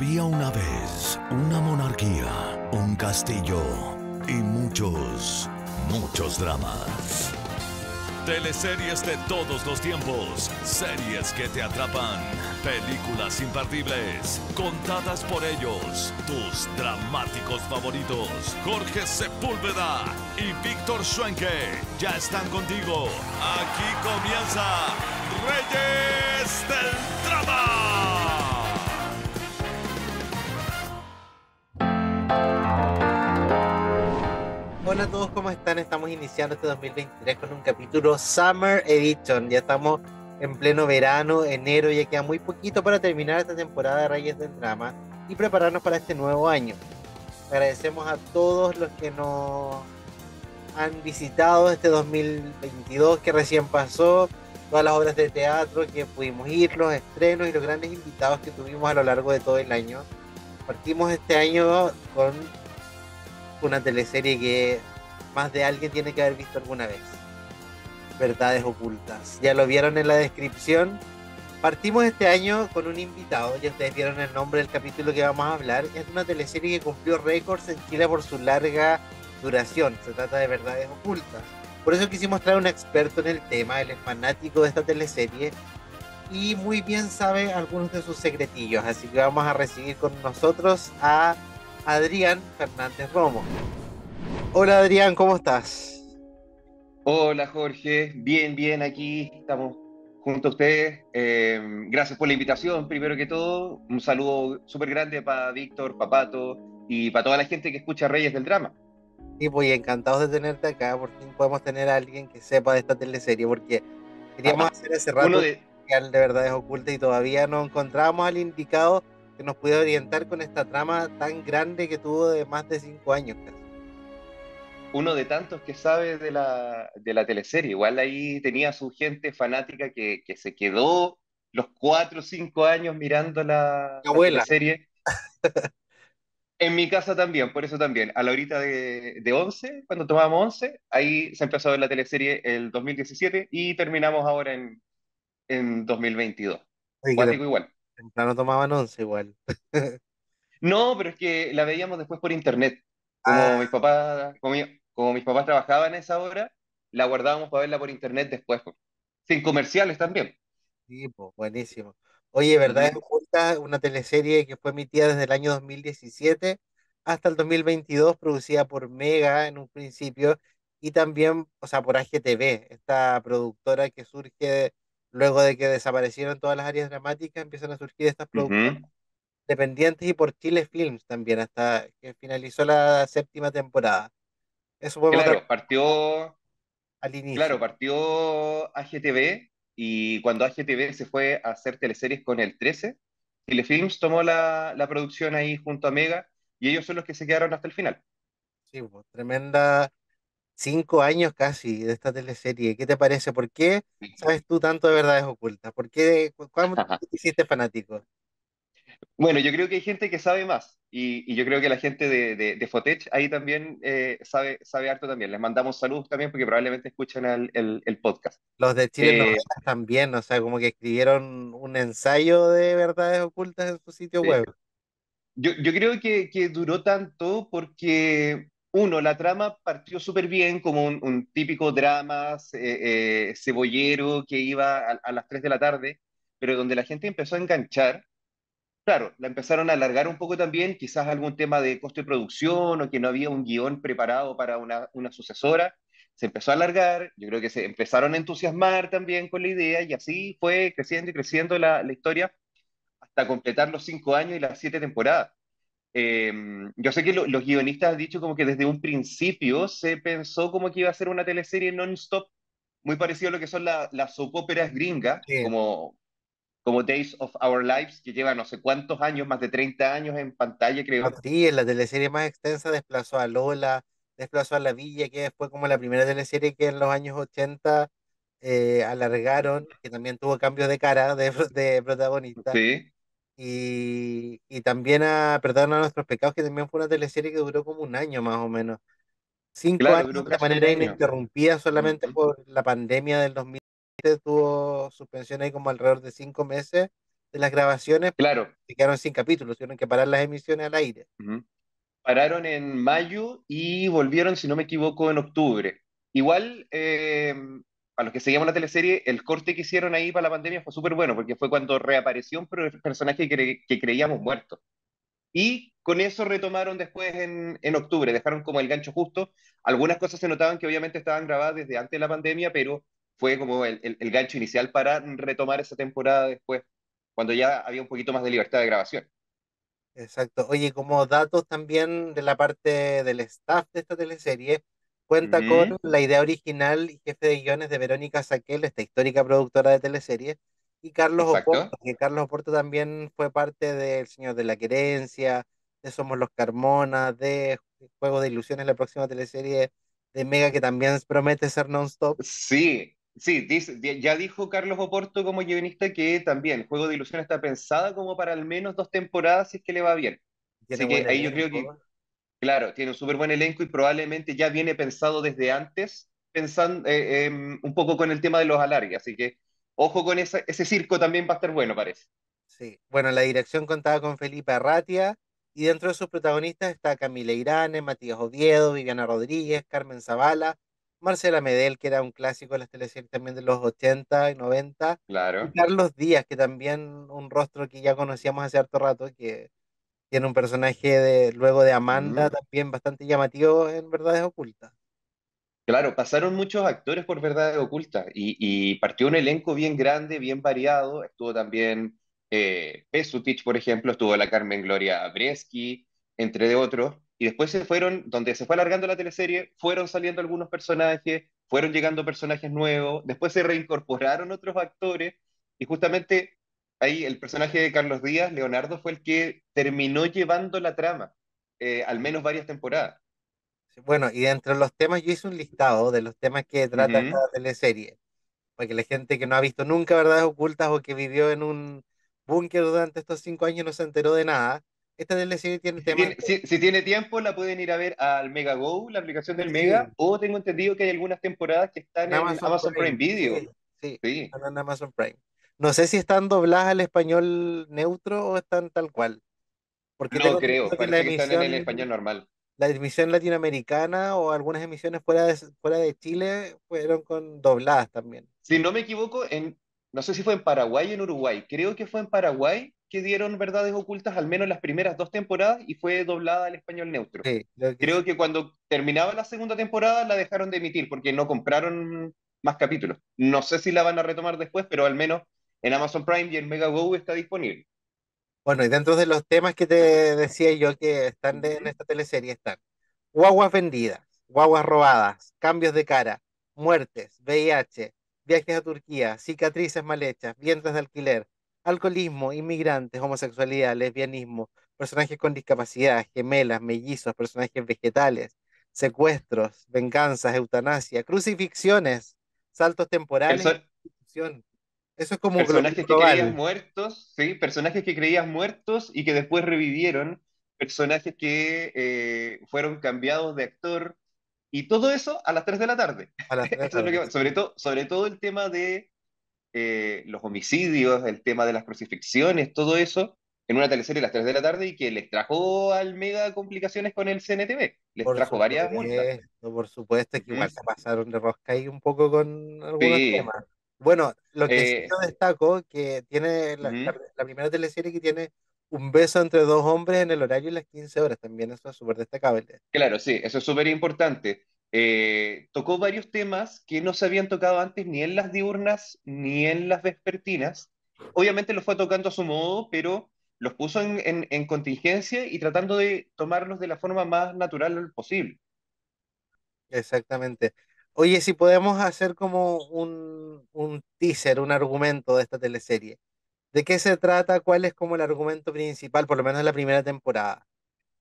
Había una vez una monarquía, un castillo y muchos dramas. Teleseries de todos los tiempos, series que te atrapan, películas imperdibles, contadas por ellos, tus dramáticos favoritos. Jorge Sepúlveda y Víctor Schwenke ya están contigo. Aquí comienza Reyes del Drama. Hola a todos, ¿cómo están? Estamos iniciando este 2023 con un capítulo Summer Edition. Ya estamos en pleno verano, enero, ya queda muy poquito para terminar esta temporada de Reyes del Drama y prepararnos para este nuevo año. Agradecemos a todos los que nos han visitado este 2022 que recién pasó, todas las obras de teatro que pudimos ir, los estrenos y los grandes invitados que tuvimos a lo largo de todo el año. Partimos este año con una teleserie que más de alguien tiene que haber visto alguna vez. Verdades ocultas. Ya lo vieron en la descripción. Partimos este año con un invitado, ya ustedes vieron el nombre del capítulo que vamos a hablar. Es una teleserie que cumplió récords en Chile por su larga duración. Se trata de Verdades ocultas. Por eso quisimos traer un experto en el tema. Él es fanático de esta teleserie y muy bien sabe algunos de sus secretillos. Así que vamos a recibir con nosotros a Adrián Fernández Romo. Hola Adrián, ¿cómo estás? Hola Jorge, bien, bien, aquí estamos junto a ustedes. Gracias por la invitación, primero que todo. Un saludo súper grande para Víctor, para Pato y para toda la gente que escucha Reyes del Drama. Y pues encantados de tenerte acá, por fin podemos tener a alguien que sepa de esta teleserie, porque queríamos hacer hace Uno rato un de, especial de Verdades Ocultas y todavía no encontrábamos al indicado que nos pudiera orientar con esta trama tan grande que tuvo de más de 5 años casi. uno de tantos que sabe de la teleserie. Igual ahí tenía su gente fanática que se quedó los 4 o 5 años mirando Mi la abuela. teleserie. En mi casa también, por eso también. A la horita de 11, cuando tomábamos 11, ahí se empezó a ver la teleserie el 2017 y terminamos ahora en 2022. Oye, que Cuático igual. temprano tomaban once igual. No, pero es que la veíamos después por internet. Ah, Como mis papás trabajaban a esa hora, la guardábamos para verla por internet después, pues. Sin comerciales también. sí, pues, buenísimo. Oye, Verdades Ujú, Ocultas, una teleserie que fue emitida desde el año 2017 hasta el 2022, producida por Mega en un principio y también, o sea, por HTV, esta productora que surge luego de que desaparecieron todas las áreas dramáticas, empiezan a surgir estas productoras ujú. independientes y por Chile Films también, hasta que finalizó la séptima temporada. Eso podemos dar Claro, partió. al inicio. Claro, partió AGTV y cuando AGTV se fue a hacer teleseries con el 13, Telefilms tomó la producción ahí junto a Mega y ellos son los que se quedaron hasta el final. Sí, pues, tremenda 5 años casi de esta teleserie. ¿Qué te parece? ¿Por qué sabes tú tanto de Verdades Ocultas? ¿Por qué, cuándo te hiciste fanático? Bueno, yo creo que hay gente que sabe más y yo creo que la gente de Fotech ahí también sabe harto también. Les mandamos saludos también porque probablemente escuchan el podcast. Los de Chile Eh, Novelas también, o sea, como que escribieron un ensayo de Verdades Ocultas en su sitio sí. web. Yo creo que duró tanto porque, uno, la trama partió súper bien como un típico drama cebollero que iba a las 3 de la tarde, pero donde la gente empezó a enganchar, claro, la empezaron a alargar un poco también, quizás algún tema de costo de producción o que no había un guión preparado para una sucesora, se empezó a alargar, yo creo que se empezaron a entusiasmar también con la idea y así fue creciendo y creciendo la historia hasta completar los 5 años y las 7 temporadas. Eh, yo sé que los guionistas han dicho como que desde un principio se pensó como que iba a ser una teleserie non-stop, muy parecido a lo que son las soap operas gringas, Sí, como Days of Our Lives, que lleva no sé cuántos años, más de 30 años en pantalla, no, creo. sí, en la teleserie más extensa desplazó a Lola, desplazó a La Villa, que fue como la primera teleserie que en los años 80 alargaron, que también tuvo cambios de cara de protagonista. Sí, Y también a Perdona Nuestros Pecados, que también fue una teleserie que duró como un año más o menos. cinco claro, años duró de casi un manera año. ininterrumpida solamente Ujú. por la pandemia del 2020, tuvo suspensión ahí como alrededor de 5 meses de las grabaciones, Claro. se quedaron sin capítulos, tuvieron que parar las emisiones al aire. Ujú. Pararon en mayo y volvieron, si no me equivoco, en octubre. Igual, a los que seguíamos la teleserie, el corte que hicieron ahí para la pandemia fue súper bueno, porque fue cuando reapareció un personaje que creíamos muerto. Y con eso retomaron después en octubre, dejaron como el gancho justo. Algunas cosas se notaban que obviamente estaban grabadas desde antes de la pandemia, pero fue como el gancho inicial para retomar esa temporada después, cuando ya había un poquito más de libertad de grabación. Exacto. Oye, como datos también de la parte del staff de esta teleserie, cuenta con Ujú. la idea original y jefe de guiones de Verónica Saquel, esta histórica productora de teleseries, y Carlos Exacto. Oporto, que Carlos Oporto también fue parte de El Señor de la Querencia, de Somos los Carmona, de Juego de Ilusiones, la próxima teleserie de Mega, que también promete ser non-stop. Sí, sí, ya dijo Carlos Oporto como guionista que también Juego de Ilusión está pensada como para al menos 2 temporadas si es que le va bien. Tiene Así que buen ahí yo creo que, elenco. claro, tiene un súper buen elenco y probablemente ya viene pensado desde antes, pensando un poco con el tema de los alargues. Así que ojo con ese circo también va a estar bueno, parece. Sí, bueno, la dirección contaba con Felipe Arratia y dentro de sus protagonistas está Camila Irane, Matías Oviedo, Viviana Rodríguez, Carmen Zavala, Marcela Medel, que era un clásico de las teleseries también de los 80 y 90, y Claro. Carlos Díaz, que también un rostro que ya conocíamos hace harto rato, que tiene un personaje de luego de Amanda Mm. también bastante llamativo en Verdades Ocultas. Claro, pasaron muchos actores por Verdades Ocultas y partió un elenco bien grande, bien variado. Estuvo también Pesutich, por ejemplo, estuvo la Carmen Gloria Breschi, entre de otros. Y después se fueron, donde se fue alargando la teleserie, fueron saliendo algunos personajes, fueron llegando personajes nuevos, después se reincorporaron otros actores y justamente ahí el personaje de Carlos Díaz, Leonardo, fue el que terminó llevando la trama, al menos varias temporadas. Sí, bueno, y dentro de los temas, yo hice un listado de los temas que trata Ujú. esta teleserie, para que la gente que no ha visto nunca Verdades Ocultas o que vivió en un búnker durante estos 5 años no se enteró de nada. Esta teleserie tiene Si temas tiene, si tiene tiempo, la pueden ir a ver al Mega Go, la aplicación del Mega, sí, o tengo entendido que hay algunas temporadas que están en en Amazon Amazon Prime Prime, Video. sí, sí, Sí, están en Amazon Prime. No sé si están dobladas al español neutro o están tal cual, porque no tengo creo, entendido que parece que están en el español normal. la emisión latinoamericana o algunas emisiones fuera de Chile fueron con dobladas también. Si no me equivoco, no sé si fue en Paraguay o en Uruguay, creo que fue en Paraguay que dieron Verdades Ocultas al menos las primeras 2 temporadas y fue doblada al español neutro. Sí, creo que sí. Creo que cuando terminaba la segunda temporada la dejaron de emitir porque no compraron más capítulos. No sé si la van a retomar después, pero al menos en Amazon Prime y en Mega Go está disponible. Bueno, y dentro de los temas que te decía yo que están en Ujú. esta teleserie están guaguas vendidas, guaguas robadas, cambios de cara, muertes, VIH, viajes a Turquía, cicatrices mal hechas, vientres de alquiler, alcoholismo, inmigrantes, homosexualidad, lesbianismo, personajes con discapacidad, gemelas, mellizos, personajes vegetales, secuestros, venganzas, eutanasia, crucifixiones, saltos temporales y Perso- prostitución. Eso es como Personajes que creías global. muertos, ¿sí? Personajes que creías muertos y que después revivieron. Personajes que fueron cambiados de actor. Y todo eso a las 3 de la tarde. A las 3 de la Eso es lo tarde, que, sí. sobre todo el tema de los homicidios, el tema de las crucifixiones, todo eso, en una teleserie a las 3 de la tarde y que les trajo al Mega complicaciones con el CNTV. Les trajo varias multas. Por supuesto, es que igual Ujú. se pasaron de rosca ahí un poco con algunos Sí. temas. Bueno, lo que sí Eh, yo destaco, que tiene la, ujú. la- la primera teleserie que tiene un beso entre dos hombres en el horario de las 15 horas, también eso es súper destacable. Claro, sí, eso es súper importante. Tocó varios temas que no se habían tocado antes ni en las diurnas ni en las vespertinas. Obviamente los fue tocando a su modo, pero los puso en contingencia y tratando de tomarlos de la forma más natural posible. Exactamente. Oye, si podemos hacer como un teaser, un argumento de esta teleserie. ¿De qué se trata? ¿Cuál es como el argumento principal, por lo menos en la primera temporada?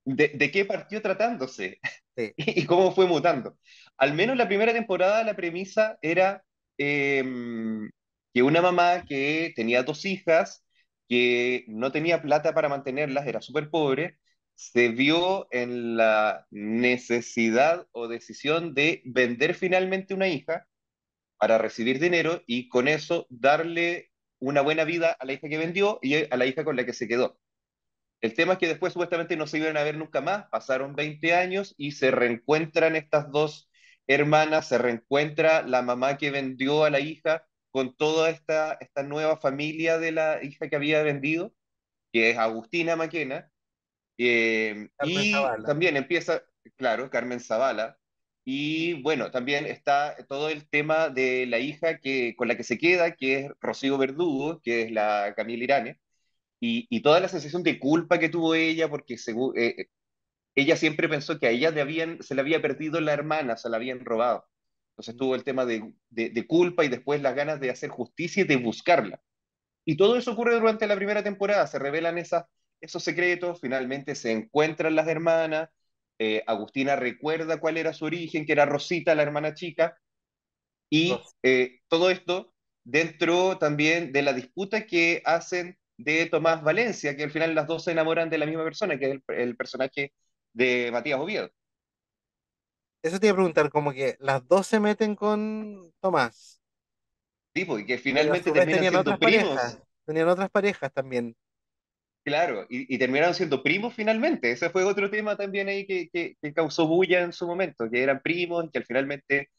¿De qué partió tratándose? Sí, Y cómo fue mutando. Al menos la primera temporada, la premisa era eh, que una mamá que tenía 2 hijas, que no tenía plata para mantenerlas, era súper pobre, se vio en la necesidad o decisión de vender finalmente una hija para recibir dinero y con eso darle una buena vida a la hija que vendió y a la hija con la que se quedó. El tema es que después supuestamente no se iban a ver nunca más, pasaron 20 años y se reencuentran estas dos hermanas, se reencuentra la mamá que vendió a la hija con toda esta nueva familia de la hija que había vendido, que es Agustina Maquena, Carmen y Zavala. también empieza, claro, Carmen Zavala, y bueno, también está todo el tema de la hija con la que se queda, que es Rocío Verdugo, que es la Camila Irane, y toda la sensación de culpa que tuvo ella, porque ella siempre pensó que a ella se le había perdido la hermana, se la habían robado. Entonces tuvo el tema de culpa y después las ganas de hacer justicia y de buscarla. Y todo eso ocurre durante la primera temporada, se revelan esos secretos, finalmente se encuentran las hermanas, Agustina recuerda cuál era su origen, que era Rosita, la hermana chica, y Ros- todo esto dentro también de la disputa que hacen de Tomás Valencia, que al final las dos se enamoran de la misma persona, que es el personaje de Matías Oviedo. Eso te iba a preguntar, como que las dos se meten con Tomás, Tipo, y que pero a finalmente su vez terminan tenían otras siendo parejas, primos. tenían otras parejas también. Claro, y terminaron siendo primos finalmente. Ese fue otro tema también ahí que causó bulla en su momento, que eran primos y que al finalmente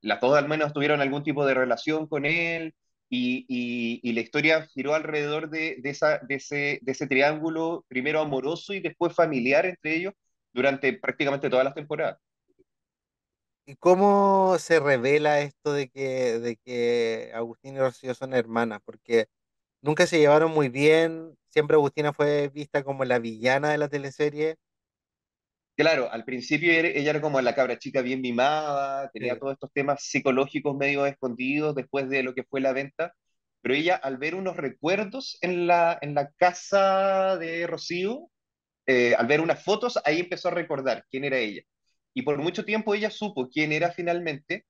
las dos al menos tuvieron algún tipo de relación con él y la historia giró alrededor de ese triángulo, primero amoroso y después familiar entre ellos durante prácticamente todas las temporadas. ¿Y cómo se revela esto de que Agustín y Rocío son hermanas? Porque nunca se llevaron muy bien, siempre Agustina fue vista como la villana de la teleserie. Claro, al principio ella era como la cabra chica bien mimada, tenía Sí. todos estos temas psicológicos medio escondidos después de lo que fue la venta, pero ella al ver unos recuerdos en la casa de Rocío, al ver unas fotos, ahí empezó a recordar quién era ella. Y por mucho tiempo ella supo quién era finalmente,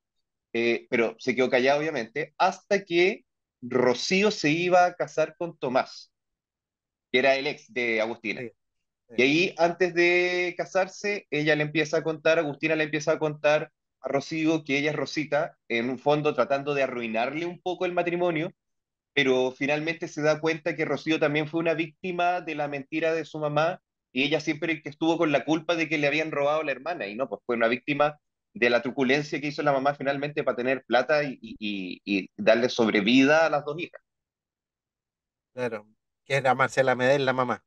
pero se quedó callada obviamente, hasta que Rocío se iba a casar con Tomás, que era el ex de Agustina. Sí, Y sí. ahí, antes de casarse, ella le empieza a contar, Agustina le empieza a contar a Rocío que ella es Rosita, en un fondo tratando de arruinarle un poco el matrimonio, pero finalmente se da cuenta que Rocío también fue una víctima de la mentira de su mamá y ella siempre que estuvo con la culpa de que le habían robado a la hermana y no, pues fue una víctima de la truculencia que hizo la mamá finalmente para tener plata y darle sobrevida a las dos hijas. Claro, que era Marcela Medel, la mamá.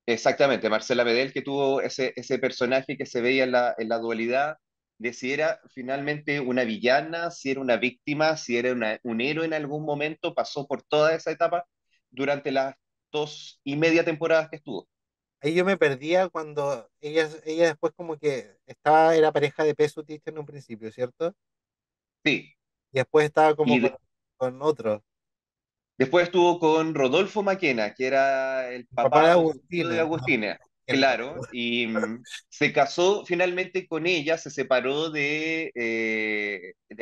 Exactamente, Marcela Medel, que tuvo ese personaje que se veía en la dualidad de si era finalmente una villana, si era una víctima, si era un héroe en algún momento, pasó por toda esa etapa durante las 2 y media temporadas que estuvo. Ahí yo me perdía cuando ella después como que estaba, era pareja de Pesutich en un principio, ¿cierto? Sí, Y después estaba como y con otro, después estuvo con Rodolfo Maquena, que era el el papá de papá adoptivo de Agustina. Agustina, Qué claro, loco. y se casó finalmente con ella, se separó del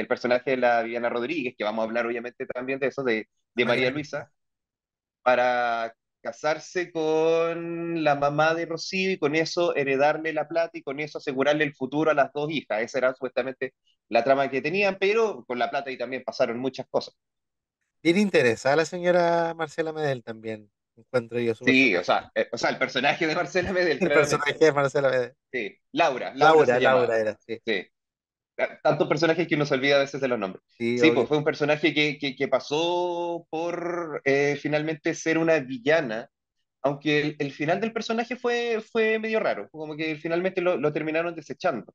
personaje de la Viviana Rodríguez, que vamos a hablar obviamente también de eso, de María María Luisa. Luisa, para casarse con la mamá de Rocío y con eso heredarle la plata y con eso asegurarle el futuro a las dos hijas. Esa era supuestamente la trama que tenían, pero con la plata y también pasaron muchas cosas. Bien interesada la señora Marcela Medel también, encuentro yo su Sí, o personaje. sea, el personaje de Marcela Medel, El personaje claramente. de Marcela Medel. Sí, Laura se Laura llamaba. era, sí. Sí, tantos personajes que uno se olvida a veces de los nombres. Sí, Sí, obvio. pues fue un personaje que pasó por finalmente ser una villana, aunque el final del personaje fue medio raro, como que finalmente lo terminaron desechando.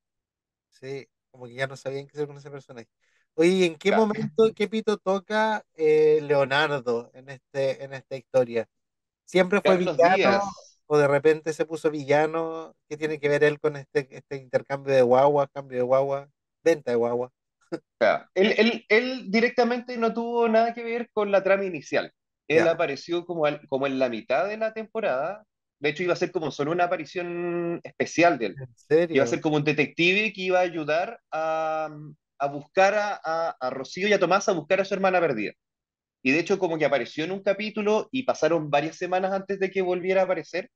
Sí, como que ya no sabían qué hacer con ese personaje. Oye, ¿y en qué Claro. momento, qué pito toca Leonardo en esta historia? ¿Siempre fue Carlos villano Díaz. o de repente se puso villano? ¿Qué tiene que ver él con este intercambio de guagua, cambio de guagua, venta de guagua? Sea, él directamente no tuvo nada que ver con la trama inicial. Él Ya, apareció como en la mitad de la temporada. De hecho, iba a ser como solo una aparición especial de él. ¿en Iba a ser serio? como un detective que iba a ayudar a buscar a Rocío y a Tomás a buscar a su hermana perdida. Y de hecho, como que apareció en un capítulo y pasaron varias semanas antes de que volviera a aparecer.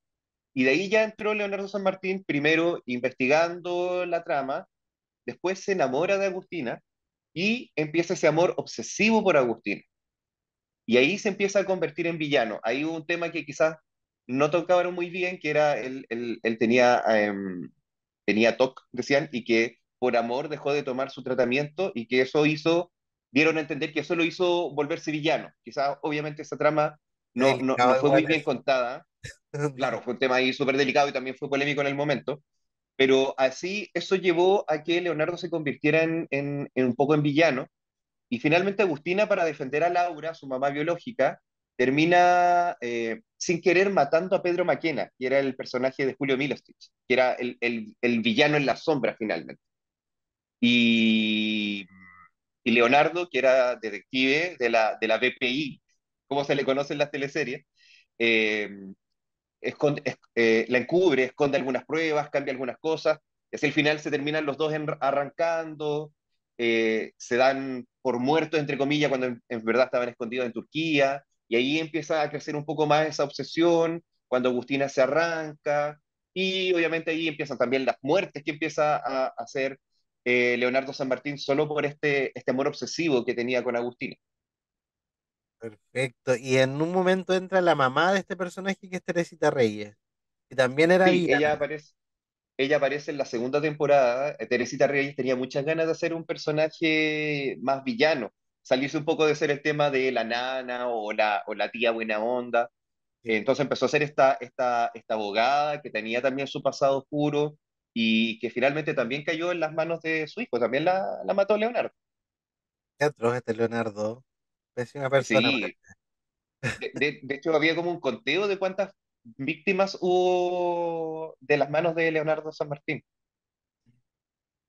Y de ahí ya entró Leonardo San Martín, primero investigando la trama, después se enamora de Agustina y empieza ese amor obsesivo por Agustina. y ahí se empieza a convertir en villano. Ahí hubo un tema que quizás no tocaron muy bien, que era él tenía TOC, decían, y que por amor dejó de tomar su tratamiento y que eso hizo, dieron a entender que eso lo hizo volverse villano. Quizás, obviamente, esa trama Es no delicado fue muy igual bien eso. contada. Claro, fue un tema ahí súper delicado y también fue polémico en el momento, pero así eso llevó a que Leonardo se convirtiera en un poco en villano y finalmente Agustina, para defender a Laura, su mamá biológica, termina sin querer matando a Pedro Maquena, que era el personaje de Julio Milostich, que era el villano en la sombra finalmente. Y, y Leonardo, que era detective de la BPI, como se le conoce en las teleseries, eh, la encubre, esconde algunas pruebas, cambia algunas cosas, y así al final se terminan los dos arrancando, se dan por muertos, entre comillas, cuando en verdad estaban escondidos en Turquía, y ahí empieza a crecer un poco más esa obsesión, cuando Agustina se arranca, y obviamente ahí empiezan también las muertes que empieza a hacer Leonardo San Martín solo por este amor obsesivo que tenía con Agustina. Perfecto. Y en un momento entra la mamá de este personaje que es Teresita Reyes, que también era Sí, villana. ella aparece en la segunda temporada. Teresita Reyes tenía muchas ganas de hacer un personaje más villano, salirse un poco de ser el tema de la nana o la tía buena onda. Sí, po. Entonces empezó a ser esta abogada que tenía también su pasado oscuro y que finalmente también cayó en las manos de su hijo, también la mató Leonardo. Qué atroz este Leonardo. Pésima persona. Sí, de hecho había como un conteo de cuántas víctimas hubo de las manos de Leonardo San Martín.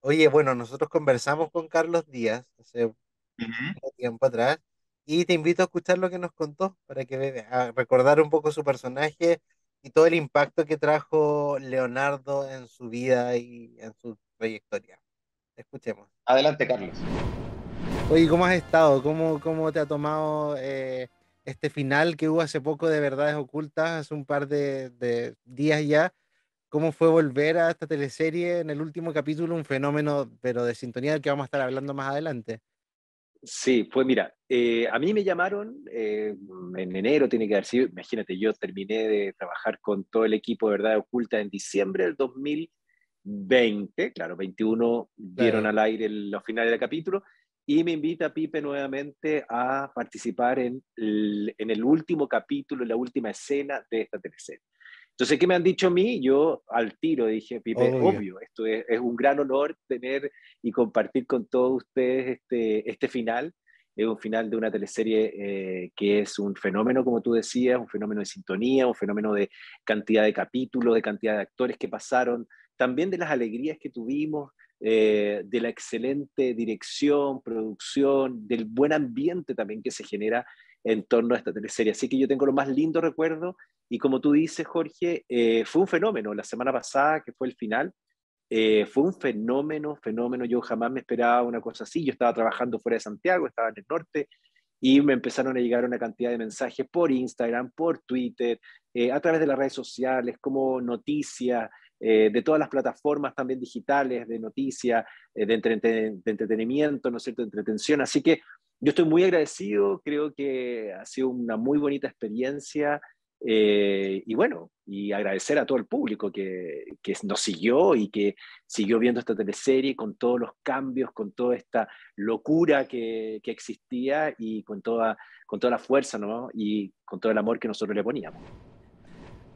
Oye, bueno, nosotros conversamos con Carlos Díaz hace un Ujú. tiempo atrás y te invito a escuchar lo que nos contó para que a recordar un poco su personaje y todo el impacto que trajo Leonardo en su vida y en su trayectoria. Escuchemos. Adelante, Carlos. Oye, ¿cómo has estado? ¿Cómo te ha tomado este final que hubo hace poco de Verdades Ocultas, hace un par de días ya? ¿Cómo fue volver a esta teleserie en el último capítulo? Un fenómeno, pero de sintonía del que vamos a estar hablando más adelante. Sí, pues mira, a mí me llamaron en enero, tiene que haber sido, imagínate, yo terminé de trabajar con todo el equipo de Verdad Oculta en diciembre del 2020, claro, 21 dieron Claro. al aire los finales del capítulo, y me invita Pipe nuevamente a participar en el último capítulo, en la última escena de esta teleserie. Entonces, ¿qué me han dicho a mí? Yo al tiro dije, Pipe, Obvio. obvio, esto es un gran honor tener y compartir con todos ustedes este final. Es un final de una teleserie que es un fenómeno, como tú decías, un fenómeno de sintonía, un fenómeno de cantidad de capítulos, de cantidad de actores que pasaron, también de las alegrías que tuvimos, de la excelente dirección, producción, del buen ambiente también que se genera en torno a esta teleserie. Así que yo tengo los más lindos recuerdos y como tú dices, Jorge, fue un fenómeno. La semana pasada, que fue el final, fue un fenómeno. Yo jamás me esperaba una cosa así. Yo estaba trabajando fuera de Santiago, estaba en el norte, y me empezaron a llegar una cantidad de mensajes por Instagram, por Twitter, a través de las redes sociales, como noticias, de todas las plataformas también digitales, de noticias, de entretenimiento, ¿no es cierto?, de entretención. Así que yo estoy muy agradecido, creo que ha sido una muy bonita experiencia. Y bueno, y agradecer a todo el público que nos siguió y que siguió viendo esta teleserie con todos los cambios, con toda esta locura que existía y con toda la fuerza, ¿no? Y con todo el amor que nosotros le poníamos.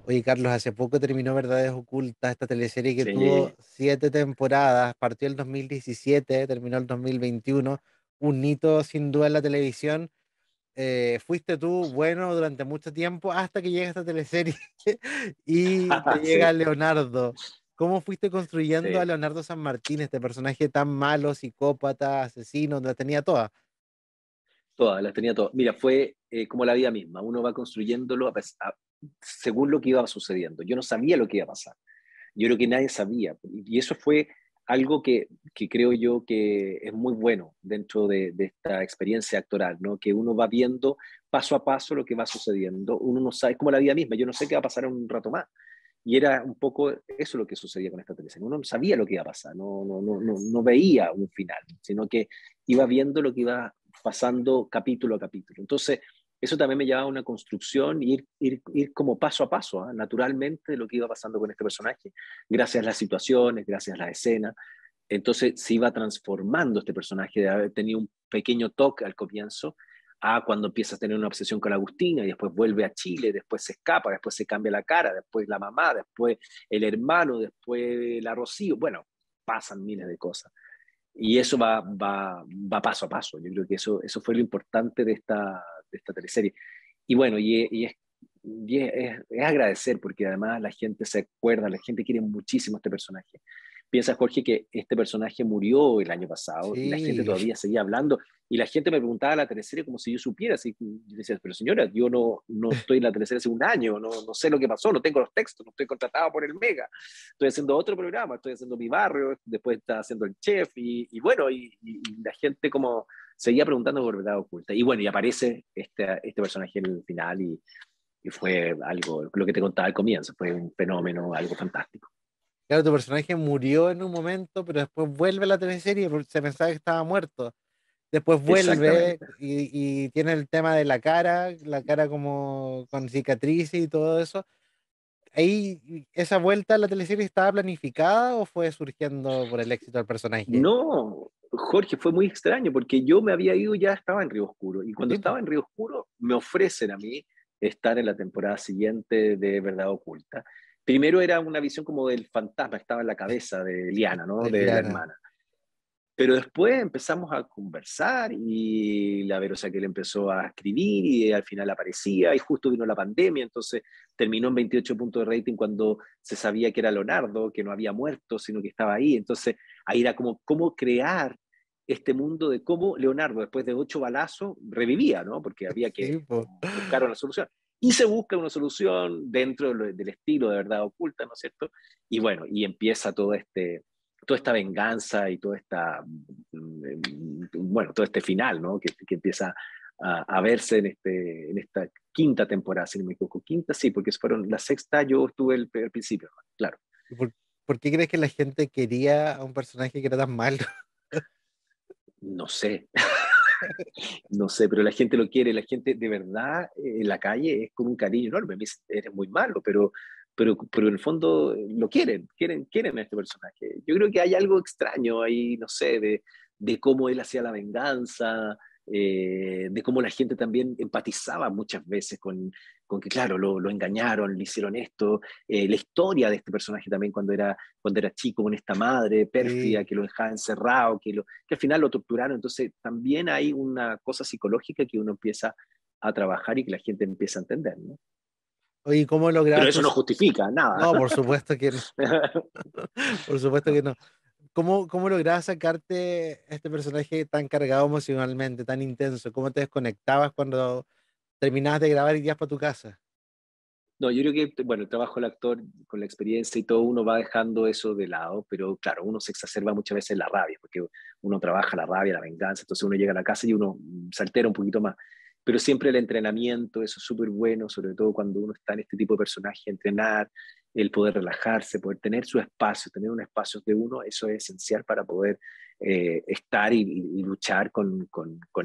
Oye, Carlos, hace poco terminó Verdades Ocultas, esta teleserie que tuvo Sí. 7 temporadas, partió el 2017, terminó el 2021, un hito sin duda en la televisión. Fuiste tú bueno durante mucho tiempo hasta que llega esta teleserie y te llega Sí, Leonardo. ¿Cómo fuiste construyendo a sí. Leonardo San Martín, este personaje tan malo, psicópata, asesino, la tenía toda? Todas, las tenía todas. Mira, fue como la vida misma. Uno va construyéndolo según lo que iba sucediendo. Yo no sabía lo que iba a pasar. Yo creo que nadie sabía. Y eso fue algo que creo yo que es muy bueno dentro de esta experiencia actoral, ¿no? Que uno va viendo paso a paso lo que va sucediendo. Uno no sabe, es como la vida misma. Yo no sé qué va a pasar en un rato más. Y era un poco eso lo que sucedía con esta teleserie. Uno no sabía lo que iba a pasar, no veía un final, sino que iba viendo lo que iba pasando capítulo a capítulo. Entonces, eso también me llevaba a una construcción, ir como paso a paso, ¿eh? Naturalmente, de lo que iba pasando con este personaje, gracias a las situaciones, gracias a las escenas. Entonces se iba transformando este personaje de haber tenido un pequeño toque al comienzo a cuando empieza a tener una obsesión con Agustina y después vuelve a Chile, después se escapa, después se cambia la cara, después la mamá, después el hermano, después la Rocío. Bueno, pasan miles de cosas. Y eso va paso a paso. Yo creo que eso fue lo importante de esta teleserie. Y bueno, es agradecer porque además la gente se acuerda, la gente quiere muchísimo este personaje. Piensa, Jorge, que este personaje murió el año pasado y la gente Sí, todavía seguía hablando y la gente me preguntaba la teleserie como si yo supiera. Así, yo decía, pero señora, yo no estoy en la teleserie hace un año, no sé lo que pasó, no tengo los textos, no estoy contratado por el Mega, estoy haciendo otro programa, estoy haciendo Mi Barrio, después está haciendo El Chef y bueno, y la gente como seguía preguntando por Verdad Oculta. Y bueno, y aparece este personaje en el final y fue algo, lo que te contaba al comienzo, fue un fenómeno, algo fantástico. claro, tu personaje murió en un momento, pero después vuelve a la teleserie porque se pensaba que estaba muerto. Después vuelve Exactamente. y tiene el tema de la cara como con cicatrices y todo eso. Ahí, ¿esa vuelta a la teleserie estaba planificada o fue surgiendo por el éxito del personaje? No, Jorge, fue muy extraño porque yo me había ido, ya estaba en Río Oscuro, y cuando Sí, po. estaba en Río Oscuro me ofrecen a mí estar en la temporada siguiente de Verdad Oculta. Primero era una visión como del fantasma, estaba en la cabeza de Liana, ¿no? De De la Liana. hermana. Pero después empezamos a conversar y la Verosa que le empezó a escribir y al final aparecía y justo vino la pandemia, entonces terminó en 28 puntos de rating cuando se sabía que era Leonardo, que no había muerto, sino que estaba ahí. Entonces ahí era como cómo crear este mundo de cómo Leonardo después de 8 balazos revivía, ¿no? Porque había Sí, que po. buscar una solución. Y se busca una solución dentro del estilo de Verdad Oculta, ¿no es cierto? Y bueno, y empieza toda esta venganza y bueno, todo este final, ¿no? Que empieza a verse en esta quinta temporada, si no me equivoco. Quinta, sí, porque fueron la sexta, yo estuve al principio, ¿no? Claro. ¿Y por qué crees que la gente quería a un personaje que era tan malo? No sé, no sé, pero la gente lo quiere, la gente de verdad en la calle es con un cariño enorme. Me dice, eres muy malo, pero en el fondo lo quieren a este personaje. Yo creo que hay algo extraño ahí, no sé, de cómo él hacía la venganza, de cómo la gente también empatizaba muchas veces con que, claro, lo engañaron, le hicieron esto, la historia de este personaje también cuando era chico, con esta madre pérfida Sí. que lo dejaba encerrado, que al final lo torturaron. Entonces también hay una cosa psicológica que uno empieza a trabajar y que la gente empieza a entender, ¿no? Oye, ¿cómo Pero lograste? eso no justifica nada. No, por supuesto que no. Por supuesto que no. ¿Cómo lograbas sacarte este personaje tan cargado emocionalmente, tan intenso? ¿Cómo te desconectabas cuando terminabas de grabar y ibas para tu casa? No, yo creo que, bueno, el trabajo del actor con la experiencia y todo, uno va dejando eso de lado, pero claro, uno se exacerba muchas veces la rabia, porque uno trabaja la rabia, la venganza, entonces uno llega a la casa y uno se altera un poquito más. Pero siempre el entrenamiento, eso es súper bueno, sobre todo cuando uno está en este tipo de personaje, entrenar, el poder relajarse, poder tener su espacio, tener un espacio de uno, eso es esencial para poder estar y luchar con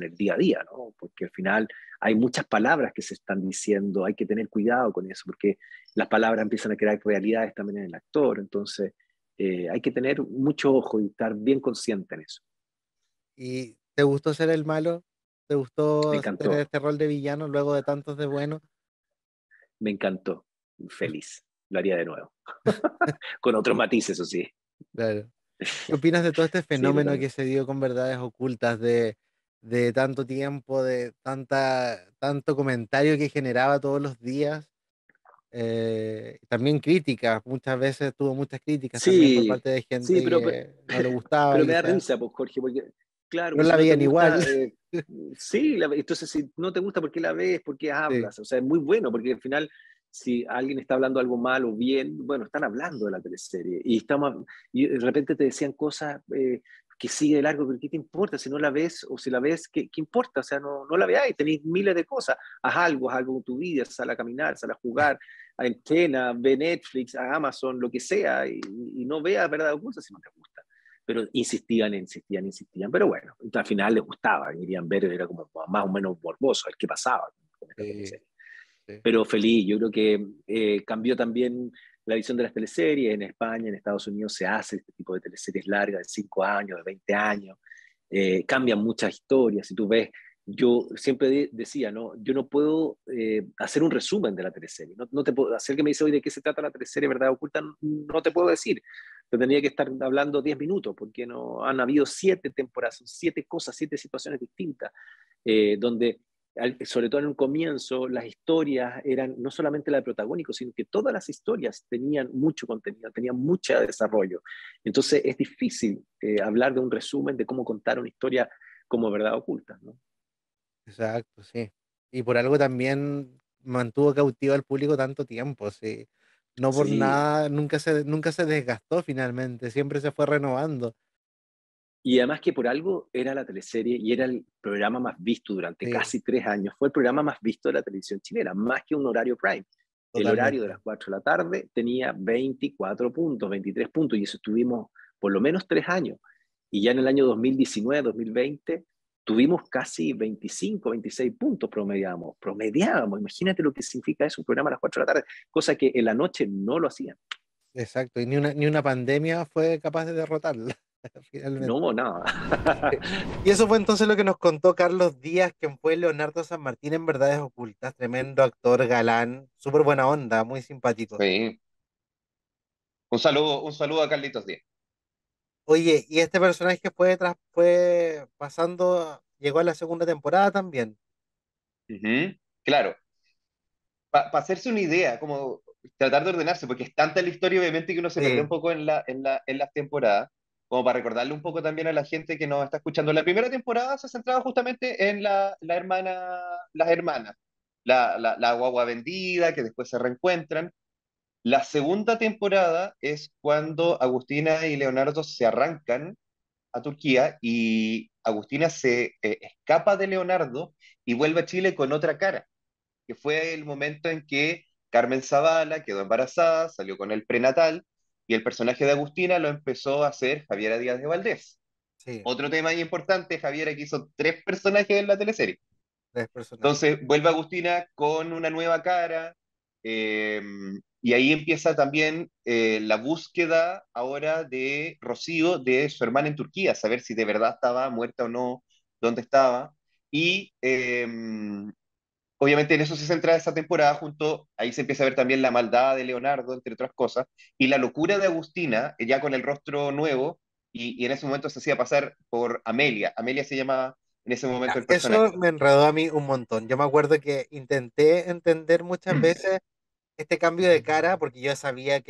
el día a día, ¿no? Porque al final hay muchas palabras que se están diciendo, hay que tener cuidado con eso, porque las palabras empiezan a crear realidades también en el actor, entonces hay que tener mucho ojo y estar bien consciente en eso. ¿Y te gustó ser el malo? ¿Te Me gustó tener encantó, este rol de villano luego de tantos de bueno? me encantó, feliz, lo haría de nuevo, con otros matices, eso sí, Claro. ¿Qué opinas de todo este sí, fenómeno que totalmente. se dio con verdades ocultas de tanto tiempo, de tanto comentario que generaba todos los días? También críticas, muchas veces tuvo muchas críticas también por Sí, parte de sí, gente que no le gustaba pero me da quizás, risa, pues, Jorge, porque, claro, pero pues la si no te veían igual. gusta, sí, entonces si no te gusta, ¿por qué la ves? ¿Por qué Sí, hablas? O sea, es muy bueno, porque al final, si alguien está hablando algo mal o bien, bueno, están hablando de la teleserie, y de repente te decían cosas que sigue de largo, pero ¿qué te importa? Si no la ves, o si la ves, ¿qué importa? O sea, no la veáis, tenéis miles de cosas, haz algo con tu vida, sal a caminar, sal a jugar, entrena, ve Netflix, a Amazon, lo que sea, y no veas verdad oculta si no te gusta. Pero insistían. Pero bueno, al final les gustaba, querían ver, era como más o menos morboso, el que pasaba. esta Sí, teleserie. sí. Pero feliz, yo creo que cambió también la visión de las teleseries. En España, en Estados Unidos se hace este tipo de teleseries largas de 5 años, de 20 años. Cambian muchas historias. Si tú ves, yo siempre decía, ¿no? Yo no puedo hacer un resumen de la teleserie. No te puedo, hacer que me dice, oye, ¿de qué se trata la teleserie Verdad Oculta? No te puedo decir. Yo tendría que estar hablando 10 minutos, porque no han habido 7 temporadas, 7 cosas, 7 situaciones distintas, donde sobre todo en un comienzo, las historias eran no solamente la de protagónico, sino que todas las historias tenían mucho contenido, tenían mucho desarrollo. Entonces es difícil hablar de un resumen de cómo contar una historia como Verdad Oculta, ¿no? Exacto, sí. Y por algo también mantuvo cautivo al público tanto tiempo, sí. No por Sí, nada, nunca se desgastó finalmente, siempre se fue renovando. y además que por algo era la teleserie y era el programa más visto durante Sí, casi 3 años. Fue el programa más visto de la televisión chilena, más que un horario prime. El horario de las totalmente. 4 de la tarde tenía 24 puntos, 23 puntos, y eso estuvimos por lo menos 3 años. Y ya en el año 2019, 2020, tuvimos casi 25, 26 puntos promediábamos. Imagínate lo que significa eso, un programa a las 4 de la tarde, cosa que en la noche no lo hacían. Exacto. Y ni una pandemia fue capaz de derrotarla, finalmente. No, nada. Y eso fue entonces lo que nos contó Carlos Díaz, quien fue Leonardo San Martín en Verdades Ocultas. Tremendo actor, galán, súper buena onda, muy simpático. Sí. Un saludo a Carlitos Díaz. Oye, y este personaje fue pasando, llegó a la segunda temporada también. Ujú. Claro, para hacerse una idea, como tratar de ordenarse, porque es tanta la historia, obviamente, que uno se pierde un Sí, poco en las temporadas, como para recordarle un poco también a la gente que nos está escuchando. La primera temporada se centraba justamente en las hermanas, la guagua vendida, que después se reencuentran. La segunda temporada es cuando Agustina y Leonardo se arrancan a Turquía y Agustina se escapa de Leonardo y vuelve a Chile con otra cara, que fue el momento en que Carmen Zavala quedó embarazada, salió con el prenatal y el personaje de Agustina lo empezó a hacer Javiera Díaz de Valdés. sí, Otro tema importante, Javiera que hizo 3 personajes en la teleserie. tres personajes. Entonces vuelve Agustina con una nueva cara, eh, y ahí empieza también la búsqueda ahora de Rocío, de su hermana en Turquía, saber si de verdad estaba muerta o no, dónde estaba. Y obviamente en eso se centra esa temporada, ahí se empieza a ver también la maldad de Leonardo, entre otras cosas, y la locura de Agustina, ya con el rostro nuevo, y en ese momento se hacía pasar por Amelia. Amelia se llama en ese Ya, momento el eso personaje. me enredó a mí un montón. Yo me acuerdo que intenté entender muchas veces este cambio de cara, porque yo sabía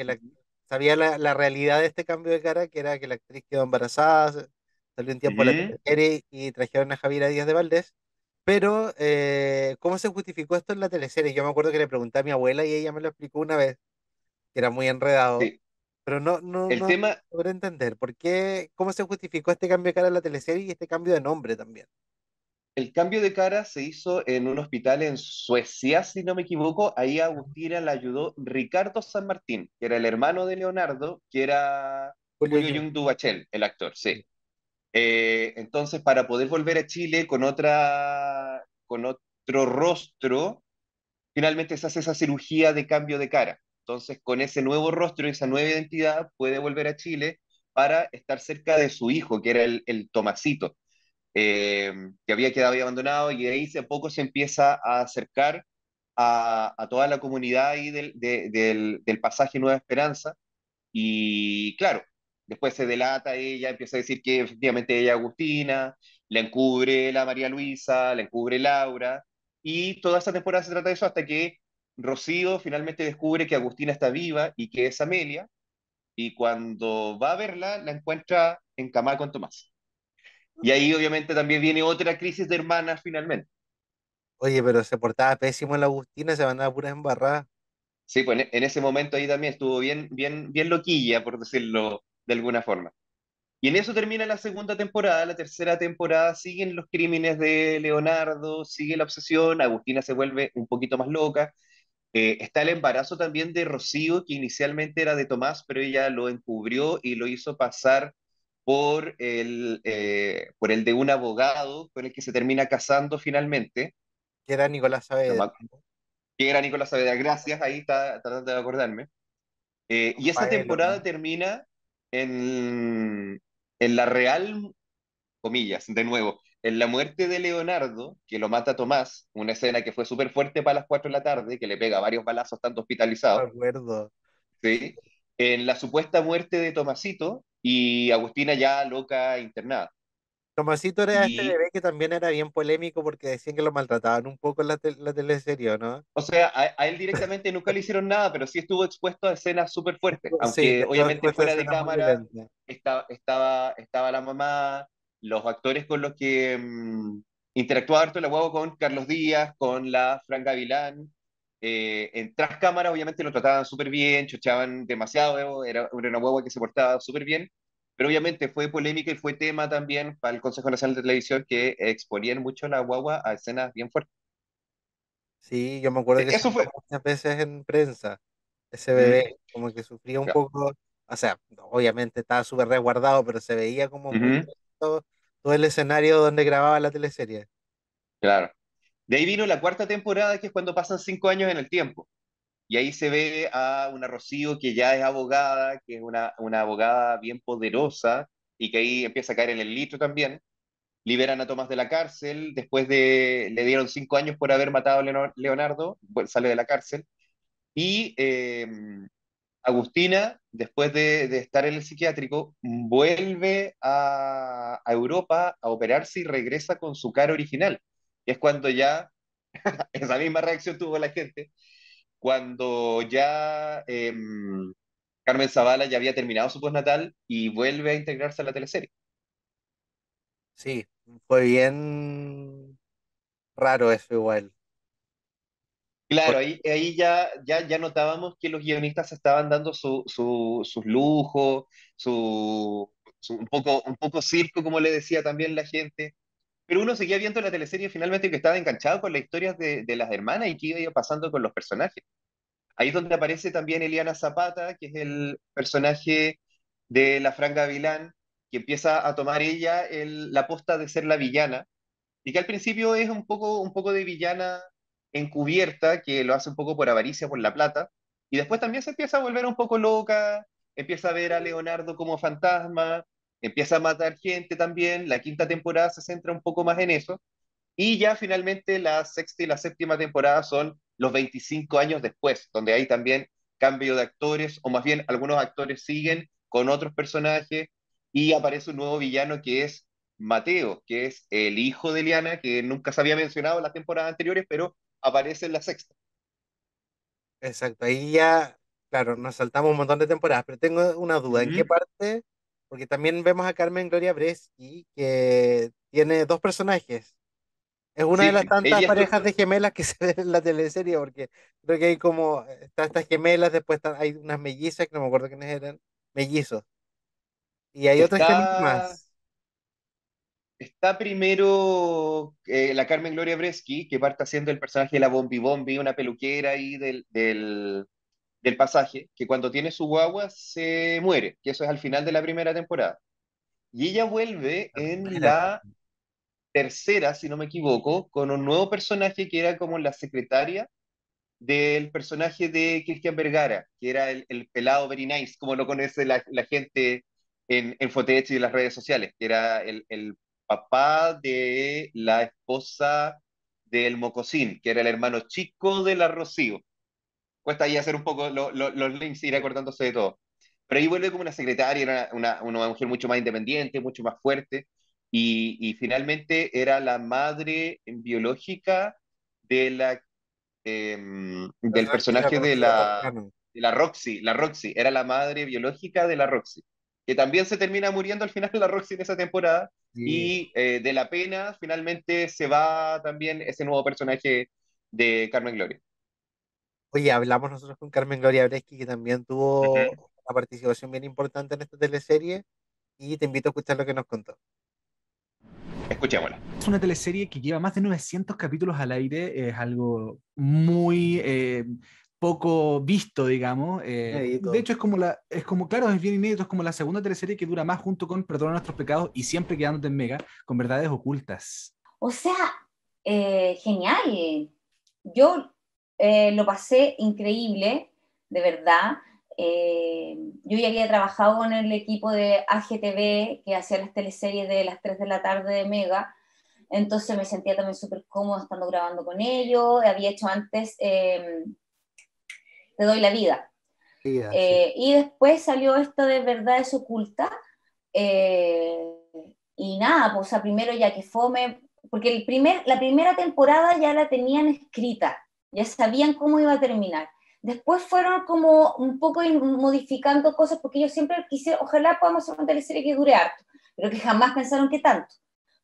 sabía la realidad de este cambio de cara, que era que la actriz quedó embarazada, salió un tiempo a la Ujú. teleserie y trajeron a Javiera Díaz de Valdés. Pero, ¿cómo se justificó esto en la teleserie? Yo me acuerdo que le pregunté a mi abuela y ella me lo explicó una vez, que era muy enredado, Sí. pero El no tema, logré entender por qué, cómo se justificó este cambio de cara en la teleserie y este cambio de nombre también. el cambio de cara se hizo en un hospital en Suecia, si no me equivoco. Ahí a Agustina la ayudó Ricardo San Martín, que era el hermano de Leonardo, que era Julio Julio Jung. Jung Dubachel, el actor, sí. Entonces, para poder volver a Chile con otro rostro, finalmente se hace esa cirugía de cambio de cara. Entonces, con ese nuevo rostro y esa nueva identidad, puede volver a Chile para estar cerca de su hijo, que era el Tomasito, que había quedado ahí abandonado, y de ahí a poco se empieza a acercar a toda la comunidad ahí del pasaje Nueva Esperanza. Y claro, después se delata ella, empieza a decir que efectivamente ella es Agustina, la encubre la María Luisa, la encubre Laura, y toda esta temporada se trata de eso hasta que Rocío finalmente descubre que Agustina está viva y que es Amelia, y cuando va a verla, la encuentra encamada con Tomás. Y ahí obviamente también viene otra crisis de hermanas finalmente. Oye, pero se portaba pésimo la Agustina, se mandaba puras embarradas. Sí, pues en ese momento ahí también estuvo bien loquilla, por decirlo de alguna forma. Y en eso termina la segunda temporada. La tercera temporada siguen los crímenes de Leonardo, sigue la obsesión, Agustina se vuelve un poquito más loca. Está el embarazo también de Rocío, que inicialmente era de Tomás, pero ella lo encubrió y lo hizo pasar por el de un abogado con el que se termina casando finalmente. que era Nicolás no Saavedra, me que era Nicolás Saavedra, gracias, ahí está tratando de acordarme. Y esa Rafael, ¿o temporada no? termina en la real, comillas, de nuevo, en la muerte de Leonardo, que lo mata Tomás, una escena que fue súper fuerte para las 4 de la tarde, que le pega varios balazos, estando Me hospitalizado, acuerdo. ¿sí? En la supuesta muerte de Tomasito y Agustina ya loca internada. Tomasito era este Y, bebé que también era bien polémico porque decían que lo maltrataban un poco en la teleserie, ¿o ¿no? o sea, a él directamente nunca le hicieron nada, pero sí estuvo expuesto a escenas súper fuertes, Sí, aunque estuvo obviamente expuesto a fuera de escenas muy cámara violentas. estaba la mamá, los actores con los que interactuaba harto la guagua, con Carlos Díaz, con la Fran Gavilán. En tras cámara obviamente lo trataban súper bien, chochaban demasiado, era una guagua que se portaba súper bien, pero obviamente fue polémica y fue tema también para el Consejo Nacional de Televisión, que exponían mucho a la guagua a escenas bien fuertes. Sí, yo me acuerdo que Eso salió fue. muchas veces en prensa ese Ujú, bebé, como que sufría un ya, poco, o sea, obviamente estaba súper resguardado, pero se veía como muy ujú, bonito todo el escenario donde grababa la teleserie. claro. De ahí vino la cuarta temporada, que es cuando pasan 5 años en el tiempo. Y ahí se ve a una Rocío que ya es abogada, que es una abogada bien poderosa y que ahí empieza a caer en el litro también. Liberan a Tomás de la cárcel, le dieron 5 años por haber matado a Leonardo, sale de la cárcel. Y Agustina, después de estar en el psiquiátrico, vuelve a Europa a operarse y regresa con su cara original. Y es cuando ya esa misma reacción tuvo la gente, cuando ya Carmen Zavala ya había terminado su postnatal y vuelve a integrarse a la teleserie. Sí, fue bien raro eso igual. Claro, Porque, ahí ya notábamos que los guionistas estaban dando sus lujos, un poco circo, como le decía también la gente, pero uno seguía viendo la teleserie finalmente, que estaba enganchado con las historias de las hermanas y qué iba pasando con los personajes. Ahí es donde aparece también Eliana Zapata, que es el personaje de la Fran Gavilán, que empieza a tomar ella la posta de ser la villana, y que al principio es un poco de villana encubierta, que lo hace un poco por avaricia, por la plata, y después también se empieza a volver un poco loca, empieza a ver a Leonardo como fantasma, empieza a matar gente también. La quinta temporada se centra un poco más en eso, y ya finalmente la sexta y la séptima temporada son los 25 años después, donde hay también cambio de actores, o más bien algunos actores siguen con otros personajes, y aparece un nuevo villano que es Mateo, que es el hijo de Liana, que nunca se había mencionado en las temporadas anteriores, pero aparece en la sexta. exacto, ahí ya, claro, nos saltamos un montón de temporadas, pero tengo una duda, ¿en qué Ujú. parte? Porque también vemos a Carmen Gloria Breschi, que tiene dos personajes. Es una de las Sí, tantas parejas de gemelas que se ven en la teleserie, porque creo que hay como, está estas gemelas, después hay unas mellizas, que no me acuerdo quiénes eran, mellizos, y hay otras gemelas está, más. está primero la Carmen Gloria Breschi, que parte haciendo el personaje de la Bombi Bombi, una peluquera ahí del pasaje, que cuando tiene su guagua se muere, que eso es al final de la primera temporada. Y ella vuelve La en primera. la tercera, si no me equivoco, con un nuevo personaje que era como la secretaria del personaje de Cristian Vergara, que era el pelado Very Nice, como lo conoce la gente en Fotech y en las redes sociales, que era el papá de la esposa del Mocosín, que era el hermano chico de la Rocío. Cuesta ahí hacer un poco los links, ir acordándose de todo. Pero ahí vuelve como una secretaria, era una mujer mucho más independiente, mucho más fuerte, y finalmente era la madre biológica de del Personaje de la personaje de Rocío la, Toscano. de la Roxy. La Roxy era la madre biológica de la Roxy, que también se termina muriendo al final de la Roxy en esa temporada, Sí. y de la pena finalmente se va también ese nuevo personaje de Carmen Gloria. Oye, hablamos nosotros con Carmen Gloria Breschi, que también tuvo Ujú. una participación bien importante en esta teleserie, y te invito a escuchar lo que nos contó. Escuchémosla. Es una teleserie que lleva más de 900 capítulos al aire, es algo muy poco visto, digamos. De Inédito. hecho, claro, es bien inédito, es como la segunda teleserie que dura más junto con Perdona nuestros pecados y Siempre quedándote en Mega, con verdades ocultas. O sea, Genial. Yo lo pasé increíble, de verdad. Yo ya había trabajado con el equipo de AGTV que hacía las teleseries de las 3 de la tarde de Mega, entonces me sentía también súper cómoda estando grabando con ellos. Había hecho antes Te doy la vida. Sí. Y después salió esto de Verdades Ocultas. Y nada, pues primero ya que fome, porque la primera temporada ya la tenían escrita, ya sabían cómo iba a terminar. Después fueron como un poco modificando cosas, porque ellos siempre quisieron, ojalá podamos hacer una teleserie que dure harto, pero que jamás pensaron que tanto.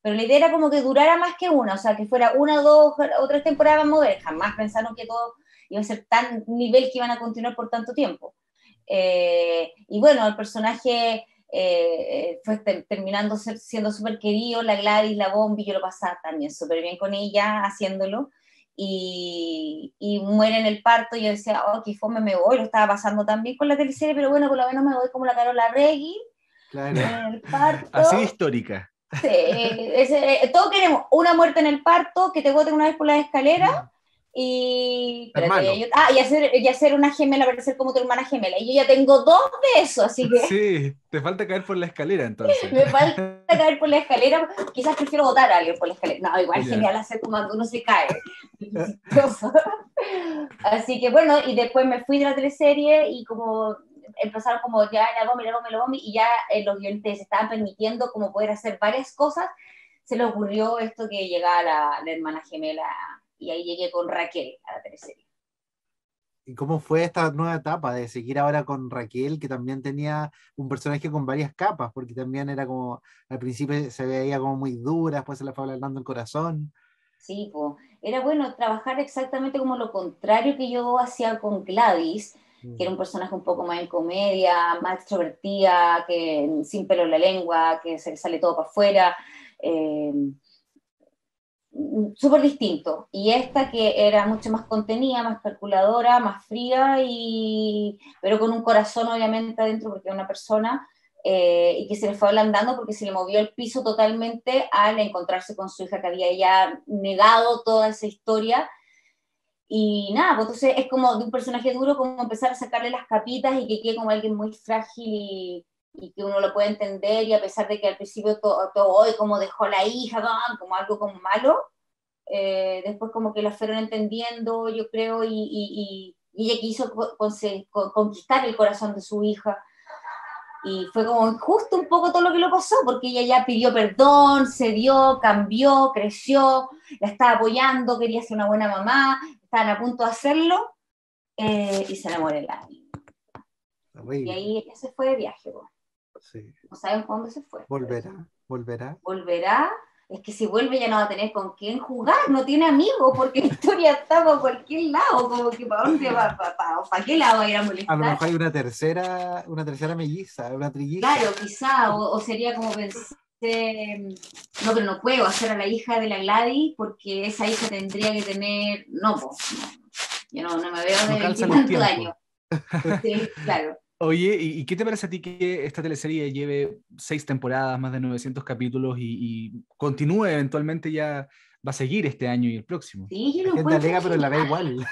Pero la idea era como que durara más que una, o sea, que fuera 1, 2 o 3 temporadas, vamos a ver, jamás pensaron que todo iba a ser tan nivel que iban a continuar por tanto tiempo. Y bueno, el personaje fue terminando siendo súper querido, la Gladys, la Bombi, yo lo pasaba también súper bien con ella haciéndolo, y muere en el parto. Yo decía, oh, qué fome, me voy, lo estaba pasando tan bien con la teleserie, pero bueno, por lo menos me voy como la Carola Regui, Claro. en el parto. Así histórica. Sí, todos queremos una muerte en el parto, que te boten una vez por la escalera, y y hacer una gemela, parecer como tu hermana gemela. Y yo ya tengo 2 de eso, así que Sí, te falta caer por la escalera entonces. me falta caer por la escalera. Quizás prefiero botar a alguien por la escalera. No, igual Ya. genial hacer como cuando uno se cae. Así que bueno, y después me fui de la teleserie y como empezaron como ya la Bomi, y ya los guionistas se estaban permitiendo como poder hacer varias cosas, se le ocurrió esto que llegaba la hermana gemela, y ahí llegué con Raquel a la teleserie. ¿Y cómo fue esta nueva etapa de seguir ahora con Raquel, que también tenía un personaje con varias capas? Porque también era como, al principio se veía como muy dura, después se la fue ablandando el corazón. Sí, pues, era bueno trabajar exactamente como lo contrario que yo hacía con Gladys, que era un personaje un poco más en comedia, más extrovertida, que sin pelo en la lengua, que se le sale todo para afuera, súper distinto. Y esta que era mucho más contenida, más calculadora, más fría, pero con un corazón obviamente adentro, porque era una persona, y que se le fue ablandando porque se le movió el piso totalmente al encontrarse con su hija, que había ya negado toda esa historia. Y nada, pues entonces es como de un personaje duro, como empezar a sacarle las capitas y que quede como alguien muy frágil, y que uno lo puede entender, y a pesar de que al principio todo hoy como dejó la hija, como algo como malo, después como que la fueron entendiendo, yo creo, y ella quiso conquistar el corazón de su hija. Y fue como justo un poco todo lo que le pasó, porque ella ya pidió perdón, se dio, cambió, creció, la estaba apoyando, quería ser una buena mamá, estaban a punto de hacerlo, y se enamoró de la niña. Y ahí ella se fue de viaje. Sí. No sabemos cuándo se fue. ¿Volverá? Es que si vuelve ya no va a tener con quién jugar, no tiene amigos, porque Victoria está por cualquier lado, como que ¿para dónde va? ¿Para qué lado va a ir a molestar? A lo mejor hay una tercera melliza, una trilliza. Claro, quizá, o sería como pensé, no, pero no puedo hacer a la hija de la Gladys, porque esa hija tendría que tener, no, pues, yo no me veo de 20 tantos años. Sí, claro. Oye, ¿y qué te parece a ti que esta teleserie lleve 6 temporadas, más de 900 capítulos y continúe eventualmente? Ya va a seguir este año y el próximo. Sí, yo la lo gente alega, genial. pero la ve igual.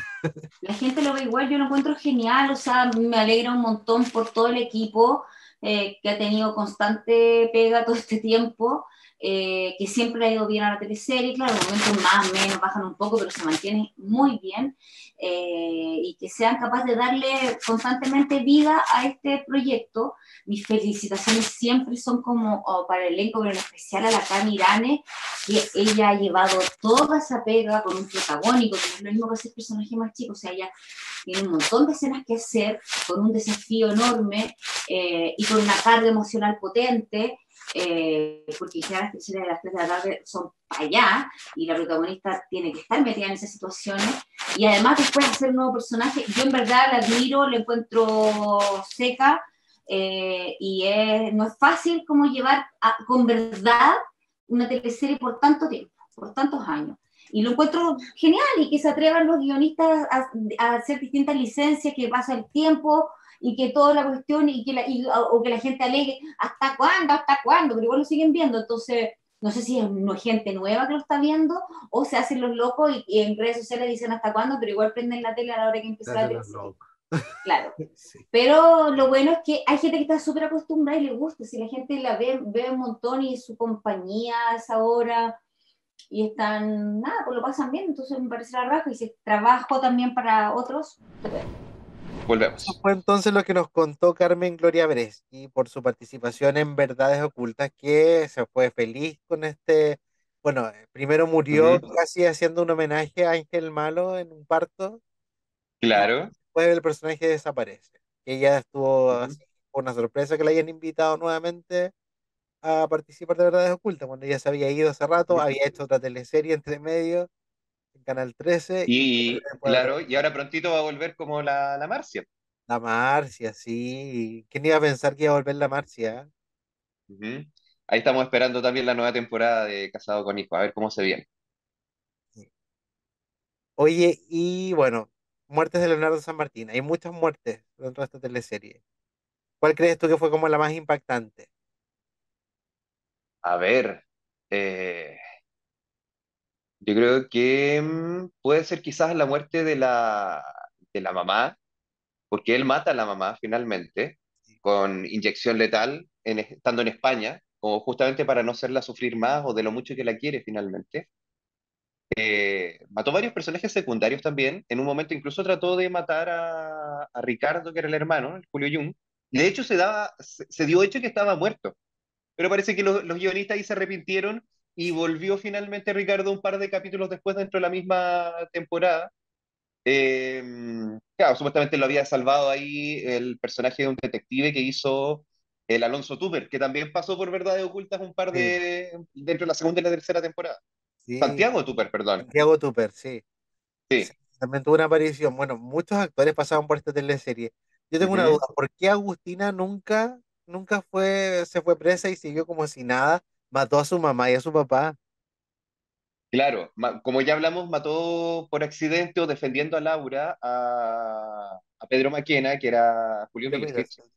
La gente lo ve igual, yo lo encuentro genial, o sea, me alegra un montón por todo el equipo que ha tenido constante pega todo este tiempo, que siempre ha ido bien a la teleserie, claro, en momentos más o menos bajan un poco, pero se mantiene muy bien, y que sean capaces de darle constantemente vida a este proyecto. Mis felicitaciones siempre son como para el elenco, pero en especial a la Cami Irane, que ella ha llevado toda esa pega con un protagónico, que no es lo mismo que hacer personaje más chico, o sea, ella tiene un montón de escenas que hacer, con un desafío enorme, y con una carga emocional potente, porque ya las terceras de las 3 de la tarde son para allá, y la protagonista tiene que estar metida en esas situaciones, y además después hacer un nuevo personaje. Yo en verdad la admiro, la encuentro seca, y no es fácil como llevar con verdad una teleserie por tanto tiempo, por tantos años. Y lo encuentro genial, y que se atrevan los guionistas a hacer distintas licencias, que pasa el tiempo y que toda la cuestión, o que la gente alegue, ¿hasta cuándo? Pero igual lo siguen viendo. Entonces, no sé si es gente nueva que lo está viendo o se hacen los locos y en redes sociales dicen hasta cuándo, pero igual prenden la tele a la hora que empieza la teleserie. Claro. Sí. Pero lo bueno es que hay gente que está súper acostumbrada y le gusta. Si la gente la ve un montón y su compañía a esa hora y están, nada, pues lo pasan bien. Entonces me parece la raja. Y si trabajo también para otros, Eso Volvemos. fue entonces lo que nos contó Carmen Gloria Breschi por su participación en Verdades Ocultas, que se fue feliz con este. Bueno, primero murió Ujú. casi haciendo un homenaje a Ángel Malo en un parto, y Claro. después el personaje desaparece. Ella estuvo Ujú. así, fue una sorpresa que la hayan invitado nuevamente a participar de Verdades Ocultas. Bueno, ella se había ido hace rato, Ujú. había hecho otra teleserie entre medio en Canal 13 y Y después otra. claro, y ahora prontito va a volver como la Marcia. La Marcia, sí. ¿Quién iba a pensar que iba a volver la Marcia? Ujú. Ahí estamos esperando también la nueva temporada de Casado con Hijo, a ver cómo se viene. Sí. Oye, y bueno, muertes de Leonardo San Martín. Hay muchas muertes dentro de esta teleserie. ¿Cuál crees tú que fue como la más impactante? A ver, yo creo que puede ser quizás la muerte de la mamá, porque él mata a la mamá finalmente Sí. con inyección letal estando en España, o justamente para no hacerla sufrir más o de lo mucho que la quiere finalmente. Mató varios personajes secundarios también. En un momento incluso trató de matar a Ricardo, que era el hermano, el Julio Jung. De hecho, se dio hecho que estaba muerto, pero parece que los guionistas ahí se arrepintieron y volvió finalmente Ricardo un par de capítulos después dentro de la misma temporada. Eh, claro, supuestamente lo había salvado ahí el personaje de un detective que hizo el Alonso Tupper, que también pasó por Verdades Ocultas un par Sí, dentro de la segunda y la tercera temporada. sí. Santiago Tupper, perdón. Santiago Tupper, sí. Sí, Sí. también tuvo una aparición. Bueno, muchos actores pasaban por esta teleserie. Yo tengo una Ujú. duda. ¿Por qué Agustina nunca se fue presa y siguió como si nada? Mató a su mamá y a su papá. Claro, como ya hablamos, mató por accidente o defendiendo a Laura a Pedro Maquena, que era Julio Julio Milchich. Milhouse.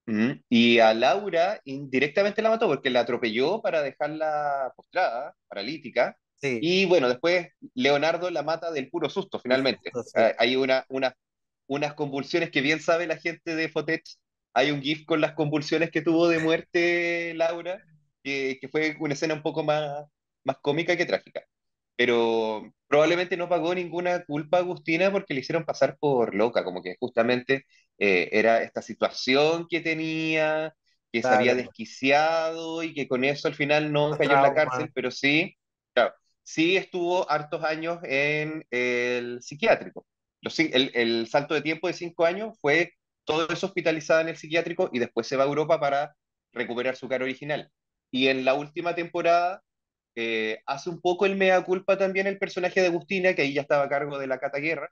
Ujú. Y a Laura indirectamente la mató porque la atropelló para dejarla postrada, paralítica. Sí, Y bueno, después Leonardo la mata del puro susto, el finalmente. susto, sí. Hay unas convulsiones que bien sabe la gente de Fotech. Hay un GIF con las convulsiones que tuvo de muerte Laura, que fue una escena un poco más cómica que trágica. Pero probablemente no pagó ninguna culpa a Agustina porque le hicieron pasar por loca, como que justamente era esta situación que tenía, que se había Claro, desquiciado y que con eso al final no los cayó en la traumas. cárcel, pero sí, claro, sí estuvo hartos años en el psiquiátrico. El salto de tiempo de 5 años fue todo eso hospitalizada en el psiquiátrico y después se va a Europa para recuperar su cara original. Y en la última temporada hace un poco el mea culpa también el personaje de Agustina, que ahí ya estaba a cargo de la Cata Guerra,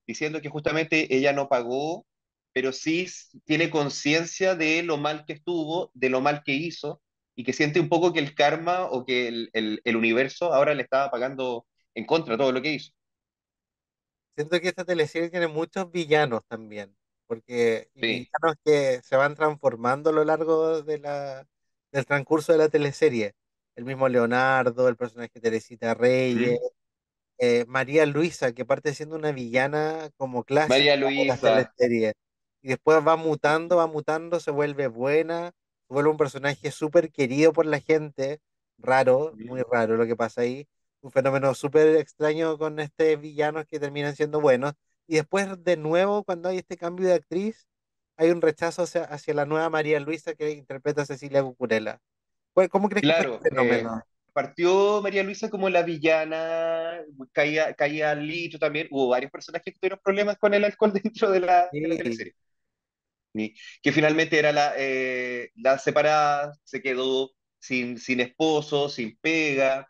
diciendo que justamente ella no pagó, pero sí tiene conciencia de lo mal que estuvo, de lo mal que hizo, y que siente un poco que el karma o que el universo ahora le estaba pagando en contra de todo lo que hizo. Siento que esta teleserie tiene muchos villanos también, porque y Sí. villanos que se van transformando a lo largo del transcurso de la teleserie. El mismo Leonardo, el personaje de Teresita Reyes, ¿Mm? María Luisa, que parte siendo una villana como clásica María de las Luisa. teleseries, y después va mutando, se vuelve buena, se vuelve un personaje súper querido por la gente, raro, ¿Mm? muy raro lo que pasa ahí, un fenómeno súper extraño con este villanos que terminan siendo buenos, y después de nuevo, cuando hay este cambio de actriz, hay un rechazo hacia la nueva María Luisa que interpreta a Cecilia Cucurella. ¿Cómo crees que fue Claro, este fenómeno? partió María Luisa como la villana, caía al litro también. Hubo varios personajes que tuvieron problemas con el alcohol dentro de la Sí, teleserie. Que finalmente era la separada, se quedó sin esposo, sin pega.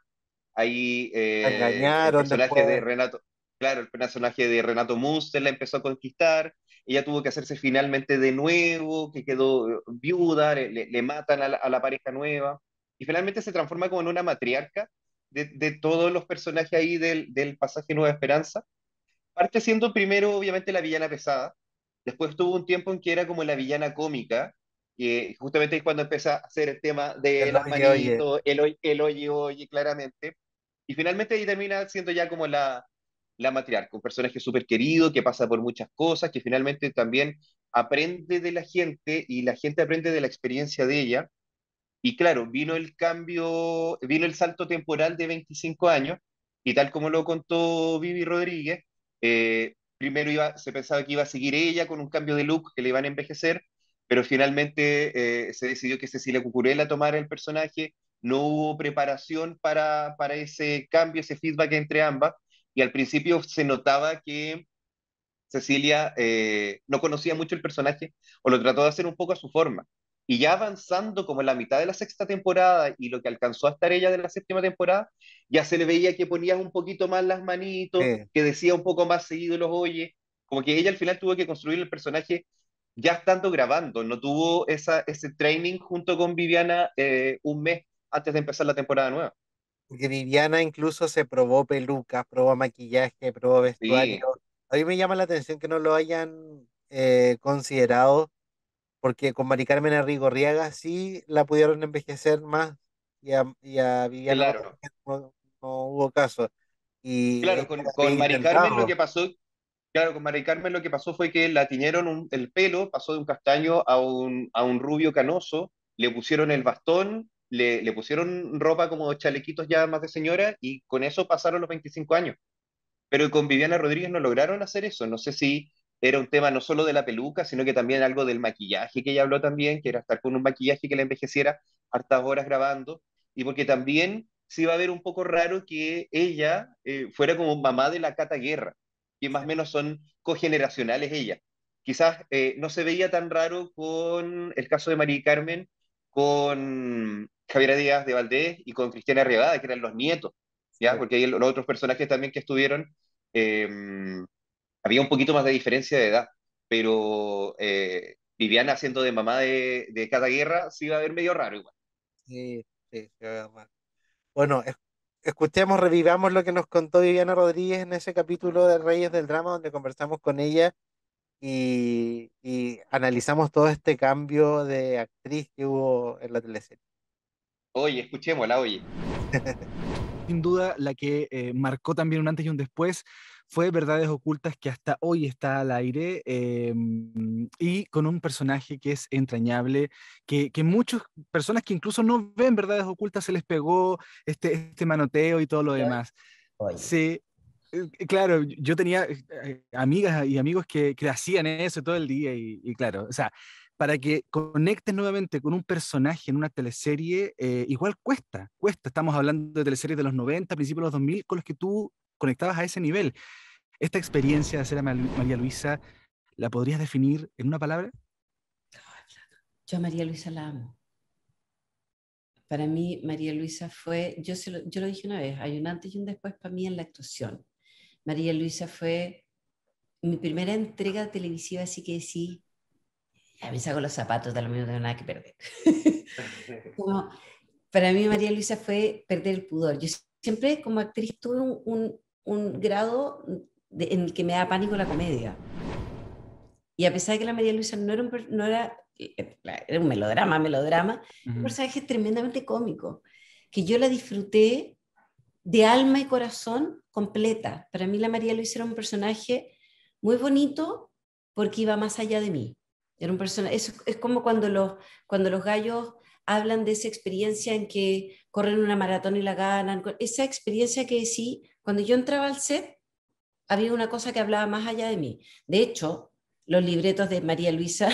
Ahí la el engañaron personaje de después. Renato, claro, el personaje de Renato Munster la empezó a conquistar. Ella tuvo que hacerse finalmente de nuevo, que quedó viuda, le matan a la pareja nueva. Y finalmente se transforma como en una matriarca de todos los personajes ahí del pasaje Nueva Esperanza. Parte siendo primero, obviamente, la villana pesada. Después tuvo un tiempo en que era como la villana cómica. que justamente es cuando empieza a hacer el tema de El las oye, oye. manitos, el oye, oye, claramente. Y finalmente ahí termina siendo ya como la matriarca, un personaje súper querido, que pasa por muchas cosas, que finalmente también aprende de la gente y la gente aprende de la experiencia de ella. Y claro, vino el cambio, vino el salto temporal de 25 años, y tal como lo contó Vivi Rodríguez, primero se pensaba que iba a seguir ella con un cambio de look que le iban a envejecer, pero finalmente se decidió que Cecilia Cucurella tomara el personaje, no hubo preparación para ese cambio, ese feedback entre ambas, y al principio se notaba que Cecilia no conocía mucho el personaje o lo trató de hacer un poco a su forma. Y ya avanzando como en la mitad de la sexta temporada y lo que alcanzó a estar ella de la séptima temporada, ya se le veía que ponía un poquito más las manitos, Sí. que decía un poco más seguido los oye, como que ella al final tuvo que construir el personaje ya estando grabando, no tuvo ese training junto con Viviana un mes antes de empezar la temporada nueva. Porque Viviana incluso se probó pelucas, probó maquillaje, probó vestuario. Sí, A mí me llama la atención que no lo hayan considerado, porque con Mari Carmen Arrigorriaga sí la pudieron envejecer más y a Viviana claro. Rodríguez no hubo caso. Y Claro, ella lo con había Mari Carmen lo intentado. que pasó. Claro, con Mari Carmen lo que pasó fue que la tiñeron el pelo, pasó de un castaño a un rubio canoso, le pusieron el bastón, le pusieron ropa como chalequitos ya más de señora y con eso pasaron los 25 años. Pero con Viviana Rodríguez no lograron hacer eso. No sé si era un tema no solo de la peluca, sino que también algo del maquillaje que ella habló también, que era estar con un maquillaje que la envejeciera hartas horas grabando, y porque también se iba a ver un poco raro que ella fuera como mamá de la Cata Guerra, que más o menos son cogeneracionales ella. Quizás no se veía tan raro con el caso de María Carmen, con Javiera Díaz de Valdés y con Cristiana Arriagada, que eran los nietos, ¿ya? Sí. Porque hay los otros personajes también que estuvieron eh, había un poquito más de diferencia de edad, pero Viviana haciendo de mamá de cada guerra sí iba a ver medio raro igual. Sí, sí, sí, es verdad. Bueno, escuchemos, revivamos lo que nos contó Viviana Rodríguez en ese capítulo de Reyes del Drama, donde conversamos con ella y analizamos todo este cambio de actriz que hubo en la teleserie. Oye, escuchémosla, oye. Sin duda, la que marcó también un antes y un después fue Verdades Ocultas, que hasta hoy está al aire, y con un personaje que es entrañable, que muchas personas que incluso no ven Verdades Ocultas se les pegó este manoteo y todo lo demás. Oye, Sí, claro, yo tenía amigas y amigos que hacían eso todo el día y claro, o sea, para que conectes nuevamente con un personaje en una teleserie, igual cuesta. Estamos hablando de teleseries de los 90, principios de los 2000, con los que tú conectabas a ese nivel. Esta experiencia de hacer a María Luisa, ¿la podrías definir en una palabra? yo a María Luisa la amo. Para mí, María Luisa fue, yo lo dije una vez, hay un antes y un después para mí en la actuación. María Luisa fue mi primera entrega televisiva, así que sí, ya me saco los zapatos, de lo mío no tengo nada que perder. Como, para mí María Luisa fue perder el pudor. Yo siempre como actriz tuve un grado en el que me da pánico la comedia. Y a pesar de que la María Luisa no era no era, era un melodrama, un Ujú. personaje tremendamente cómico, que yo la disfruté de alma y corazón completa. Para mí la María Luisa era un personaje muy bonito porque iba más allá de mí. Era un personaje, es como cuando los gallos hablan de esa experiencia en que corren una maratón y la ganan, esa experiencia que sí, cuando yo entraba al set, había una cosa que hablaba más allá de mí. De hecho, los libretos de María Luisa,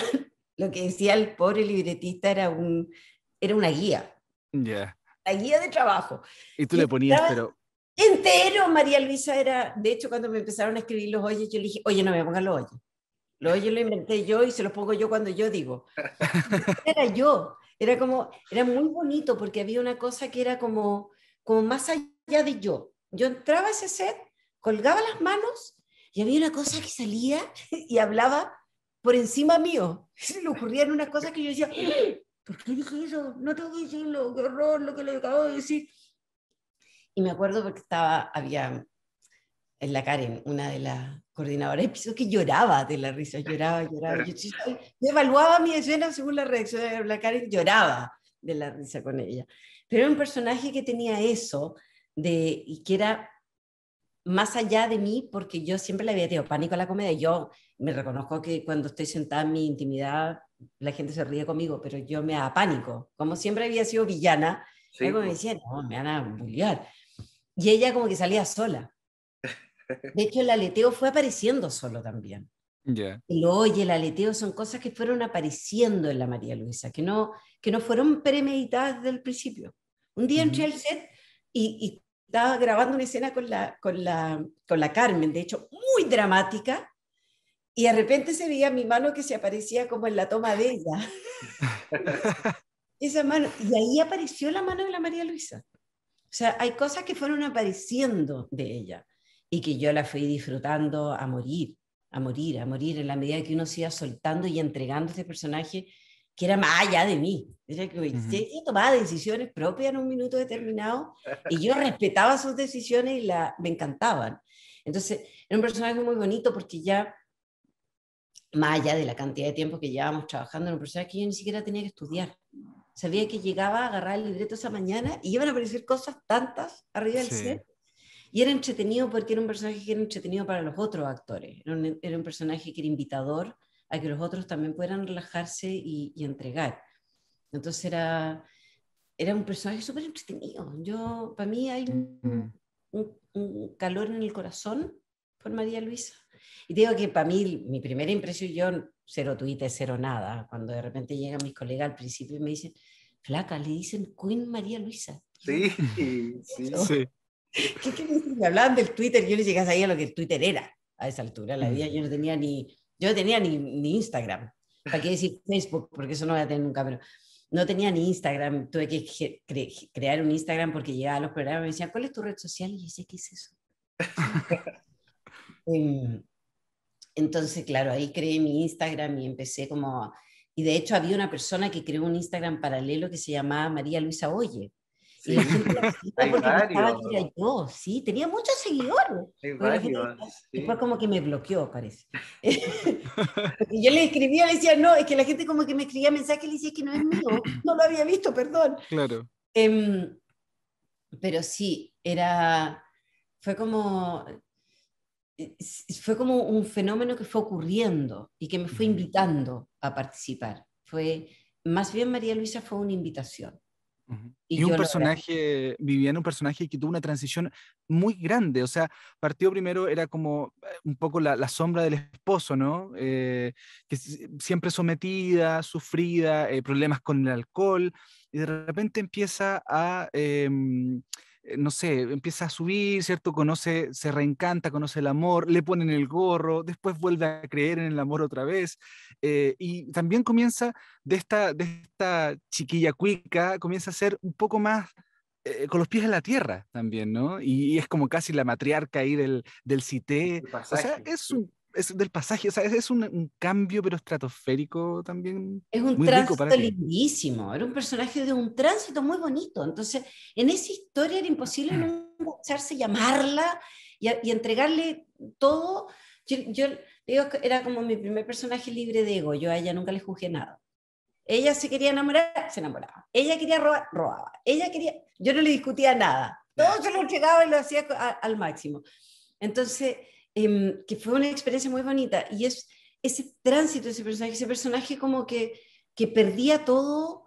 lo que decía el pobre libretista era una guía, Ya. la guía de trabajo. Y tú Yo le ponías, estaba pero entero, María Luisa era, de hecho, cuando me empezaron a escribir los oyes, yo le dije, oye, no me pongan los oyes. Los oyes lo inventé yo y se los pongo yo cuando yo digo. Era yo, era muy bonito porque había una cosa que era como más allá de yo. Yo entraba a ese set, colgaba las manos y había una cosa que salía y hablaba por encima mío. Se le ocurrían unas cosas que yo decía, ¿por qué dije eso? No tengo que decirlo, qué horror lo que le acabo de decir. Y me acuerdo porque había la Karen, una de las coordinadoras, empezó que lloraba de la risa, lloraba. Yo evaluaba mi escena según la reacción de la Karen, lloraba de la risa con ella. Pero era un personaje que tenía eso, y que era más allá de mí, porque yo siempre le había tenido pánico a la comedia. Yo me reconozco que cuando estoy sentada en mi intimidad, la gente se ríe conmigo, pero yo me da pánico. Como siempre había sido villana, Sí, algo me decía, no, me van a bullear. Y ella como que salía sola. De hecho, el aleteo fue apareciendo solo también. Ya. El oye, el aleteo son cosas que fueron apareciendo en la María Luisa, que no fueron premeditadas desde el principio. Un día entré al set y estaba grabando una escena con la Carmen, de hecho, muy dramática, y de repente se veía mi mano que se aparecía como en la toma de ella. Esa mano, y ahí apareció la mano de la María Luisa. O sea, hay cosas que fueron apareciendo de ella y que yo la fui disfrutando a morir, en la medida que uno se iba soltando y entregando este personaje que era más allá de mí. Era que ella tomaba decisiones propias en un minuto determinado y yo respetaba sus decisiones y me encantaban. Entonces, era un personaje muy bonito porque ya, más allá de la cantidad de tiempo que llevábamos trabajando, era un personaje que yo ni siquiera tenía que estudiar. Sabía que llegaba a agarrar el libreto esa mañana y iban a aparecer cosas tantas arriba del set. Y era entretenido porque era un personaje que era entretenido para los otros actores. Era un personaje que era invitador a que los otros también puedan relajarse y entregar. Entonces era un personaje súper entretenido. Para mí hay un calor en el corazón por María Luisa. Y digo que para mí, mi primera impresión, yo cero Twitter, cero nada. Cuando de repente llegan mis colegas al principio y me dicen, flaca, le dicen Queen María Luisa. Sí, sí. ¿Qué decir? Me hablaban del Twitter, yo ni siquiera sabía lo que el Twitter era a esa altura de la vida. Yo no tenía ni Instagram. ¿Para qué decir Facebook? Porque eso no voy a tener nunca, pero no tenía ni Instagram. Tuve que crear un Instagram porque llegaba a los programas y me decían, ¿cuál es tu red social? Y yo decía, ¿qué es eso? Entonces, claro, ahí creé mi Instagram y empecé como... Y de hecho había una persona que creó un Instagram paralelo que se llamaba María Luisa Oye. Sí. Y la gente la seguía Hay porque pensaba varios. que era yo, sí, tenía muchos seguidores. Hay Porque la gente varios, sí. después como que me bloqueó, parece. Porque yo le escribía, le decía, no, es que la gente como que me escribía mensajes y le decía que no es mío, no lo había visto, perdón. Claro. Pero sí, fue como un fenómeno que fue ocurriendo y que me fue invitando a participar. Más bien María Luisa fue una invitación. Y un personaje, Viviana, un personaje que tuvo una transición muy grande, o sea, partió primero, era como un poco la sombra del esposo, ¿no? Que siempre sometida, sufrida, problemas con el alcohol, y de repente empieza no sé, empieza a subir, ¿cierto? Se reencanta, conoce el amor, le ponen el gorro, después vuelve a creer en el amor otra vez, y también comienza de esta chiquilla cuica, comienza a ser un poco más con los pies en la tierra también, ¿no? Y es como casi la matriarca ahí del cité, o sea, es del pasaje, o sea, es un cambio pero estratosférico también. Es un muy rico para tránsito ti. lindísimo, era un personaje de un tránsito muy bonito. Entonces, en esa historia era imposible no engancharse, llamarla y entregarle todo. Yo digo que era como mi primer personaje libre de ego, yo a ella nunca le juzgué nada. Ella se quería enamorar, se enamoraba. Ella quería robar, robaba. Yo no le discutía nada. Todo se lo entregaba y lo hacía al máximo. Entonces, que fue una experiencia muy bonita. Y ese tránsito, ese personaje como que perdió todo,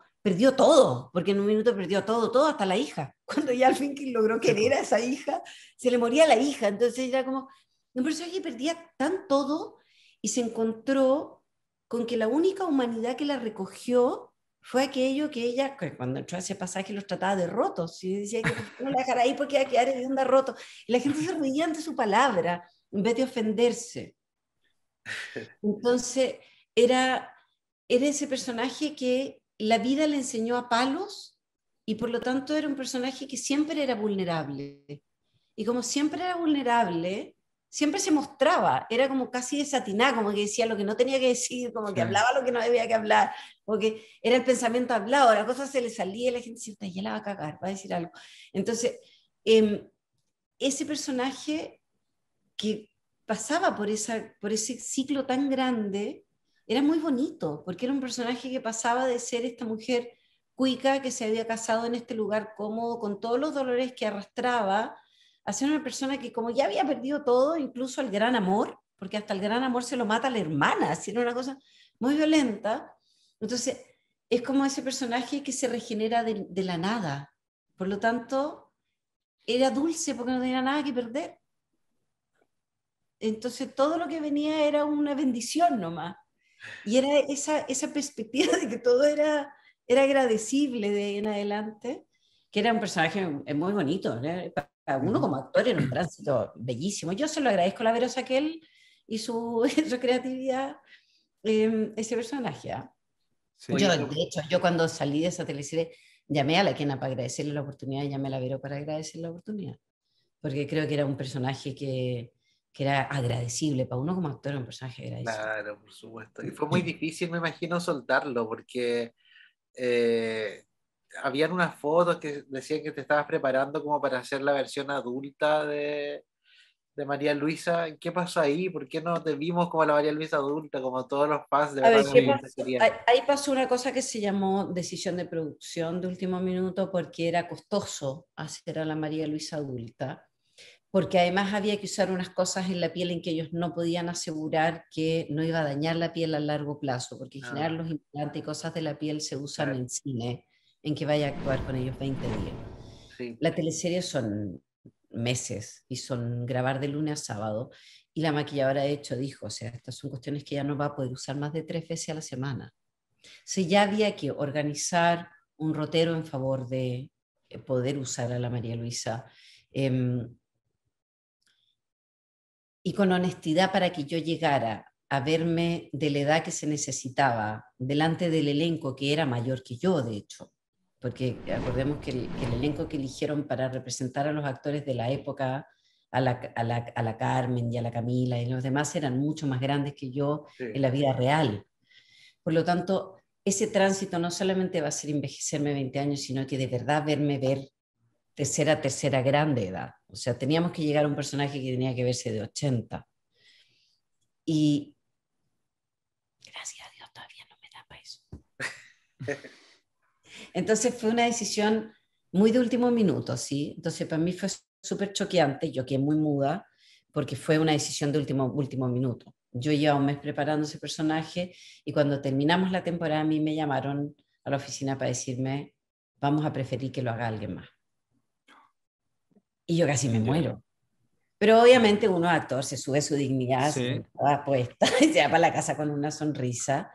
porque en un minuto perdió todo hasta la hija. Cuando ya al fin que logró querer a esa hija, se le moría la hija. Entonces era como un personaje que perdía todo y se encontró con que la única humanidad que la recogió fue aquello que ella, cuando entró a ese pasaje, los trataba de rotos. Y decía que no la dejara ahí porque iba a quedar de onda roto. Y la gente se reía ante su palabra en vez de ofenderse. Entonces, era ese personaje que la vida le enseñó a palos y por lo tanto era un personaje que siempre era vulnerable. Y como siempre era vulnerable, siempre se mostraba, era como casi desatinada, como que decía lo que no tenía que decir, como que hablaba lo que no debía que hablar, porque era el pensamiento hablado, la cosa se le salía y la gente decía, ya la va a cagar, va a decir algo. Entonces, ese personaje que pasaba por ese ciclo tan grande, era muy bonito, porque era un personaje que pasaba de ser esta mujer cuica que se había casado en este lugar cómodo, con todos los dolores que arrastraba, a ser una persona que como ya había perdido todo, incluso el gran amor, porque hasta el gran amor se lo mata a la hermana, así era una cosa muy violenta. Entonces, es como ese personaje que se regenera de la nada. Por lo tanto, era dulce porque no tenía nada que perder. Entonces, todo lo que venía era una bendición nomás. Y era esa perspectiva de que todo era agradecible de ahí en adelante, que era un personaje muy bonito, ¿no? Para uno como actor era un tránsito bellísimo. Yo se lo agradezco a la Vero Saquel y su creatividad, ese personaje. ¿Eh? Sí. Yo, de hecho, yo cuando salí de esa teleserie, llamé a la Kena para agradecerle la oportunidad y llamé a la Vero para agradecerle la oportunidad, porque creo que era un personaje que era agradecible. Para uno como actor era un personaje agradecible. Claro, por supuesto. Y fue muy difícil, me imagino, soltarlo, porque habían unas fotos que decían que te estabas preparando como para hacer la versión adulta de María Luisa. ¿Qué pasó ahí? ¿Por qué no te vimos como la María Luisa adulta, como todos los fans de A ver, verdad ¿qué que pasó? querían? Ahí pasó una cosa que se llamó decisión de producción de último minuto, porque era costoso hacer a la María Luisa adulta, porque además había que usar unas cosas en la piel en que ellos no podían asegurar que no iba a dañar la piel a largo plazo, porque en general los implantes y cosas de la piel se usan Claro. en cine, en que vaya a actuar con ellos 20 días. Sí. La teleserie son meses y son grabar de lunes a sábado, y la maquilladora de hecho dijo, o sea, estas son cuestiones que ya no va a poder usar más de 3 veces a la semana. O sea, ya había que organizar un rotero en favor de poder usar a la María Luisa. Y con honestidad para que yo llegara a verme de la edad que se necesitaba delante del elenco, que era mayor que yo, de hecho, porque acordemos que el elenco que eligieron para representar a los actores de la época, a la Carmen y a la Camila y los demás, eran mucho más grandes que yo Sí. en la vida real. Por lo tanto, ese tránsito no solamente va a ser envejecerme 20 años, sino que de verdad verme ver tercera grande edad. O sea, teníamos que llegar a un personaje que tenía que verse de 80. Y gracias a Dios todavía no me da para eso. Entonces fue una decisión muy de último minuto, ¿sí? Entonces para mí fue súper choqueante, yo quedé muy muda, porque fue una decisión de último minuto. Yo llevaba un mes preparando ese personaje y cuando terminamos la temporada a mí me llamaron a la oficina para decirme, vamos a preferir que lo haga alguien más. Y yo casi me muero. Pero obviamente uno actor se sube su dignidad, Sí. se va puesta y se va para la casa con una sonrisa.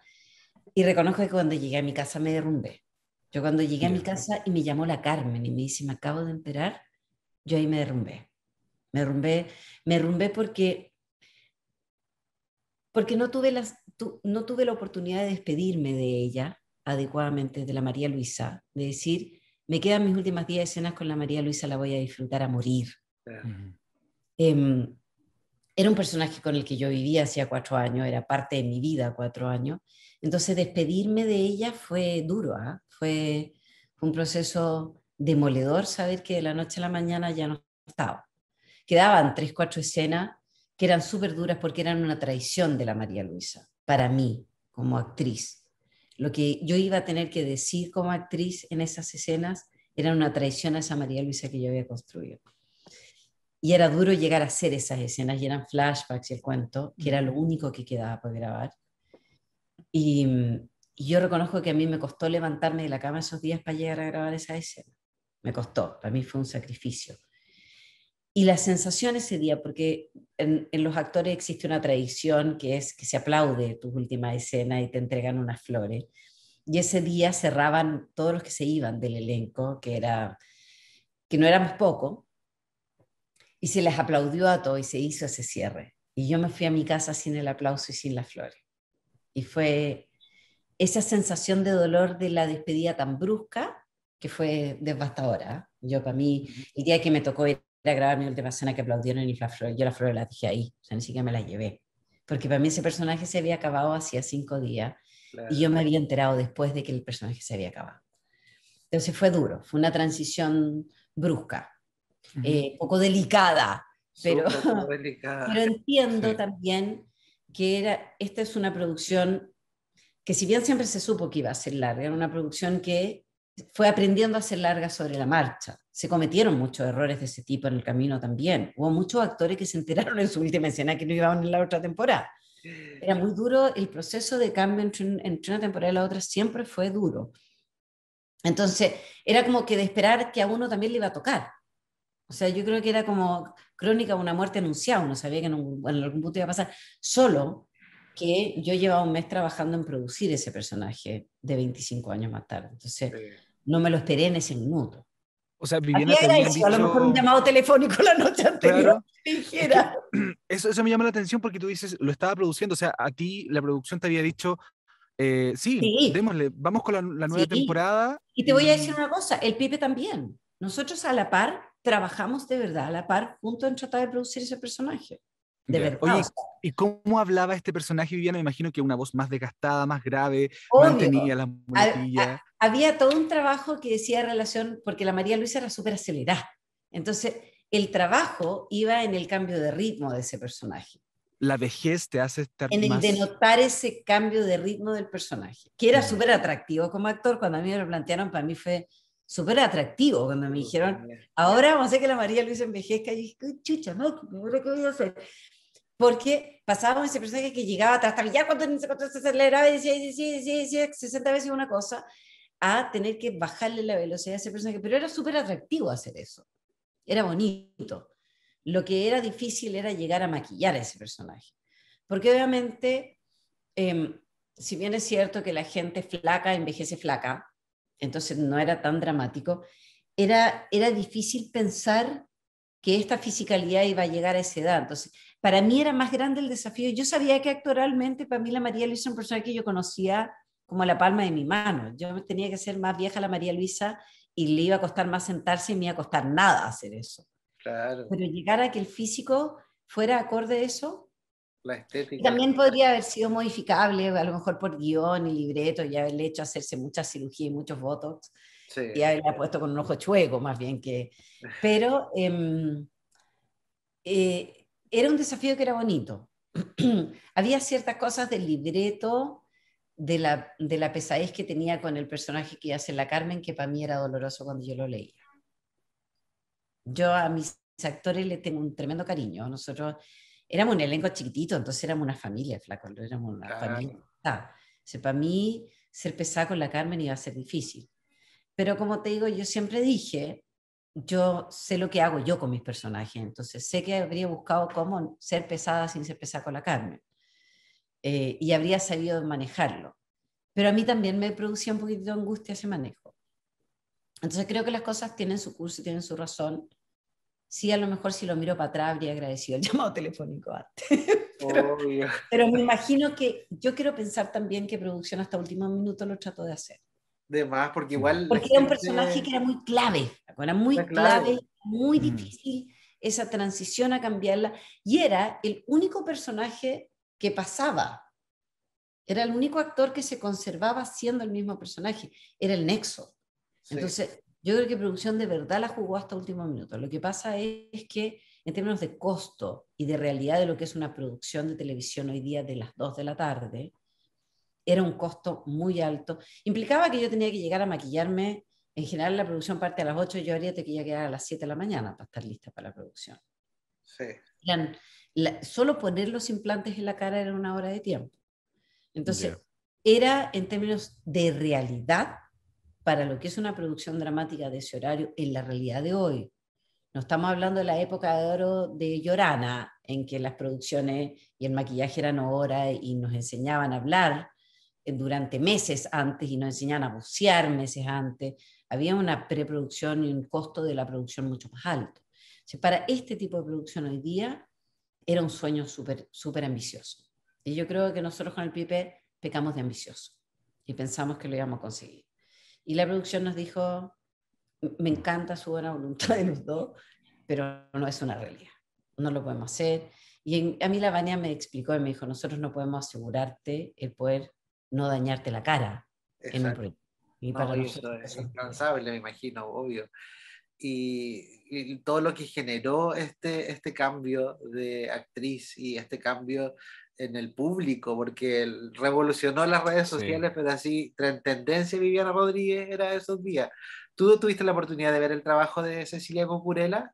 Y reconozco que cuando llegué a mi casa me derrumbé. Yo cuando llegué a mi casa y me llamó la Carmen y me dice, me acabo de enterar, yo ahí me derrumbé. Me derrumbé porque no tuve la oportunidad de despedirme de ella adecuadamente, de la María Luisa, de decir, me quedan mis últimas 10 escenas con la María Luisa, la voy a disfrutar a morir. Era un personaje con el que yo vivía hacía 4 años, era parte de mi vida 4 años, entonces despedirme de ella fue duro, ¿eh? Fue un proceso demoledor saber que de la noche a la mañana ya no estaba. Quedaban 3, 4 escenas que eran súper duras porque eran una traición de la María Luisa, para mí, como actriz. Lo que yo iba a tener que decir como actriz en esas escenas era una traición a esa María Luisa que yo había construido. Y era duro llegar a hacer esas escenas, y eran flashbacks y el cuento, que era lo único que quedaba por grabar. Y yo reconozco que a mí me costó levantarme de la cama esos días para llegar a grabar esa escena. Me costó, para mí fue un sacrificio. Y la sensación ese día, porque en los actores existe una tradición que es que se aplaude tus últimas escenas y te entregan unas flores. Y ese día cerraban todos los que se iban del elenco, que no éramos pocos, y se les aplaudió a todos y se hizo ese cierre. Y yo me fui a mi casa sin el aplauso y sin las flores. Y fue esa sensación de dolor de la despedida tan brusca que fue devastadora. Yo, para mí, el día que me tocó ir a grabar mi última escena, que aplaudieron y las flores, yo las flores las dejé ahí, o sea, ni siquiera me las llevé. Porque para mí ese personaje se había acabado hacía 5 días, claro. Y yo me había enterado después de que el personaje se había acabado. Entonces fue duro, fue una transición brusca, poco delicada, pero, Súper delicada. pero entiendo Sí. también que esta es una producción que si bien siempre se supo que iba a ser larga, era una producción que fue aprendiendo a ser larga sobre la marcha. Se cometieron muchos errores de ese tipo en el camino también. Hubo muchos actores que se enteraron en su última escena que no iban en la otra temporada. Era muy duro, el proceso de cambio entre una temporada y la otra siempre fue duro. Entonces, era como que de esperar que a uno también le iba a tocar. O sea, yo creo que era como crónica de una muerte anunciada, uno sabía que en algún punto iba a pasar, solo que yo llevaba un mes trabajando en producir ese personaje de 25 años más tarde. Entonces, no me lo esperé en ese minuto. O sea, Viviana, Había te habían agradecido a lo mejor un dicho, llamado telefónico la noche anterior, claro, que es que dijera. eso me llama la atención porque tú dices, lo estaba produciendo, o sea, a ti la producción te había dicho, sí, Sí, démosle, vamos con la nueva sí. temporada Y te voy a decir una cosa, el Pipe también. Nosotros a la par trabajamos de verdad, a la par, juntos en tratar de producir ese personaje. De ya. verdad, o Oye, sea, ¿y cómo hablaba este personaje, Viviana? Me imagino que una voz más desgastada, más grave, obvio. mantenía las muletillas. Había todo un trabajo que decía relación, porque la María Luisa era súper acelerada. Entonces, el trabajo iba en el cambio de ritmo de ese personaje, La vejez te hace estar en el más... denotar ese cambio de ritmo del personaje, que era súper atractivo como actor. Cuando a mí me lo plantearon, para mí fue súper atractivo. Cuando me dijeron, ahora vamos a hacer que la María Luisa envejezca, y dije, chucha, no, ¿qué voy a hacer? Porque pasábamos ese personaje que llegaba hasta ya cuando se aceleraba y decía 60 veces una cosa, a tener que bajarle la velocidad a ese personaje. Pero era súper atractivo hacer eso. Era bonito. Lo que era difícil era llegar a maquillar a ese personaje. Porque obviamente, si bien es cierto que la gente flaca envejece flaca, entonces no era tan dramático, era difícil pensar que esta fisicalidad iba a llegar a esa edad. Entonces, para mí era más grande el desafío. Yo sabía que actoralmente, para mí la María Luisa era un personaje que yo conocía como la palma de mi mano. Yo tenía que ser más vieja la María Luisa y le iba a costar más sentarse y me iba a costar nada hacer eso. Claro, Pero llegar a que el físico fuera acorde a eso, la y estética. también podría haber sido modificable, a lo mejor por guión y libreto, y haberle hecho hacerse mucha cirugía y muchos botox, Sí. y haberla puesto con un ojo chueco, más bien que... Pero era un desafío que era bonito. Había ciertas cosas del libreto, de la pesadez que tenía con el personaje que iba a ser la Carmen, que para mí era doloroso cuando yo lo leía. Yo a mis actores les tengo un tremendo cariño. Nosotros éramos un elenco chiquitito, entonces éramos una familia, flaco, éramos una familia. Para mí, ser pesada con la Carmen iba a ser difícil. Pero como te digo, yo siempre dije, yo sé lo que hago yo con mis personajes, entonces sé que habría buscado cómo ser pesada sin ser pesada con la Carmen. Y habría sabido manejarlo. Pero a mí también me producía un poquito de angustia ese manejo. Entonces creo que las cosas tienen su curso y tienen su razón. Sí, a lo mejor si lo miro para atrás habría agradecido el llamado telefónico antes. Obvio. Pero me imagino que yo quiero pensar también que producción hasta último minuto lo trató de hacer. De más, porque igual la Porque era un gente personaje que era muy clave, era muy está claro. clave, muy difícil esa transición a cambiarla, y era el único personaje que pasaba. Era el único actor que se conservaba siendo el mismo personaje. Era el nexo. Sí. Entonces, yo creo que producción de verdad la jugó hasta último minuto. Lo que pasa es que en términos de costo y de realidad de lo que es una producción de televisión hoy día de las 2 de la tarde, era un costo muy alto. Implicaba que yo tenía que llegar a maquillarme. En general la producción parte a las 8, yo habría que llegar a las 7 de la mañana para estar lista para la producción. Sí. Solo poner los implantes en la cara era una hora de tiempo. Entonces, era en términos de realidad, para lo que es una producción dramática de ese horario, en la realidad de hoy. No estamos hablando de la época de oro de Llorana, en que las producciones y el maquillaje eran horas y nos enseñaban a hablar durante meses antes y nos enseñaban a bucear meses antes. Había una preproducción y un costo de la producción mucho más alto. O sea, para este tipo de producción hoy día era un sueño súper ambicioso. Y yo creo que nosotros con el Pipe pecamos de ambicioso y pensamos que lo íbamos a conseguir. Y la producción nos dijo, me encanta su buena voluntad de los dos, pero no es una realidad. No lo podemos hacer. Y a mí la Vania me explicó y me dijo, nosotros no podemos asegurarte el poder no dañarte la cara en un proyecto. Y No, para y nosotros eso es eso es incansable, me imagino, obvio. y todo lo que generó este cambio de actriz y este cambio en el público, porque él revolucionó las redes sociales, pero así, en tendencia Viviana Rodríguez era de esos días. ¿Tú tuviste la oportunidad de ver el trabajo de Cecilia Cocurela?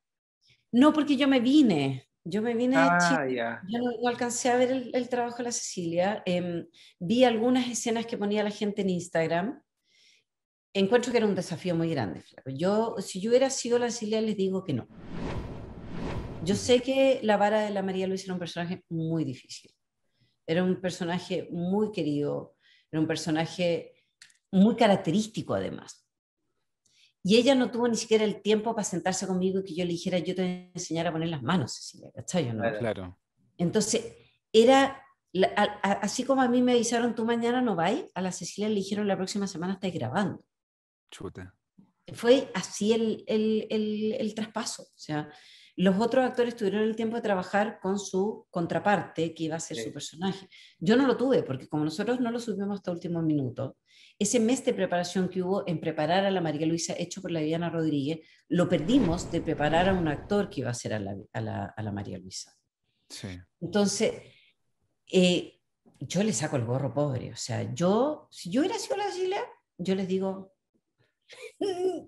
No, porque yo me vine de Ah, Chile, ya. yo no alcancé a ver el trabajo de la Cecilia. Vi algunas escenas que ponía la gente en Instagram. Encuentro que era un desafío muy grande, Flaco. Si yo hubiera sido la Cecilia, les digo que no. Yo sé que la vara de la María Luisa era un personaje muy difícil. Era un personaje muy querido, era un personaje muy característico además. Y ella no tuvo ni siquiera el tiempo para sentarse conmigo y que yo le dijera, yo te voy a enseñar a poner las manos, Cecilia, ¿cachai o no? Claro. Entonces, así como a mí me avisaron, tú mañana no vais, a la Cecilia le dijeron, la próxima semana estáis grabando. Chuta. Fue así el traspaso. O sea, los otros actores tuvieron el tiempo de trabajar con su contraparte, que iba a ser su personaje. Yo no lo tuve, porque como nosotros no lo subimos hasta último minuto, ese mes de preparación que hubo en preparar a la María Luisa, hecho por la Viviana Rodríguez, lo perdimos de preparar a un actor que iba a ser a la María Luisa. Sí. Entonces, yo le saco el gorro, pobre. O sea, si yo hubiera sido la Cecilia, yo les digo,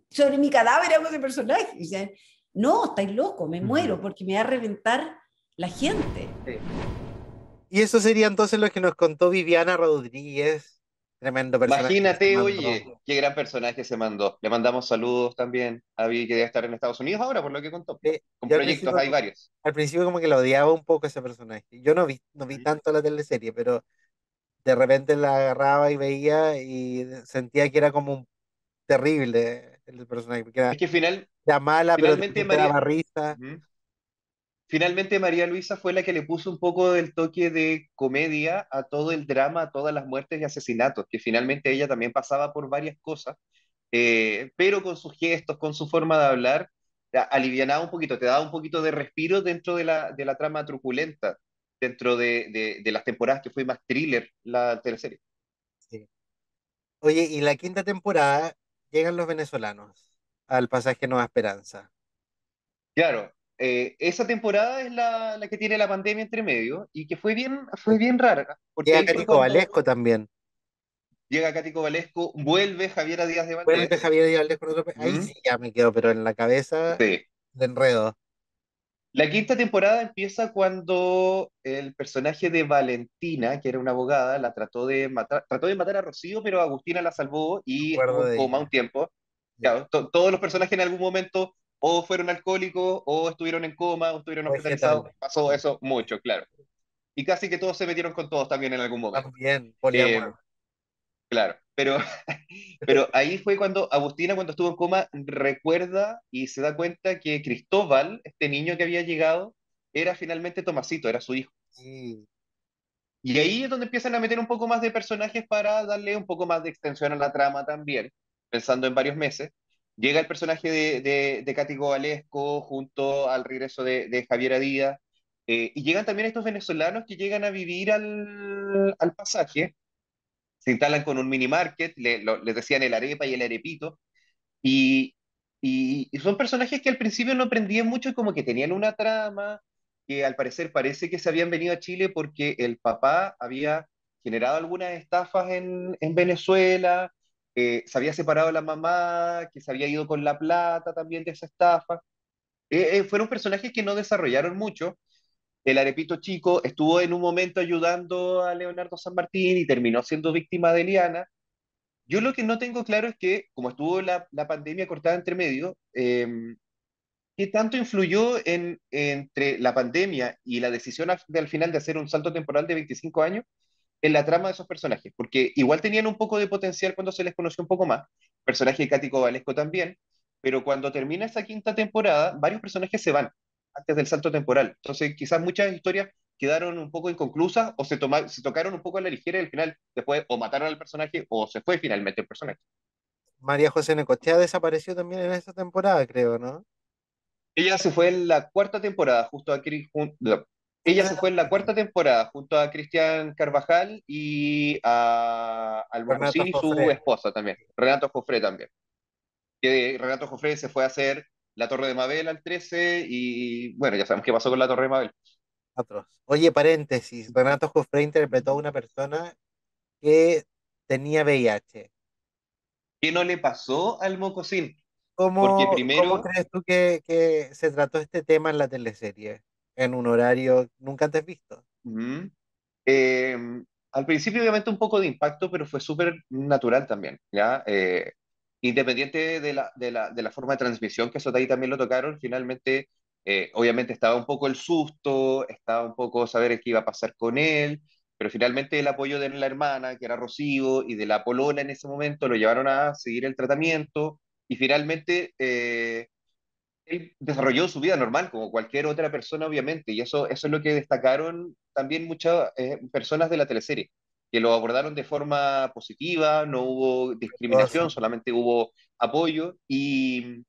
sobre mi cadáver hago ese personaje. O sea, no, estáis loco, me muero porque me va a reventar la gente. Sí. Y eso sería entonces lo que nos contó Viviana Rodríguez, tremendo personaje que se Imagínate, mandó. oye, qué gran personaje se mandó. Le mandamos saludos también a Vi, que debe estar en Estados Unidos ahora, por lo que contó. Con Yo proyectos hay varios. al principio como que lo odiaba un poco ese personaje. Yo no vi tanto la teleserie, pero de repente la agarraba y veía y sentía que era como un terrible el personaje, porque Es que era mala, pero finalmente también te daba risa. Ujú. Finalmente María Luisa fue la que le puso un poco del toque de comedia a todo el drama, a todas las muertes y asesinatos, que finalmente ella también pasaba por varias cosas, pero con sus gestos, con su forma de hablar, alivianaba un poquito, te daba un poquito de respiro dentro de la trama truculenta, dentro de las temporadas que fue más thriller la teleserie. Sí. Oye, y la quinta temporada llegan los venezolanos al pasaje Nueva Esperanza. Claro, esa temporada es la que tiene la pandemia entre medio y que fue bien rara, porque Llega ahí fue Katy cuando Valesco también. llega Katy Valesco, vuelve Javiera Díaz de Vuelve Valdés. Javier Díaz Valdés con otro. Ahí ¿Mm? sí ya me quedo, pero en la cabeza Sí. de enredo. La quinta temporada empieza cuando el personaje de Valentina, que era una abogada, trató de matar a Rocío, pero Agustina la salvó Me y estuvo acuerdo en de coma un ella. tiempo. Sí. Claro, todos los personajes en algún momento o fueron alcohólicos, o estuvieron en coma, o estuvieron hospitalizados. Vegetal. Pasó eso mucho, claro. Y casi que todos se metieron con todos también en algún momento. También, Eh, poliamor. claro, pero ahí fue cuando Agustina, cuando estuvo en coma, recuerda y se da cuenta que Cristóbal, este niño que había llegado, era finalmente Tomasito, era su hijo. Sí. Y ahí es donde empiezan a meter un poco más de personajes para darle un poco más de extensión a la trama también, pensando en varios meses. Llega el personaje de Katy Valesco junto al regreso de Javiera Díaz, y llegan también estos venezolanos que llegan a vivir al pasaje, se instalan con un mini market, les decían el arepa y el arepito, y, y son personajes que al principio no aprendían mucho y como que tenían una trama que al parecer parece que se habían venido a Chile porque el papá había generado algunas estafas en Venezuela, se había separado de la mamá, que se había ido con la plata también de esa estafa. Fueron personajes que no desarrollaron mucho. El Arepito Chico estuvo en un momento ayudando a Leonardo San Martín y terminó siendo víctima de Eliana. Yo lo que no tengo claro es que, como estuvo la pandemia cortada entre medio, ¿qué tanto influyó entre la pandemia y la decisión al final de hacer un salto temporal de 25 años en la trama de esos personajes? Porque igual tenían un poco de potencial cuando se les conoció un poco más, personaje de Cático Valesco también, pero cuando termina esa quinta temporada, varios personajes se van antes del salto temporal. Entonces, quizás muchas historias quedaron un poco inconclusas o se tocaron un poco a la ligera y al final después o mataron al personaje o se fue finalmente el personaje. María José Necochea desapareció también en esa temporada, creo, ¿no? Ella se fue en la cuarta temporada, justo a no, ella Antes de se la fue en la pandemia. cuarta temporada junto a Cristian Carvajal y a Alba Renata Rossini, su Jofré. esposa también, Renato Jofré también. Que Renato Jofré se fue a hacer la Torre de Mabel al 13 y bueno, ya sabemos qué pasó con la Torre de Mabel. Atroz. Oye, paréntesis, Renato Joffre interpretó a una persona que tenía VIH. ¿Qué no le pasó al Mocosín? Porque ¿Cómo primero, crees tú que se trató este tema en la teleserie? En un horario nunca antes visto. ujú, eh, al principio obviamente un poco de impacto, pero fue súper natural también, ¿ya? Independiente de la forma de transmisión, que eso de ahí también lo tocaron, finalmente, obviamente estaba un poco el susto, estaba un poco saber qué iba a pasar con él, pero finalmente el apoyo de la hermana, que era Rocío, y de la polola en ese momento, lo llevaron a seguir el tratamiento, y finalmente él desarrolló su vida normal, como cualquier otra persona, obviamente, y eso es lo que destacaron también muchas personas de la teleserie, que lo abordaron de forma positiva, no hubo Oh, sí. discriminación, solamente hubo apoyo, y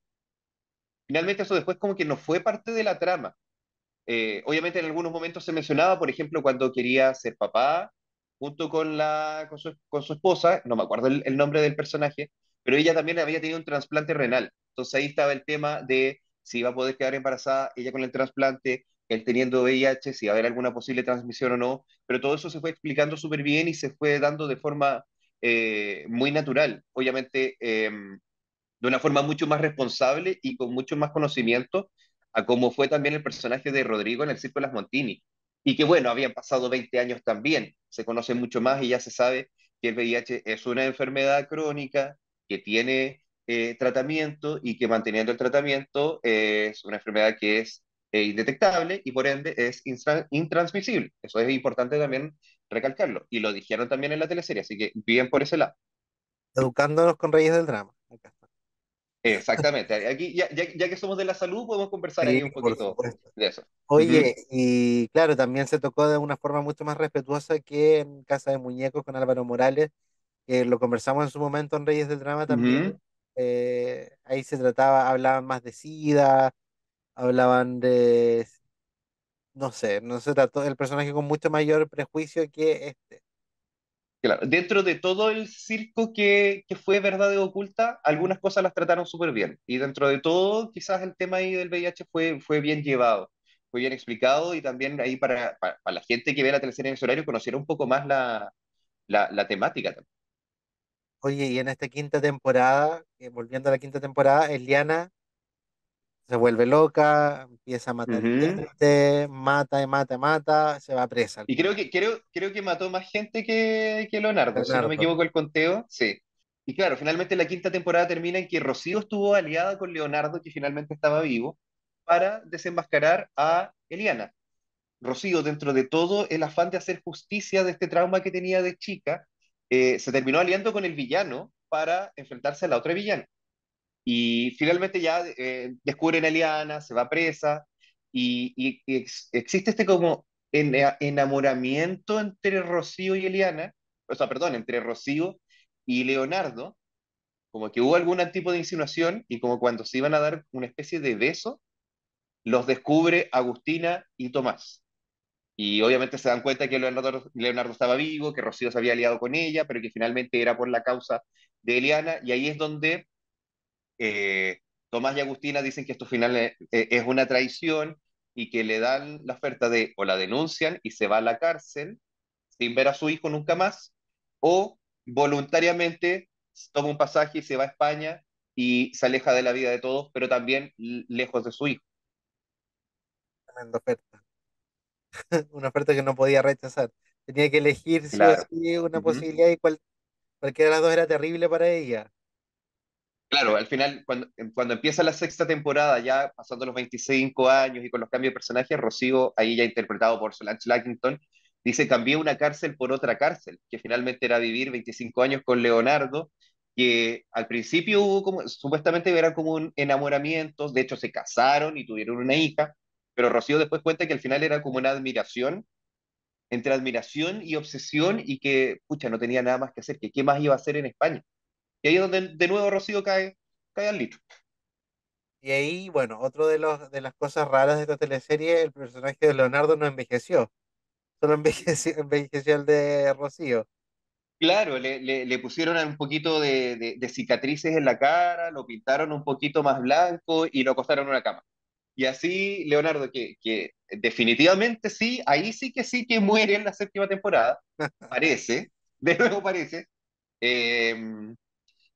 finalmente eso después como que no fue parte de la trama. Obviamente en algunos momentos se mencionaba, por ejemplo, cuando quería ser papá, junto con su esposa, no me acuerdo el nombre del personaje, pero ella también había tenido un trasplante renal. Entonces ahí estaba el tema de si iba a poder quedar embarazada ella con el trasplante, él teniendo VIH, si iba a haber alguna posible transmisión o no, pero todo eso se fue explicando súper bien y se fue dando de forma muy natural. Obviamente, de una forma mucho más responsable y con mucho más conocimiento a cómo fue también el personaje de Rodrigo en el Circo de las Montini. Y que bueno, habían pasado 20 años también, se conoce mucho más y ya se sabe que el VIH es una enfermedad crónica que tiene tratamiento y que manteniendo el tratamiento es una enfermedad que es indetectable y por ende es intransmisible. Eso es importante también recalcarlo. Y lo dijeron también en la teleserie, así que bien por ese lado. Educándonos con Reyes del Drama. Acá está. Exactamente. Aquí, ya que somos de la salud, podemos conversar Sí, ahí un por poquito supuesto. de eso. Ujú, Oye, y claro, también se tocó de una forma mucho más respetuosa que en Casa de Muñecos con Álvaro Morales, que lo conversamos en su momento en Reyes del Drama también. ujú. Ahí se trataba, hablaban más de SIDA, hablaban de, no sé, no se trató el personaje con mucho mayor prejuicio que este. Claro. Dentro de todo el circo que fue Verdad y Oculta, algunas cosas las trataron súper bien. Y dentro de todo, quizás el tema ahí del VIH fue bien llevado, fue bien explicado y también ahí para la gente que ve la teleserie en ese horario conociera un poco más la temática también. Oye, y en esta quinta temporada, volviendo a la quinta temporada, Eliana se vuelve loca, empieza a matar Ujú. gente, mata y mata y mata, se va presa al Y final. creo que mató más gente que Leonardo, si no me Leonardo. equivoco el conteo, sí. Y claro, finalmente la quinta temporada termina en que Rocío estuvo aliada con Leonardo, que finalmente estaba vivo, para desenmascarar a Eliana. Rocío, dentro de todo el afán de hacer justicia de este trauma que tenía de chica, se terminó aliando con el villano para enfrentarse a la otra villana. Y finalmente ya descubren a Eliana, se va presa y existe este como enamoramiento entre Rocío y Eliana, o sea, perdón, entre Rocío y Leonardo, como que hubo algún tipo de insinuación y como cuando se iban a dar una especie de beso, los descubre Agustina y Tomás. Y obviamente se dan cuenta que Leonardo estaba vivo, que Rocío se había aliado con ella, pero que finalmente era por la causa de Eliana, y ahí es donde eh, Tomás y Agustina dicen que esto final es una traición y que le dan la oferta de o la denuncian y se va a la cárcel sin ver a su hijo nunca más, o voluntariamente toma un pasaje y se va a España y se aleja de la vida de todos, pero también lejos de su hijo. Tremenda oferta. Una oferta que no podía rechazar. Tenía que elegir sí o Claro. sí una Ujú. posibilidad y cualquiera de las dos era terrible para ella. Claro, al final, cuando empieza la sexta temporada, ya pasando los 25 años y con los cambios de personajes, Rocío, ahí ya interpretado por Solange Lackington, dice, cambié una cárcel por otra cárcel, que finalmente era vivir 25 años con Leonardo, que al principio hubo como, supuestamente era como un enamoramiento, de hecho se casaron y tuvieron una hija, pero Rocío después cuenta que al final era como una admiración, entre admiración y obsesión, y que, pucha, no tenía nada más que hacer, que qué más iba a hacer en España. Y ahí es donde de nuevo Rocío cae al litro. Y ahí, bueno, otro de las cosas raras de esta teleserie, el personaje de Leonardo no envejeció, solo envejeció el de Rocío. Claro, le pusieron un poquito de cicatrices en la cara, lo pintaron un poquito más blanco y lo acostaron en una cama. Y así, Leonardo, que definitivamente sí, ahí sí que muere en la séptima temporada, parece, de nuevo parece. Eh,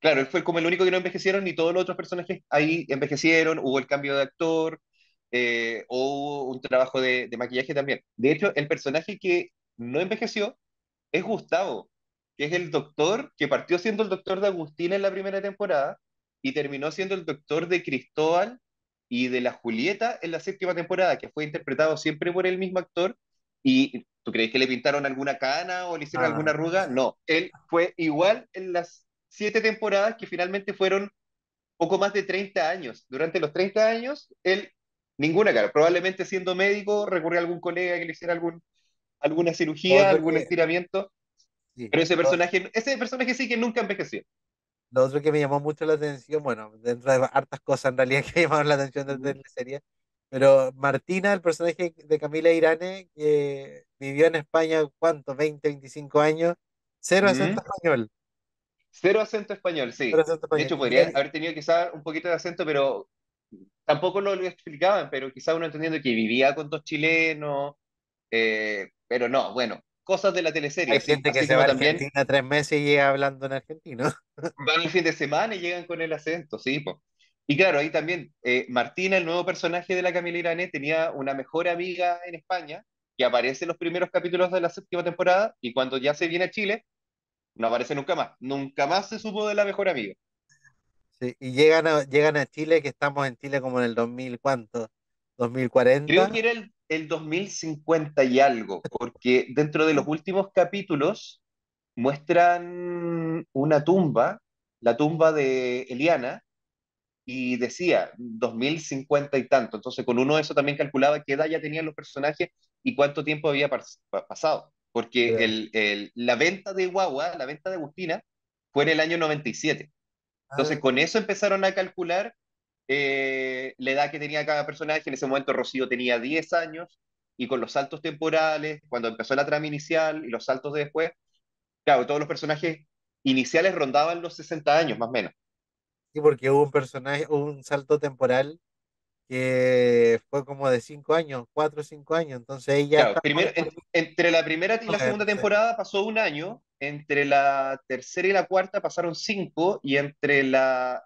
claro, él fue como el único que no envejecieron y todos los otros personajes ahí envejecieron, hubo el cambio de actor, hubo un trabajo de maquillaje también. De hecho, el personaje que no envejeció es Gustavo, que es el doctor que partió siendo el doctor de Agustina en la primera temporada y terminó siendo el doctor de Cristóbal y de la Julieta en la séptima temporada, que fue interpretado siempre por el mismo actor. ¿Y tú crees que le pintaron alguna cana o le hicieron alguna Ah, arruga? No, él fue igual en las 7 temporadas que finalmente fueron poco más de 30 años. Durante los 30 años, él, ninguna cara. Probablemente siendo médico, recurrió a algún colega que le hiciera alguna lo cirugía, otro algún que, estiramiento, sí, pero ese personaje sí que nunca envejeció. lo otro que me llamó mucho la atención, bueno, dentro de hartas cosas en realidad que me llamaron la atención Ujú. de la serie, pero Martina, el personaje de Camila Irane, que vivió en España, ¿cuánto? 20, 25 años, cero acento Mm. español, Cero acento español, cero sí. acento De español. hecho, podría haber tenido quizás un poquito de acento, pero tampoco lo explicaban, pero quizás uno entendiendo que vivía con dos chilenos, pero no, bueno, cosas de la teleserie, Hay así, gente que así se va como a también Argentina 3 meses y llega hablando en argentino. van el fin de semana y llegan con el acento, sí, po. Y claro, ahí también, Martina, el nuevo personaje de la Camila Irane, tenía una mejor amiga en España, que aparece en los primeros capítulos de la séptima temporada, y cuando ya se viene a Chile, no aparece nunca más. Nunca más se supo de la mejor amiga. Sí, y llegan a Chile, que estamos en Chile como en el 2000, ¿cuánto? Creo 2040. que era el 2050 y algo, porque dentro de los últimos capítulos muestran una tumba, la tumba de Eliana, y decía 2050 y tanto. Entonces, con uno de eso también calculaba qué edad ya tenían los personajes y cuánto tiempo había pasado. Porque Pero, la venta de Guagua, la venta de Agustina, fue en el año 97. Entonces, ah, con eso empezaron a calcular la edad que tenía cada personaje. En ese momento Rocío tenía 10 años y con los saltos temporales, cuando empezó la trama inicial y los saltos de después, claro, todos los personajes iniciales rondaban los 60 años, más o menos. sí, porque hubo un personaje, hubo un salto temporal que fue como de 5 años, 4 o 5 años. Entonces ella Claro, está por primero, estar entre la primera y la segunda entonces, temporada pasó un año, entre la tercera y la cuarta pasaron 5, y entre la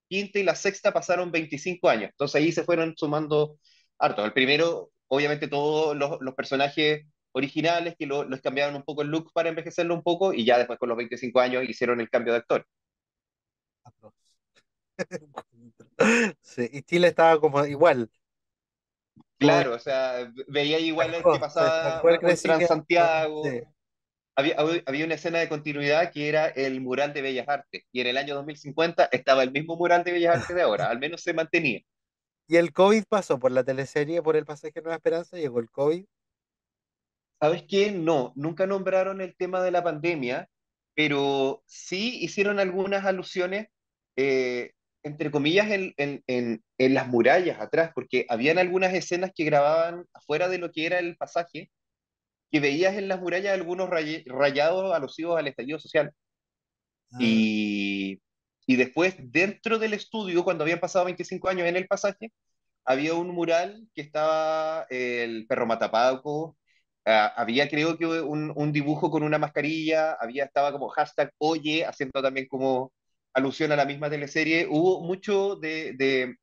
quinta y la sexta pasaron 25 años. Entonces ahí se fueron sumando harto. El primero, obviamente, todos los personajes originales que los cambiaron un poco el look para envejecerlo un poco, y ya después con los 25 años hicieron el cambio de actor. atroz. Sí, y Chile estaba como igual, como Claro, o sea, veía igual el que se pasaba estancó el un crecimiento. Transantiago. Sí. Había una escena de continuidad que era el mural de Bellas Artes, y en el año 2050 estaba el mismo mural de Bellas Artes de ahora, al menos se mantenía. Y el COVID pasó por la teleserie, por el pasaje Nueva Esperanza, llegó el COVID. ¿Sabes qué? No, nunca nombraron el tema de la pandemia, pero sí hicieron algunas alusiones, eh, entre comillas, en las murallas atrás, porque habían algunas escenas que grababan afuera de lo que era el pasaje, que veías en las murallas algunos rayados alusivos al estallido social. Ah, Y, y después, dentro del estudio, cuando habían pasado 25 años en el pasaje, había un mural que estaba el perro Matapaco, había creo que un dibujo con una mascarilla, estaba como hashtag Oye, haciendo también como alusión a la misma teleserie. Hubo mucho de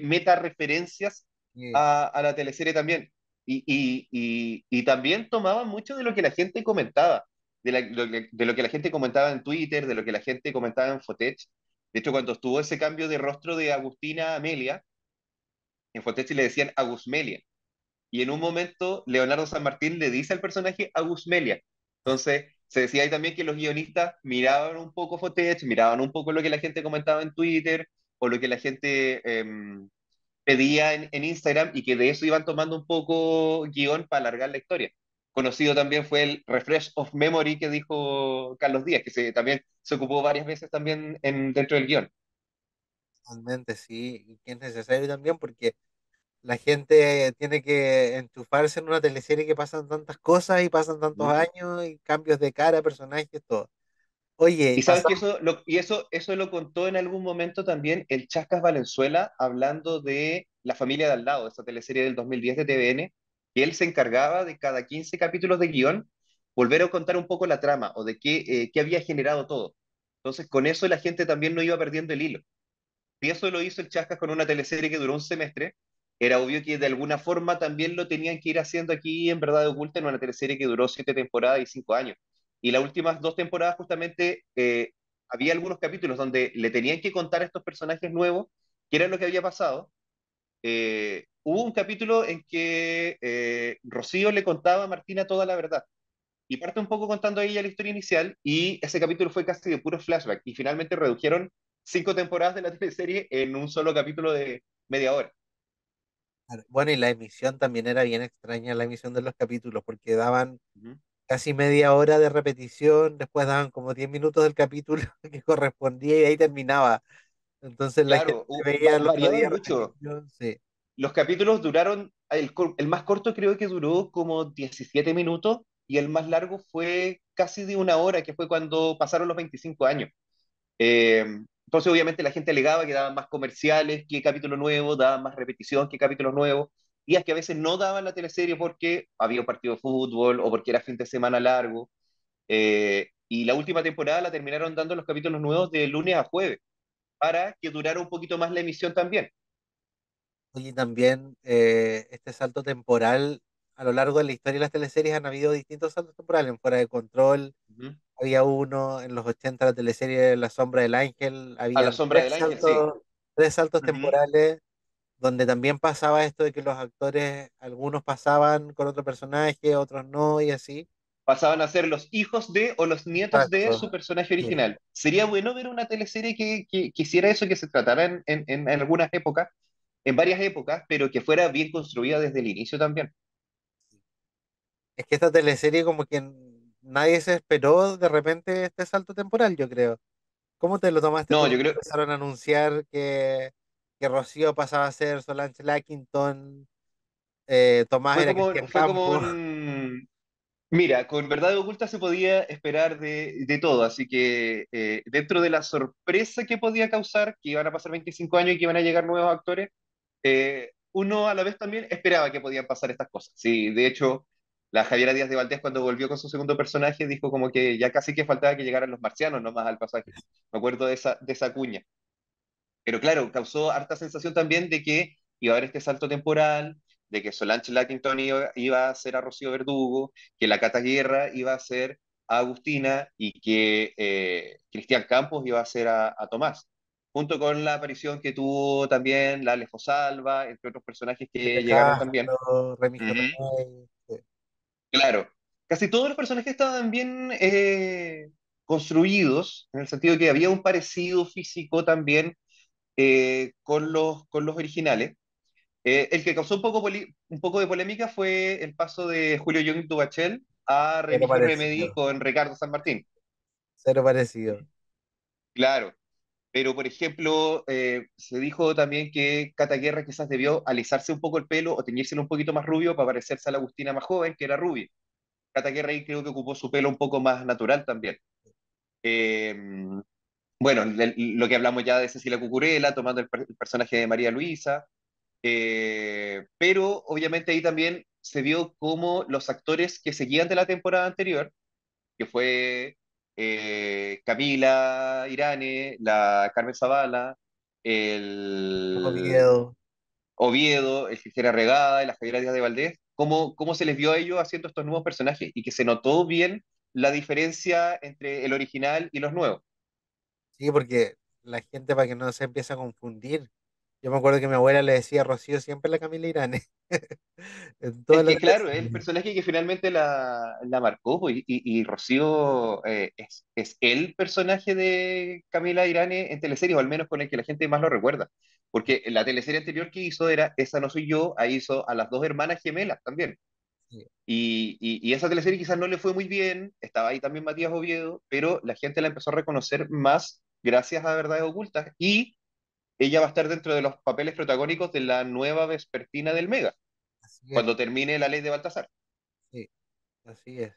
meta referencias sí. a la teleserie también. Y también tomaban mucho de lo que la gente comentaba, de lo que la gente comentaba en Twitter, de lo que la gente comentaba en Fotech. De hecho, cuando estuvo ese cambio de rostro de Agustina a Amelia, en Fotech le decían Agusmelia. Y en un momento, Leonardo San Martín le dice al personaje Agusmelia. Entonces, se decía ahí también que los guionistas miraban un poco Fotech, miraban un poco lo que la gente comentaba en Twitter o lo que la gente pedía en Instagram, y que de eso iban tomando un poco guión para alargar la historia. Conocido también fue el refresh of memory que dijo Carlos Díaz, que también se ocupó varias veces también dentro del guión. Realmente sí, y que es necesario también porque la gente tiene que enchufarse en una teleserie que pasan tantas cosas y pasan tantos ¿Mm? años y cambios de cara, personajes, todo. Oye, Y sabes que pasamos. eso lo contó en algún momento también el Chascas Valenzuela, hablando de La familia de al lado, esa teleserie del 2010 de TVN, que él se encargaba de cada 15 capítulos de guión, volver a contar un poco la trama o de qué había generado todo. Entonces, con eso la gente también no iba perdiendo el hilo. Y eso lo hizo el Chascas con una teleserie que duró un semestre. Era obvio que de alguna forma también lo tenían que ir haciendo aquí en Verdad Oculta, en una teleserie que duró 7 temporadas y 5 años. Y las últimas 2 temporadas justamente había algunos capítulos donde le tenían que contar a estos personajes nuevos qué era lo que había pasado. Hubo un capítulo en que Rocío le contaba a Martina toda la verdad y parte un poco contando a ella la historia inicial y ese capítulo fue casi de puro flashback y finalmente redujeron 5 temporadas de la teleserie en un solo capítulo de media hora. Bueno, y la emisión también era bien extraña, la emisión de los capítulos, porque daban Ujú. casi media hora de repetición, después daban como 10 minutos del capítulo que correspondía y ahí terminaba. Entonces la gente Claro, veía el otro variaban día mucho. repetición, sí. Los capítulos duraron, el más corto creo que duró como 17 minutos y el más largo fue casi de una hora, que fue cuando pasaron los 25 años. Eh, entonces, obviamente, la gente alegaba que daban más comerciales que capítulos nuevos, daban más repetición que capítulos nuevos, y es que a veces no daban la teleserie porque había un partido de fútbol o porque era fin de semana largo. Y la última temporada la terminaron dando los capítulos nuevos de lunes a jueves, para que durara un poquito más la emisión también. Oye, también este salto temporal, a lo largo de la historia de las teleseries han habido distintos saltos temporales. En Fuera de Control Ujú. había uno, en los 80 la teleserie La Sombra del Ángel, A la habían sombra del ángel, sí. tres saltos Ujú. temporales donde también pasaba esto de que los actores, algunos pasaban con otro personaje, otros no, y así. Pasaban a ser los hijos de o los nietos de Exacto. su personaje Sí. original. Sería bueno ver una teleserie que hiciera eso, que se tratara en algunas épocas, en varias épocas, pero que fuera bien construida desde el inicio también. Es que esta teleserie como que nadie se esperó de repente este salto temporal, yo creo. ¿Cómo te lo tomaste tú No, yo cuando creo, empezaron a anunciar que Rocío pasaba a ser Solange Lackington, Tomás era Cristian fue como Campos? un... Mira, con Verdad Oculta se podía esperar de todo, así que dentro de la sorpresa que podía causar, que iban a pasar 25 años y que iban a llegar nuevos actores, uno a la vez también esperaba que podían pasar estas cosas. Sí, de hecho, la Javiera Díaz de Valdés cuando volvió con su segundo personaje dijo como que ya casi que faltaba que llegaran los marcianos nomás al pasaje. Me acuerdo de esa cuña. Pero claro, causó harta sensación también de que iba a haber este salto temporal, de que Solange Lackington iba a ser a Rocío Verdugo, que la Cata Guerra iba a ser a Agustina y que Cristian Campos iba a ser a Tomás, junto con la aparición que tuvo también la Alejo Salva, entre otros personajes Pepe que llegaron también. Castro, Remigio Ujú. Rey. Sí. Claro, casi todos los personajes estaban bien construidos, en el sentido de que había un parecido físico también con los originales. El que causó un poco de polémica fue el paso de Julio Young Duvachel a Cero Remigio Remedy parecido, con Ricardo San Martín. cero parecido. Claro, pero por ejemplo, se dijo también que Cata Guerra quizás debió alisarse un poco el pelo o teñírselo un poquito más rubio para parecerse a la Agustina más joven, que era rubia. Cata Guerra ahí creo que ocupó su pelo un poco más natural también. Eh, bueno, lo que hablamos ya de Cecilia Cucurella, tomando el personaje de María Luisa. Pero obviamente ahí también se vio cómo los actores que seguían de la temporada anterior, que fue Camila Irane, la Carmen Zavala, el Oviedo. Oviedo, el Gilgera Regada y la Javiera Díaz de Valdés, cómo se les vio a ellos haciendo estos nuevos personajes y que se notó bien la diferencia entre el original y los nuevos. Sí, porque la gente para que no se empiece a confundir. Yo me acuerdo que mi abuela le decía a Rocío siempre la Camila Irane. En Es todas las que, claro, es el teleseries. personaje que finalmente la marcó, pues, y Rocío es el personaje de Camila Irane en teleseries, o al menos con el que la gente más lo recuerda. Porque la teleserie anterior que hizo era Esa no soy yo, ahí hizo a las dos hermanas gemelas también. Sí, Y esa teleserie quizás no le fue muy bien, estaba ahí también Matías Oviedo, pero la gente la empezó a reconocer más gracias a Verdades Ocultas, y ella va a estar dentro de los papeles protagónicos de la nueva vespertina del Mega, así es. cuando termine La Ley de Baltasar. Sí, así es.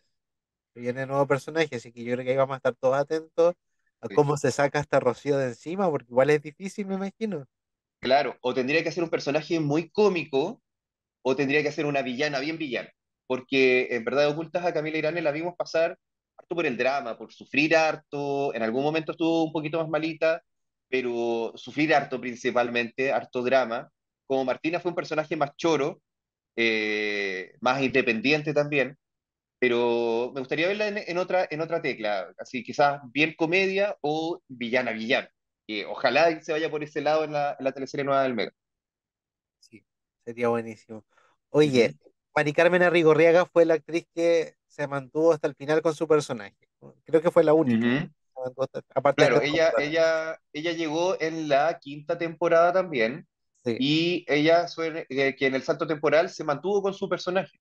viene nuevo personaje, así que yo creo que ahí vamos a estar todos atentos a Sí. cómo se saca esta Rocío de encima, porque igual es difícil, me imagino. Claro, o tendría que ser un personaje muy cómico, o tendría que ser una villana, bien villana. Porque en verdad ocultas a Camila Irane la vimos pasar harto por el drama, por sufrir harto, en algún momento estuvo un poquito más malita, pero sufrir harto principalmente, harto drama. Como Martina fue un personaje más choro, más independiente también, pero me gustaría verla en otra tecla, así quizás bien comedia o villana, villana. Que ojalá se vaya por ese lado en la teleserie nueva del Mega. Sí, sería buenísimo. Ujú, Oye, Mari Carmen Arrigorriaga fue la actriz que se mantuvo hasta el final con su personaje. Creo que fue la única. ujú. Se mantuvo aparte de Claro, Pedro Pascual. ella llegó en la quinta temporada también, Sí. y ella suele, que en el salto temporal se mantuvo con su personaje.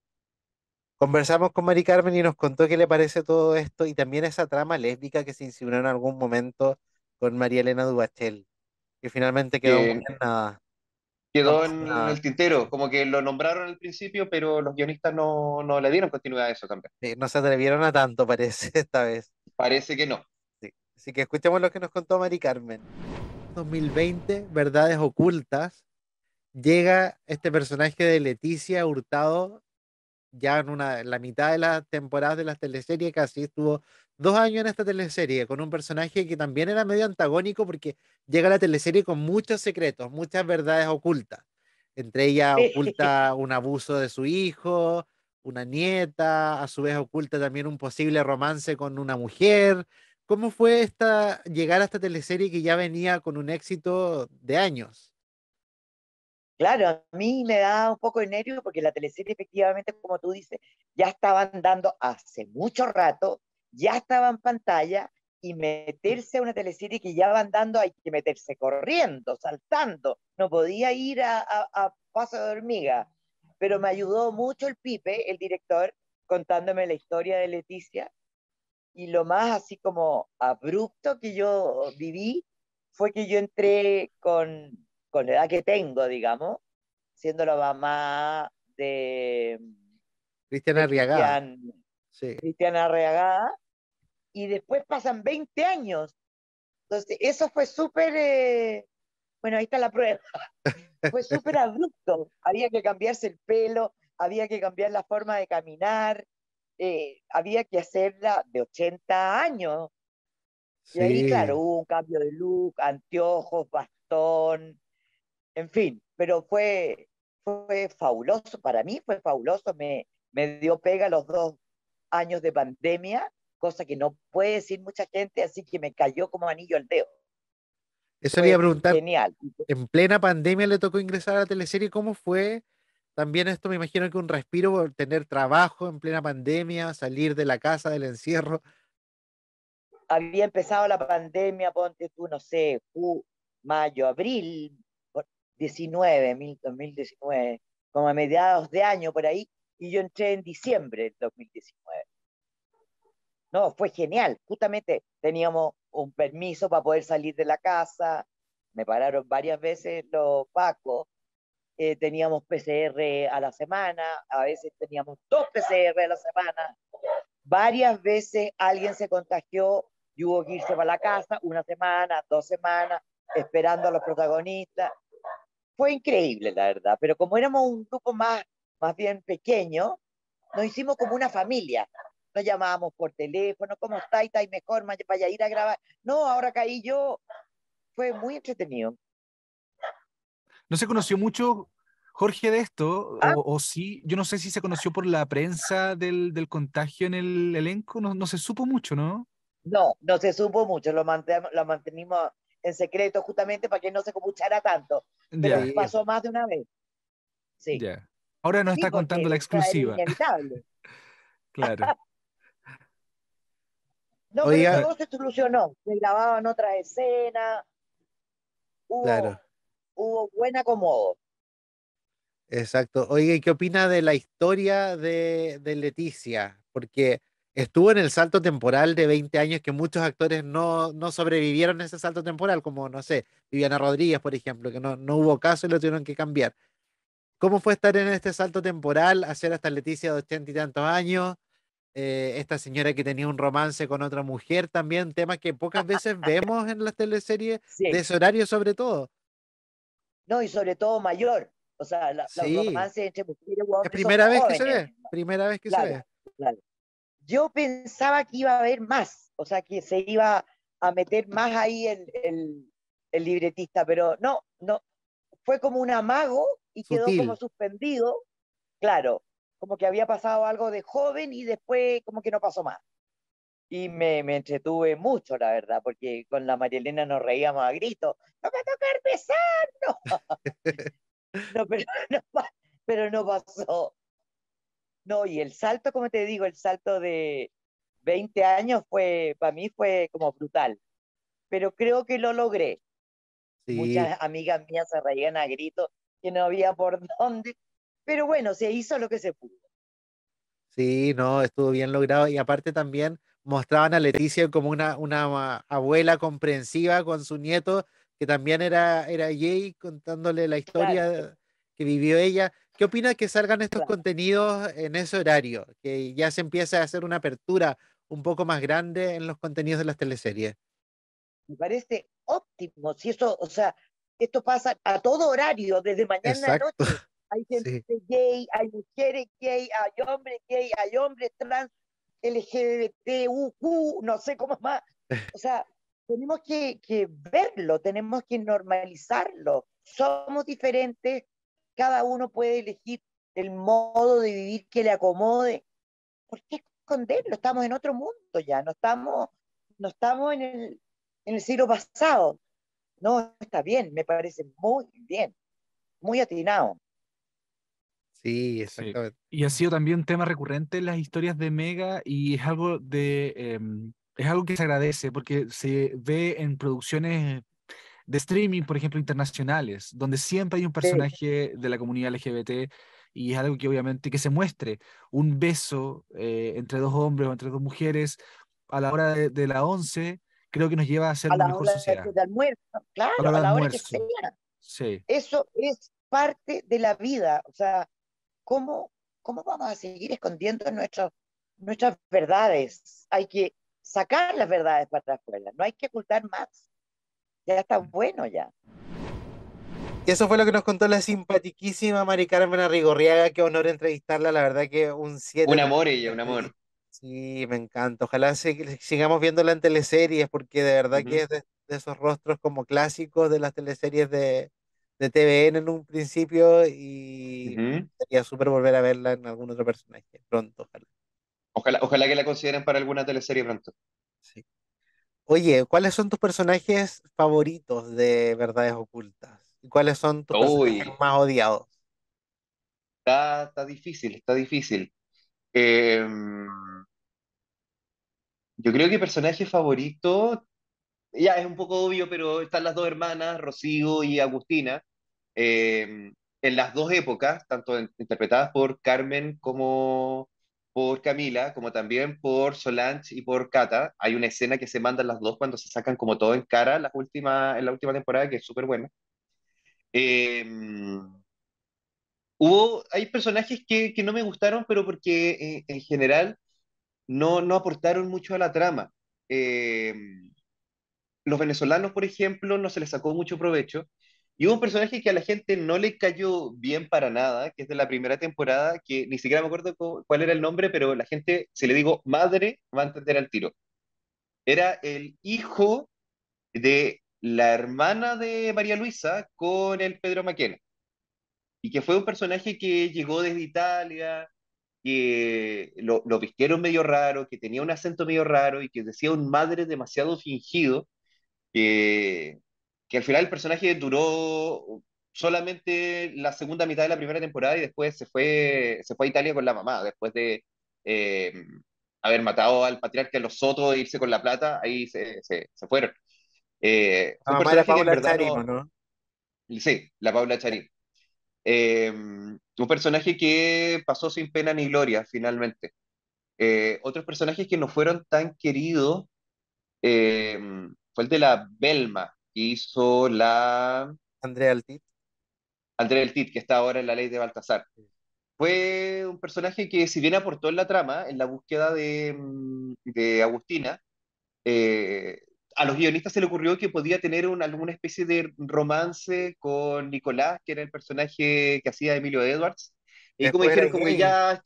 Conversamos con Mari Carmen y nos contó qué le parece todo esto y también esa trama lésbica que se insinuó en algún momento con María Elena Dubachel, que finalmente quedó muy Que en nada. No quedó pasó en nada. el tintero, como que lo nombraron al principio, pero los guionistas no le dieron continuidad a eso también. Sí, no se atrevieron a tanto, parece, esta vez. Parece que no. Sí. Así que escuchemos lo que nos contó Mari Carmen. 2020, Verdades Ocultas. Llega este personaje de Leticia Hurtado ya en la mitad de las temporadas de las teleseries, casi estuvo 2 años en esta teleserie, con un personaje que también era medio antagónico porque llega a la teleserie con muchos secretos, muchas verdades ocultas. Entre ellas oculta un abuso de su hijo, una nieta, a su vez oculta también un posible romance con una mujer. ¿Cómo fue llegar a esta teleserie que ya venía con un éxito de años? Claro, a mí me da un poco de nervio porque la teleserie efectivamente, como tú dices, ya estaban dando hace mucho rato, ya estaba en pantalla y meterse a una teleserie que ya van dando hay que meterse corriendo, saltando, no podía ir a paso de hormiga, pero me ayudó mucho el Pipe, el director, contándome la historia de Leticia y lo más así como abrupto que yo viví fue que yo entré con la edad que tengo, digamos, siendo la mamá Cristiana de Arriagada, sí. Cristian Arreagada, y después pasan 20 años. Entonces, eso fue súper, bueno, ahí está la prueba, fue súper abrupto. Había que cambiarse el pelo, había que cambiar la forma de caminar, había que hacerla de 80 años. Y ahí, claro, Sí, hubo un cambio de look, anteojos, bastón, en fin, pero fue fabuloso, para mí fue fabuloso, me dio pega los 2 años de pandemia, cosa que no puede decir mucha gente, así que me cayó como anillo al dedo. eso le iba a Fue preguntar. genial. En plena pandemia le tocó ingresar a la teleserie. ¿Cómo fue? También esto me imagino que un respiro por tener trabajo en plena pandemia, salir de la casa, del encierro. Había empezado la pandemia, ponte tú, no sé, mayo, abril, 2019, como a mediados de año por ahí, y yo entré en diciembre del 2019. No, fue genial. Justamente teníamos un permiso para poder salir de la casa. Me pararon varias veces los pacos. Teníamos PCR a la semana. A veces teníamos 2 PCR a la semana. Varias veces alguien se contagió y hubo que irse para la casa 1 semana, 2 semanas, esperando a los protagonistas. Fue increíble, la verdad. Pero como éramos un grupo más bien pequeño, nos hicimos como una familia. Nos llamábamos por teléfono, ¿cómo está? ¿Estáis mejor? Vaya a ir a grabar. No, ahora caí yo. Fue muy entretenido. No se conoció mucho, Jorge, de esto, Ah, o sí, yo no sé si se conoció por la prensa del contagio en el elenco, no se supo mucho, ¿no? no, no se supo mucho, lo mantenimos en secreto justamente para que no se escuchara tanto, pero Ya, Sí, pasó más de una vez. Sí, ya. Ahora nos sí, está porque contando la o sea, era exclusiva, inevitable. claro. No, pero oiga, todo se solucionó. Se grababan otras escenas, claro, hubo, hubo buen acomodo. exacto. Oiga, ¿y qué opina de la historia de Leticia? Porque estuvo en el salto temporal de 20 años que muchos actores no sobrevivieron a ese salto temporal, como, no sé, Viviana Rodríguez, por ejemplo, que no hubo caso y lo tuvieron que cambiar. ¿Cómo fue estar en este salto temporal, hacer hasta Leticia de 80 y tantos años? esta señora que tenía un romance con otra mujer, también temas que pocas veces vemos en las teleseries de Sí, ese horario sobre todo. no, y sobre todo mayor. O sea, los Sí, romances entre mujeres y es hombres son primera vez que se jóvenes. ve, primera vez que se Claro, ve. claro. Yo pensaba que iba a haber más, o sea, que se iba a meter más ahí el libretista, pero no, no, fue como un amago y quedó como Sutil. suspendido, claro, como que había pasado algo de joven y después como que no pasó más. Y me entretuve mucho, la verdad, porque con la María Elena nos reíamos a gritos, ¡no va a tocar besar! No, pero no, pero no pasó. No, y el salto, como te digo, el salto de 20 años fue, para mí fue como brutal, pero creo que lo logré. Sí, Muchas amigas mías se reían a gritos que no había por dónde, pero bueno, se hizo lo que se pudo. sí, no, estuvo bien logrado. Y aparte también mostraban a Leticia como una abuela comprensiva con su nieto, que también era Jay, contándole la Claro, historia que vivió ella. ¿Qué opinas que salgan estos claro. contenidos en ese horario? Que ya se empieza a hacer una apertura un poco más grande en los contenidos de las teleseries. Me parece óptimo. Si eso, o sea, esto pasa a todo horario, desde mañana a Exacto, noche. Hay gente sí. gay, hay mujeres gay, hay hombres trans, LGBTQ, no sé cómo más. O sea, tenemos que verlo, tenemos que normalizarlo. Somos diferentes, cada uno puede elegir el modo de vivir que le acomode. ¿Por qué esconderlo? Estamos en otro mundo ya, no estamos en el siglo pasado. No, está bien, me parece muy bien, muy atinado. Sí, Sí. exactamente. Y ha sido también un tema recurrente en las historias de Mega y es algo que se agradece porque se ve en producciones de streaming, por ejemplo, internacionales, donde siempre hay un Sí, personaje de la comunidad LGBT y es algo que obviamente que se muestre un beso entre dos hombres o entre dos mujeres a la hora de la 11, creo que nos lleva a ser a una la mejor hora sociedad. de almuerzo, A la claro, hora a de la hora que almuerzo, sea. sí. Eso es parte de la vida. O sea, ¿cómo, cómo vamos a seguir escondiendo nuestras verdades? Hay que sacar las verdades para afuera, no hay que ocultar más. Ya está bueno ya. Y eso fue lo que nos contó la simpatiquísima Mari Carmen Arrigorriaga. Qué honor entrevistarla. La verdad que un 7 Un total amor en la ella, un amor. entrevista. Sí, me encanta. Ojalá sigamos viéndola en teleseries, porque de verdad que Ujú, es de esos rostros como clásicos de las teleseries de TVN en un principio y ujú. sería súper volver a verla en algún otro personaje pronto, ojalá. Ojalá que la consideren para alguna teleserie pronto. Sí. Oye, ¿cuáles son tus personajes favoritos de Verdades Ocultas? ¿Y cuáles son tus personajes Uy, más odiados? está difícil, está difícil. Eh, yo creo que personaje favorito, ya es un poco obvio, pero están las dos hermanas, Rocío y Agustina, en las dos épocas, tanto interpretadas por Carmen como por Camila, como también por Solange y por Cata. Hay una escena que se mandan las dos cuando se sacan como todo en cara en la última temporada, que es súper buena. Eh, hay personajes que no me gustaron, pero porque en general no aportaron mucho a la trama. Eh, los venezolanos, por ejemplo, no se les sacó mucho provecho. Y hubo un personaje que a la gente no le cayó bien para nada, que es de la primera temporada, que ni siquiera me acuerdo cuál era el nombre, pero la gente, si le digo madre, va a entender al tiro. Era el hijo de la hermana de María Luisa con el Pedro Maquena. Y que fue un personaje que llegó desde Italia, que lo vistieron medio raro, que tenía un acento medio raro y que decía un madre demasiado fingido que, que al final el personaje duró solamente la segunda mitad de la primera temporada y después se fue a Italia con la mamá, después de eh, haber matado al patriarca de los Soto e irse con la plata, ahí se fueron. La Fue un mamá era personaje que en Paula verdad Charimo, no, ¿no? sí, la Paula Charín. Un personaje que pasó sin pena ni gloria finalmente. Otros personajes que no fueron tan queridos eh, fue el de la Belma, que hizo la Andrea Altit. Andrea del Tit, que está ahora en la ley de Baltasar. fue un personaje que, si bien aportó en la trama, en la búsqueda de Agustina, eh, a los guionistas se le ocurrió que podía tener alguna especie de romance con Nicolás, que era el personaje que hacía Emilio Edwards. Y como Después era dijeron, como gay. ya,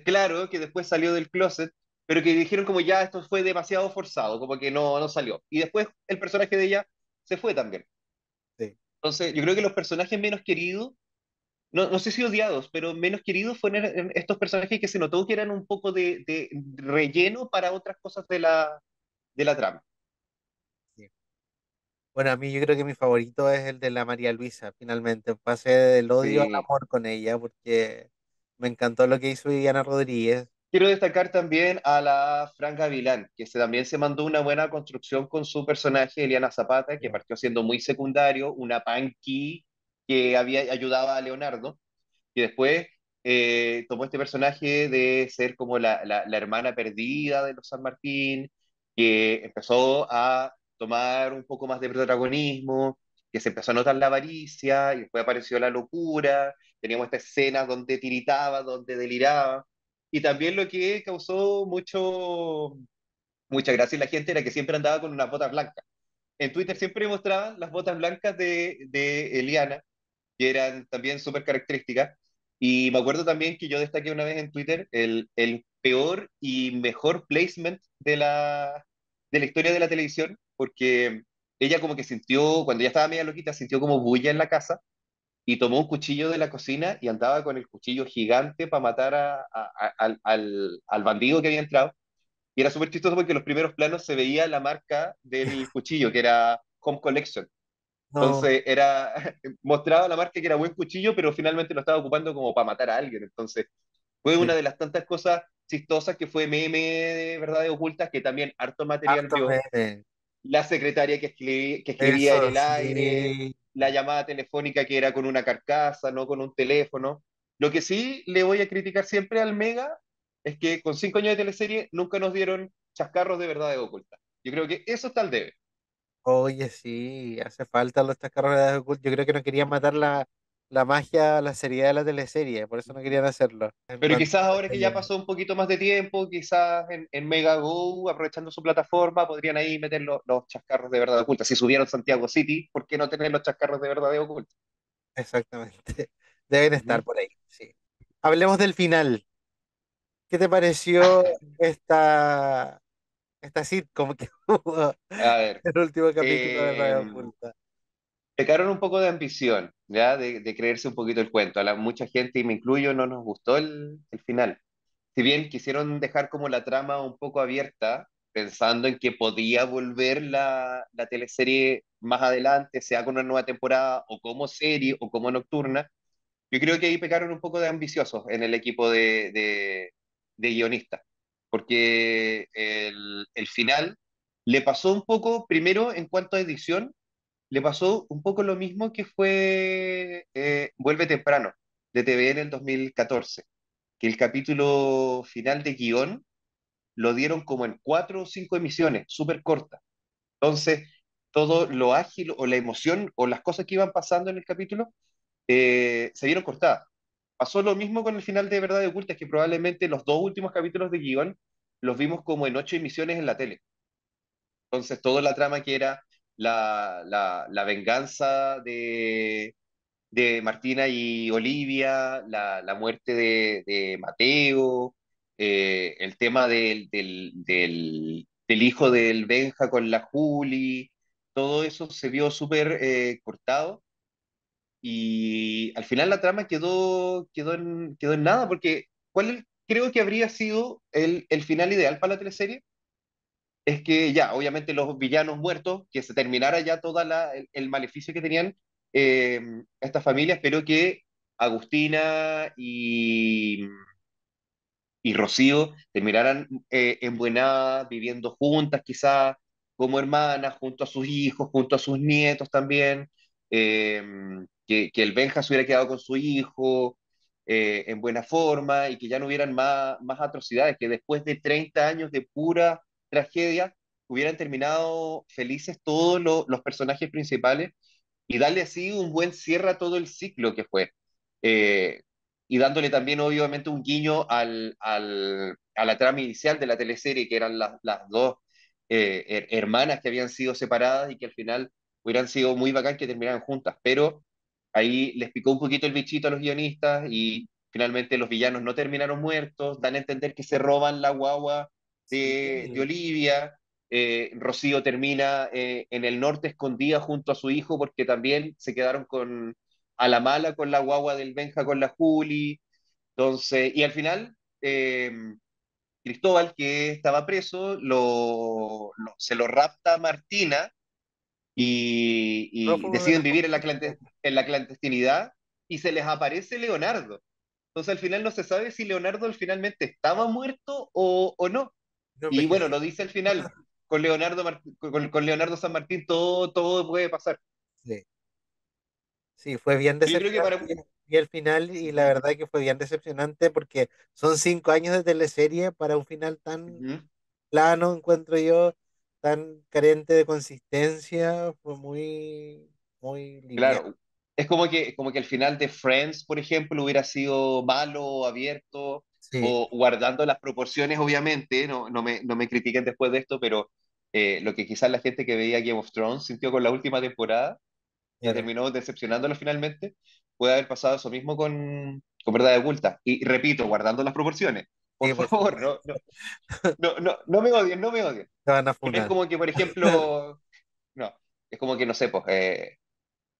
claro, que después salió del closet, pero que dijeron como ya esto fue demasiado forzado, como que no salió. Y después el personaje de ella se fue también. Sí. Entonces, yo creo que los personajes menos queridos, no sé si odiados, pero menos queridos fueron estos personajes que se notó que eran un poco de relleno para otras cosas de la trama. Sí. Bueno, a mí yo creo que mi favorito es el de la María Luisa, finalmente. Pasé del odio al Sí. amor con ella porque me encantó lo que hizo Viviana Rodríguez. Quiero destacar también a la Fran Gavilán, que también se mandó una buena construcción con su personaje, Eliana Zapata, que partió siendo muy secundario, una punky que había ayudaba a Leonardo, y después tomó este personaje de ser como la hermana perdida de los San Martín, que empezó a tomar un poco más de protagonismo, que se empezó a notar la avaricia, y después apareció la locura, teníamos esta escena donde tiritaba, donde deliraba, y también lo que causó mucha gracia en la gente era que siempre andaba con unas botas blancas. En Twitter siempre mostraban las botas blancas de Eliana, que eran también súper características. Y me acuerdo también que yo destaqué una vez en Twitter el peor y mejor placement de la historia de la televisión, porque ella como que sintió, cuando ya estaba media loquita, sintió como bulla en la casa y tomó un cuchillo de la cocina y andaba con el cuchillo gigante para matar al bandido que había entrado. Y era súper chistoso porque en los primeros planos se veía la marca del cuchillo, que era Home Collection. No, Entonces mostraba la marca que era buen cuchillo, pero finalmente lo estaba ocupando como para matar a alguien. Entonces fue sí, una de las tantas cosas chistosas que fue meme de verdades ocultas, que también harto material harto vio. meme. La secretaria que escribía en Eso el aire, sí. la llamada telefónica que era con una carcasa, no con un teléfono. Lo que sí le voy a criticar siempre al Mega es que con 5 años de teleserie nunca nos dieron chascarros de verdades ocultas. Yo creo que eso está al debe. Oye, sí, hace falta los chascarros de Oculto. Yo creo que no querían matar la magia, la seriedad de la teleserie, por eso no querían hacerlo. En Pero cuanto quizás ahora a que ya ella. pasó un poquito más de tiempo, quizás en Mega Go, aprovechando su plataforma, podrían ahí meter los chascarros de verdad oculta. Si subieron Santiago City, ¿por qué no tener los chascarros de verdad oculta? Exactamente. Deben estar Ujú. por ahí, sí. Hablemos del final. ¿Qué te pareció esta sitcom que hubo A ver, en el último capítulo de eh, Radio Oculta? pecaron un poco de ambición, ¿ya? De creerse un poquito el cuento. Mucha gente, y me incluyo, no nos gustó el final. Si bien quisieron dejar como la trama un poco abierta, pensando en que podía volver la teleserie más adelante, sea con una nueva temporada, o como serie, o como nocturna, yo creo que ahí pecaron un poco de ambiciosos en el equipo de guionistas, porque el final le pasó un poco, primero en cuanto a edición, le pasó un poco lo mismo que fue Vuelve Temprano, de TVN en el 2014, que el capítulo final de guión lo dieron como en 4 o 5 emisiones, súper cortas. Entonces, todo lo ágil o la emoción o las cosas que iban pasando en el capítulo se vieron cortadas. Pasó lo mismo con el final de Verdad y Ocultas, que probablemente los 2 últimos capítulos de guión los vimos como en 8 emisiones en la tele. Entonces, toda la trama que era la venganza de Martina y Olivia, la muerte de Mateo, el tema del hijo del Benja con la Juli, todo eso se vio súper cortado y al final la trama quedó en nada, porque creo que habría sido el final ideal para la teleserie? Es que ya, obviamente los villanos muertos, que se terminara ya todo el maleficio que tenían estas familias, pero que Agustina y Rocío terminaran embuenadas, viviendo juntas quizás, como hermanas, junto a sus hijos, junto a sus nietos también, eh, que el Benja se hubiera quedado con su hijo en buena forma y que ya no hubieran más atrocidades, que después de 30 años de pura tragedia hubieran terminado felices todos los personajes principales y darle así un buen cierre a todo el ciclo que fue. y dándole también obviamente un guiño a la trama inicial de la teleserie, que eran las dos hermanas que habían sido separadas y que al final hubieran sido muy bacán que terminaran juntas, pero ahí les picó un poquito el bichito a los guionistas y finalmente los villanos no terminaron muertos, dan a entender que se roban la guagua de Sí, Olivia. Rocío termina en el norte escondida junto a su hijo porque también se quedaron a la mala con la guagua del Benja con la Juli. Entonces, y al final, Cristóbal, que estaba preso, se lo rapta Martina y prófugo de la deciden vivir justicia. en la clandestinidad y se les aparece Leonardo. Entonces al final no se sabe si Leonardo finalmente estaba muerto o no. No Y bueno, envejeció. lo dice al final, con Leonardo San Martín todo puede pasar. Sí. Sí, fue bien Pero yo creo que decepcionante para... y el final, y la Ujú, verdad que fue bien decepcionante porque son 5 años de teleserie para un final tan ujú. plano, encuentro yo, tan carente de consistencia, fue muy, muy liviano. Claro, es como que el final de Friends, por ejemplo, hubiera sido malo, abierto, Sí, o guardando las proporciones, obviamente, no me critiquen después de esto, pero lo que quizás la gente que veía Game of Thrones sintió con la última temporada, que claro. terminó decepcionándolo finalmente, puede haber pasado eso mismo con Verdad Oculta. Y repito, guardando las proporciones. Por Sí, por favor, supuesto. no me odien, no me odien. Se van a Pero es funar. como que, por ejemplo, no, es como que, no sé, pues,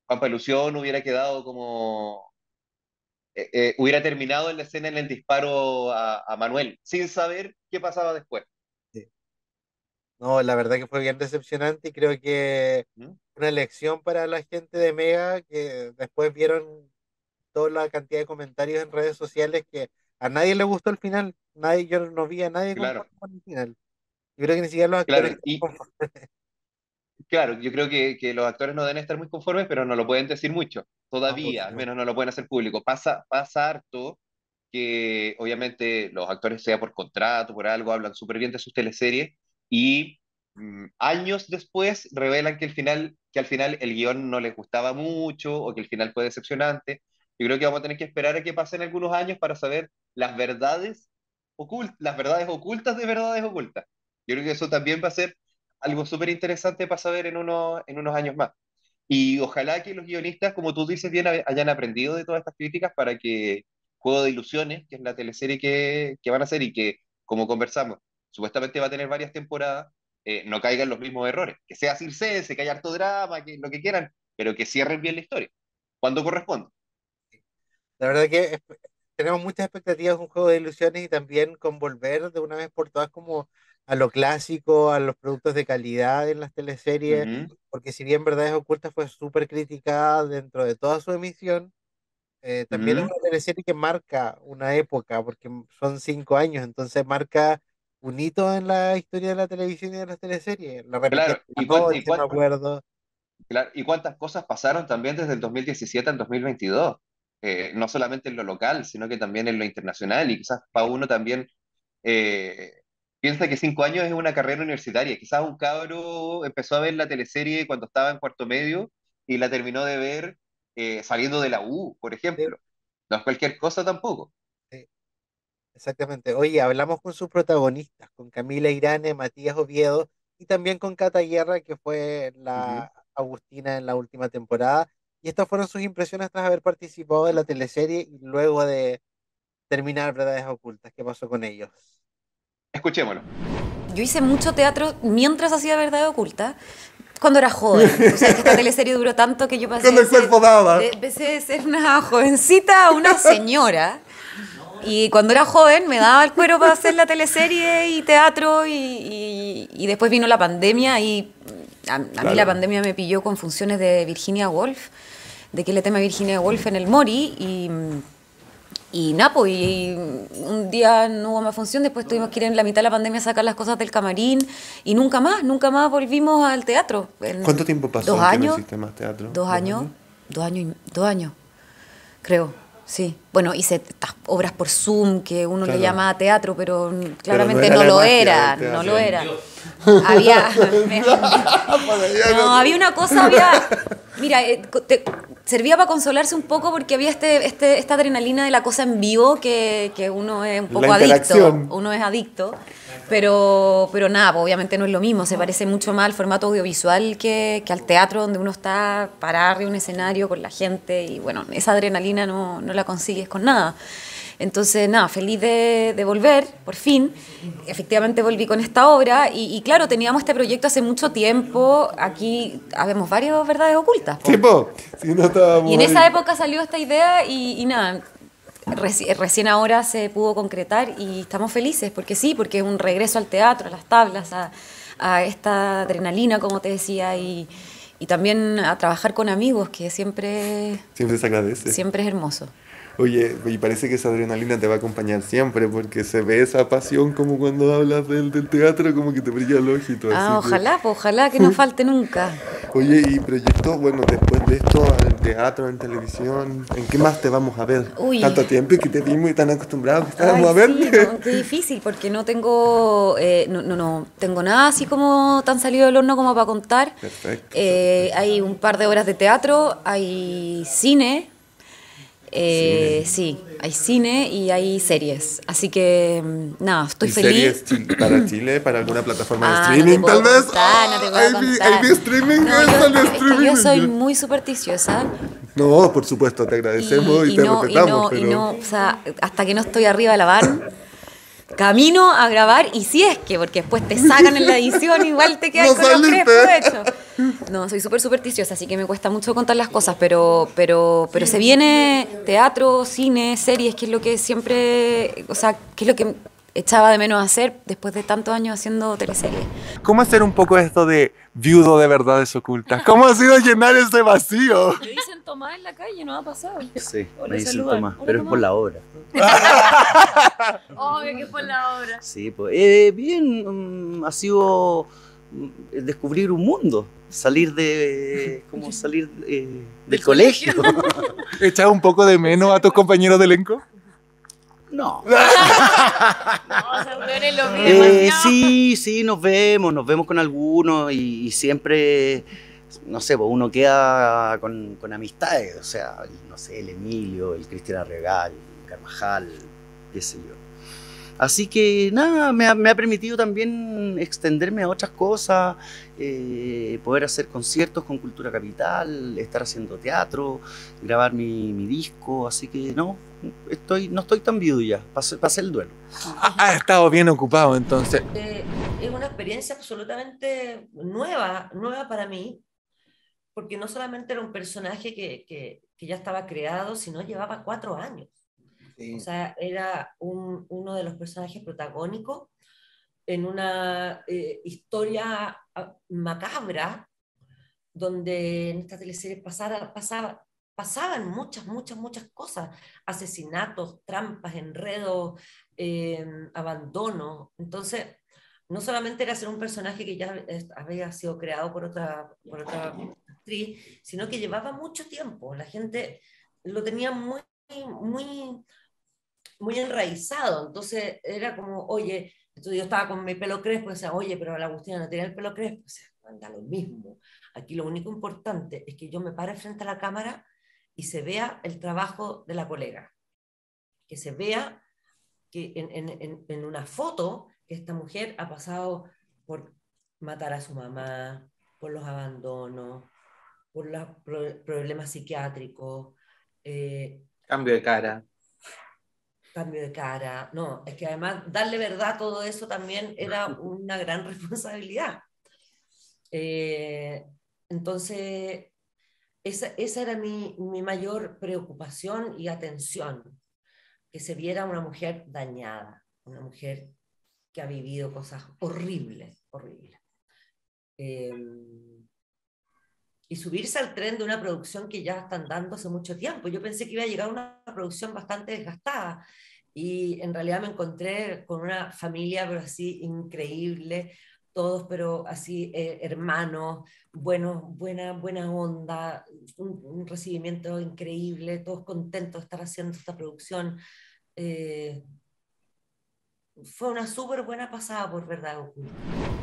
Juan Ilusión hubiera quedado como, hubiera terminado en la escena en el disparo a Manuel, sin saber qué pasaba después. Sí. No, la verdad que fue bien decepcionante y creo que ¿Mm? una lección para la gente de Mega que después vieron toda la cantidad de comentarios en redes sociales que a nadie le gustó el final. Nadie, yo no vi a nadie Claro, conforme con el final. Yo creo que ni siquiera los actores claro, están y conformes. claro, yo creo que los actores no deben estar muy conformes, pero no lo pueden decir mucho, No, por todavía, al supuesto. menos no lo pueden hacer público. Pasa harto que obviamente los actores, sea por contrato, por algo, hablan súper bien de sus teleseries y años después revelan que al final el guión no les gustaba mucho o que el final fue decepcionante. Yo creo que vamos a tener que esperar a que pasen algunos años para saber las verdades ocultas de verdades ocultas. Yo creo que eso también va a ser algo súper interesante para saber en unos años más. Y ojalá que los guionistas, como tú dices bien, hayan aprendido de todas estas críticas para que Juego de Ilusiones, que es la teleserie que van a hacer y que, como conversamos, supuestamente va a tener varias temporadas, no caigan los mismos errores. Que sea circense, que haya harto drama, que lo que quieran, pero que cierren bien la historia, cuando corresponda. La verdad que tenemos muchas expectativas con Juego de Ilusiones y también con volver de una vez por todas como a lo clásico, a los productos de calidad en las teleseries, Ujú, porque si bien Verdades Ocultas fue súper criticada dentro de toda su emisión, también es ujú. una teleserie que marca una época, porque son 5 años, entonces marca un hito en la historia de la televisión y de las teleseries. La repetían Claro, en la noche, me acuerdo. claro, y cuántas cosas pasaron también desde el 2017 al 2022. No solamente en lo local, sino que también en lo internacional. Y quizás para uno también piensa que 5 años es una carrera universitaria. Quizás un cabro empezó a ver la teleserie cuando estaba en cuarto medio y la terminó de ver saliendo de la U, por Sí, ejemplo. No es cualquier cosa tampoco. sí, exactamente. Oye, hablamos con sus protagonistas, con Camila Irane, Matías Oviedo y también con Cata Guerra, que fue Ujú. la Agustina en la última temporada. Y estas fueron sus impresiones tras haber participado de la teleserie y luego de terminar Verdades Ocultas. ¿Qué pasó con ellos? Escuchémoslo. Yo hice mucho teatro mientras hacía Verdad Oculta, cuando era joven. O sea, que esta teleserie duró tanto que yo pasé Cuando el cuerpo daba. empecé de ser una jovencita a una señora. Y cuando era joven me daba el cuero para hacer la teleserie y teatro y después vino la pandemia y a mí la pandemia me pilló con funciones de Virginia Woolf, de que le tema Virginia Woolf en el Mori y Napo, y un día no hubo más función, después tuvimos que ir en la mitad de la pandemia a sacar las cosas del camarín y nunca más volvimos al teatro. ¿Cuánto tiempo pasó 2 en que no años, hiciste más teatro? 2 años, 2 años, creo. sí. Bueno, hice estas obras por Zoom que uno Claro. le llama teatro, pero claramente era no la lo magia era, del teatro. no lo era. Había, no, había una cosa, mira, servía para consolarse un poco porque había esta adrenalina de la cosa en vivo que uno es un poco La adicto, interacción. uno es adicto, pero nada, pues obviamente no es lo mismo, se parece mucho más al formato audiovisual que al teatro donde uno está parado arriba de un escenario con la gente y bueno, esa adrenalina no la consigues con nada. Entonces, nada, feliz de volver, por fin. Efectivamente volví con esta obra y claro, teníamos este proyecto hace mucho tiempo. Aquí habemos varias verdades ocultas. Po. Sí, po. Sí, no estábamos Y en ahí. esa época salió esta idea y nada, recién ahora se pudo concretar y estamos felices, porque sí, porque es un regreso al teatro, a las tablas, a esta adrenalina, como te decía, y también a trabajar con amigos, que siempre Siempre se agradece. es hermoso. Oye, y parece que esa adrenalina te va a acompañar siempre, porque se ve esa pasión como cuando hablas del teatro, como que te brilla el ojito. así que- Ojalá que no falte nunca. Oye, y proyectos, bueno, después de esto, en teatro, en televisión, ¿en qué más te vamos a ver? Uy. Tanto tiempo y que te vimos y tan acostumbrados que estábamos Ay, a ver. sí, no, qué difícil, porque no tengo no tengo nada así como tan salido del horno como para contar. Perfecto. Hay un par de horas de teatro, hay cine. Sí, hay cine y hay series. Así que, nada, estoy ¿Y feliz. series para Chile, para alguna plataforma de No te streaming, puedo tal vez? contar, no te puedo Ahí contar. vi streaming, No, salió es que streaming. yo soy muy supersticiosa No, por supuesto, te agradecemos y te respetamos, pero... o sea, hasta que no estoy arriba de la van, camino a grabar y si es que, porque después te sacan en la edición, igual te quedas No con los saliste. crespos hechos. No, soy súper supersticiosa, así que me cuesta mucho contar las cosas, pero se viene teatro, cine, series, que es lo que siempre, o sea, que es lo que echaba de menos hacer después de tantos años haciendo teleseries. ¿Cómo hacer un poco esto de viudo de verdades ocultas? ¿Cómo ha sido llenar ese vacío? Me dicen Tomás en la calle, no ha pasado. Sí, Hola, me dicen saludan. Tomás, Hola, pero es Tomás. por la obra. Obvio que por la obra. Sí, pues, bien, ha sido descubrir un mundo, salir del colegio. ¿Echas un poco de menos a tus compañeros de elenco? No. No, o sea, ustedes lo piden demasiado. Sí, nos vemos con algunos y siempre, no sé, pues uno queda con amistades, o sea, no sé, el Emilio, el Cristian Arregal, el Carvajal, qué sé yo. Así que nada, me ha permitido también extenderme a otras cosas, poder hacer conciertos con Cultura Capital, estar haciendo teatro, grabar mi disco, así que no estoy tan viudo ya, pasé el duelo. Ha estado bien ocupado entonces. Es una experiencia absolutamente nueva para mí, porque no solamente era un personaje que ya estaba creado, sino llevaba 4 años. O sea, era uno de los personajes protagónicos en una historia macabra, donde en esta teleserie pasaban muchas cosas, asesinatos, trampas, enredos, abandono. Entonces, no solamente era ser un personaje que ya había sido creado por otra actriz, sino que llevaba mucho tiempo. La gente lo tenía muy enraizado, entonces era como, oye, entonces yo estaba con mi pelo crespo y decía, oye, pero la Agustina no tiene el pelo crespo, o sea, anda lo mismo. Aquí lo único importante es que yo me pare frente a la cámara y se vea el trabajo de la colega, que se vea que en una foto que esta mujer ha pasado por matar a su mamá, por los abandonos, por los problemas psiquiátricos, Cambio de cara. cambio de cara. No, es que además darle verdad a todo eso también era una gran responsabilidad. Entonces, esa era mi mayor preocupación y atención, que se viera una mujer dañada, una mujer que ha vivido cosas horribles. Y subirse al tren de una producción que ya están dando hace mucho tiempo. Yo pensé que iba a llegar una producción bastante desgastada y en realidad me encontré con una familia pero así increíble, todos, pero así hermanos, buena onda, un recibimiento increíble, todos contentos de estar haciendo esta producción. Fue una súper buena pasada por Verdad Oculta.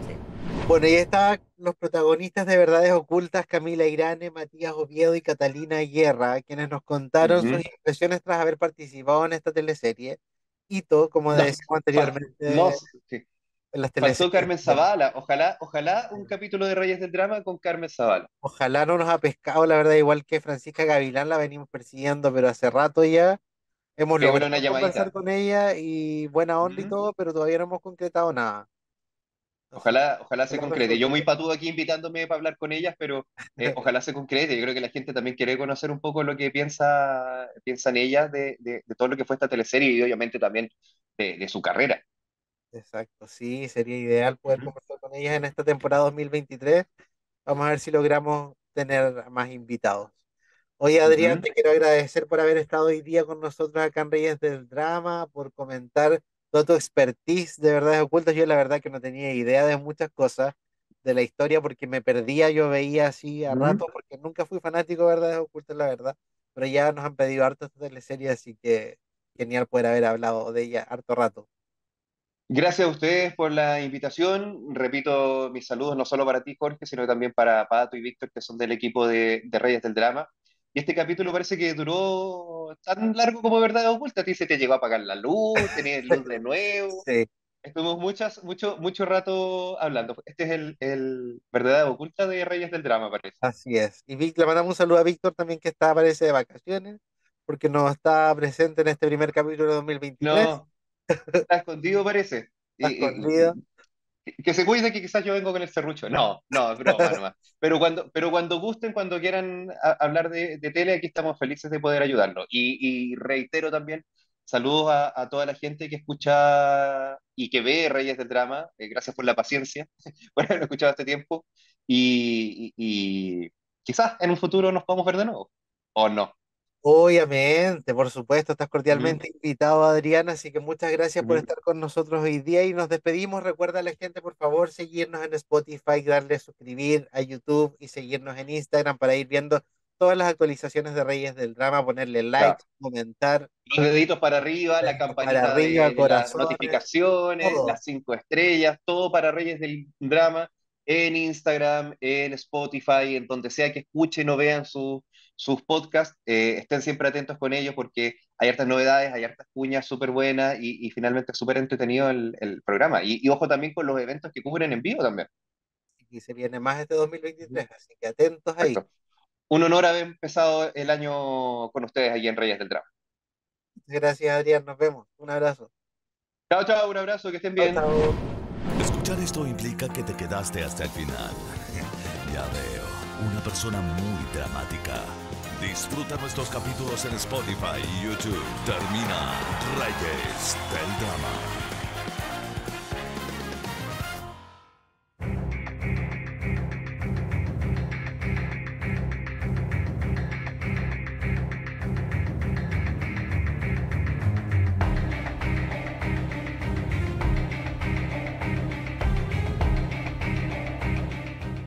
Sí. Bueno, y estaban los protagonistas de Verdades Ocultas, Camila Irane, Matías Oviedo y Catalina Guerra, quienes nos contaron sus impresiones tras haber participado en esta teleserie. Hito, como decíamos anteriormente, Sí. en las Faltó teleseries. Carmen Zavala. Ojalá un capítulo de Reyes del Drama con Carmen Zavala. Ojalá no nos ha pescado, la verdad, igual que Francisca Gavilán, la venimos persiguiendo, pero hace rato ya hemos Peguémosle una logrado conversar llamadita. con ella y buena onda y todo, pero todavía no hemos concretado nada. Así que Ojalá se ojalá concrete. Yo muy resulte. patudo aquí invitándome para hablar con ellas, pero ojalá se concrete. Yo creo que la gente también quiere conocer un poco lo que piensan ellas de todo lo que fue esta teleserie y obviamente también de su carrera. Exacto, sí, sería ideal poder conversar con ellas en esta temporada 2023. Vamos a ver si logramos tener más invitados. Oye, Adrián, te quiero agradecer por haber estado hoy día con nosotros acá en Reyes del Drama, por comentar toda tu expertise de Verdades Ocultas. Yo la verdad que no tenía idea de muchas cosas de la historia porque me perdía, yo veía así a rato, porque nunca fui fanático de Verdades Ocultas, la verdad, pero ya nos han pedido harto esta teleserie, así que genial poder haber hablado de ella harto rato. Gracias a ustedes por la invitación. Repito mis saludos no solo para ti, Jorge, sino también para Pato y Víctor, que son del equipo de Reyes del Drama. Y este capítulo parece que duró tan largo como Verdad Oculta. A ti se te llegó a apagar la luz, tenías luz de nuevo. Sí. Estuvimos mucho rato hablando. Este es el Verdad Oculta de Reyes del Drama, parece. Así es. Y le mandamos un saludo a Víctor también, que está, parece, de vacaciones, porque no está presente en este primer capítulo de 2023. No, está escondido, parece. Está escondido. Que se cuide que quizás yo vengo con el serrucho. No, es broma nomás. Pero cuando gusten, cuando quieran hablar de tele, aquí estamos felices de poder ayudarlos. Y reitero también, saludos a toda la gente que escucha y que ve Reyes del Drama. Gracias por la paciencia, por haberlo escuchado este tiempo. Y quizás en un futuro nos podamos ver de nuevo. ¿O no? Obviamente, por supuesto, estás cordialmente invitado, Adrián, así que muchas gracias por estar con nosotros hoy día y nos despedimos. Recuerda a la gente, por favor, seguirnos en Spotify, darle suscribir a YouTube y seguirnos en Instagram para ir viendo todas las actualizaciones de Reyes del Drama, ponerle like, comentar. Los deditos para arriba, la para campanita arriba, de las corazones, notificaciones, todo. las 5 estrellas, todo para Reyes del Drama, en Instagram, en Spotify, en donde sea que escuchen o vean sus podcasts, estén siempre atentos con ellos porque hay hartas novedades, hay hartas cuñas súper buenas y finalmente es súper entretenido el programa. Y ojo también con los eventos que cubren en vivo también. Y se viene más este 2023, así que atentos ahí. Perfecto. Un honor haber empezado el año con ustedes aquí en Reyes del Drama. Gracias, Adrián, nos vemos. Un abrazo. Chao, un abrazo, que estén bien. Chao. Escuchar esto implica que te quedaste hasta el final. Ya veo, una persona muy dramática. Disfruta nuestros capítulos en Spotify y YouTube. Termina Reyes del Drama.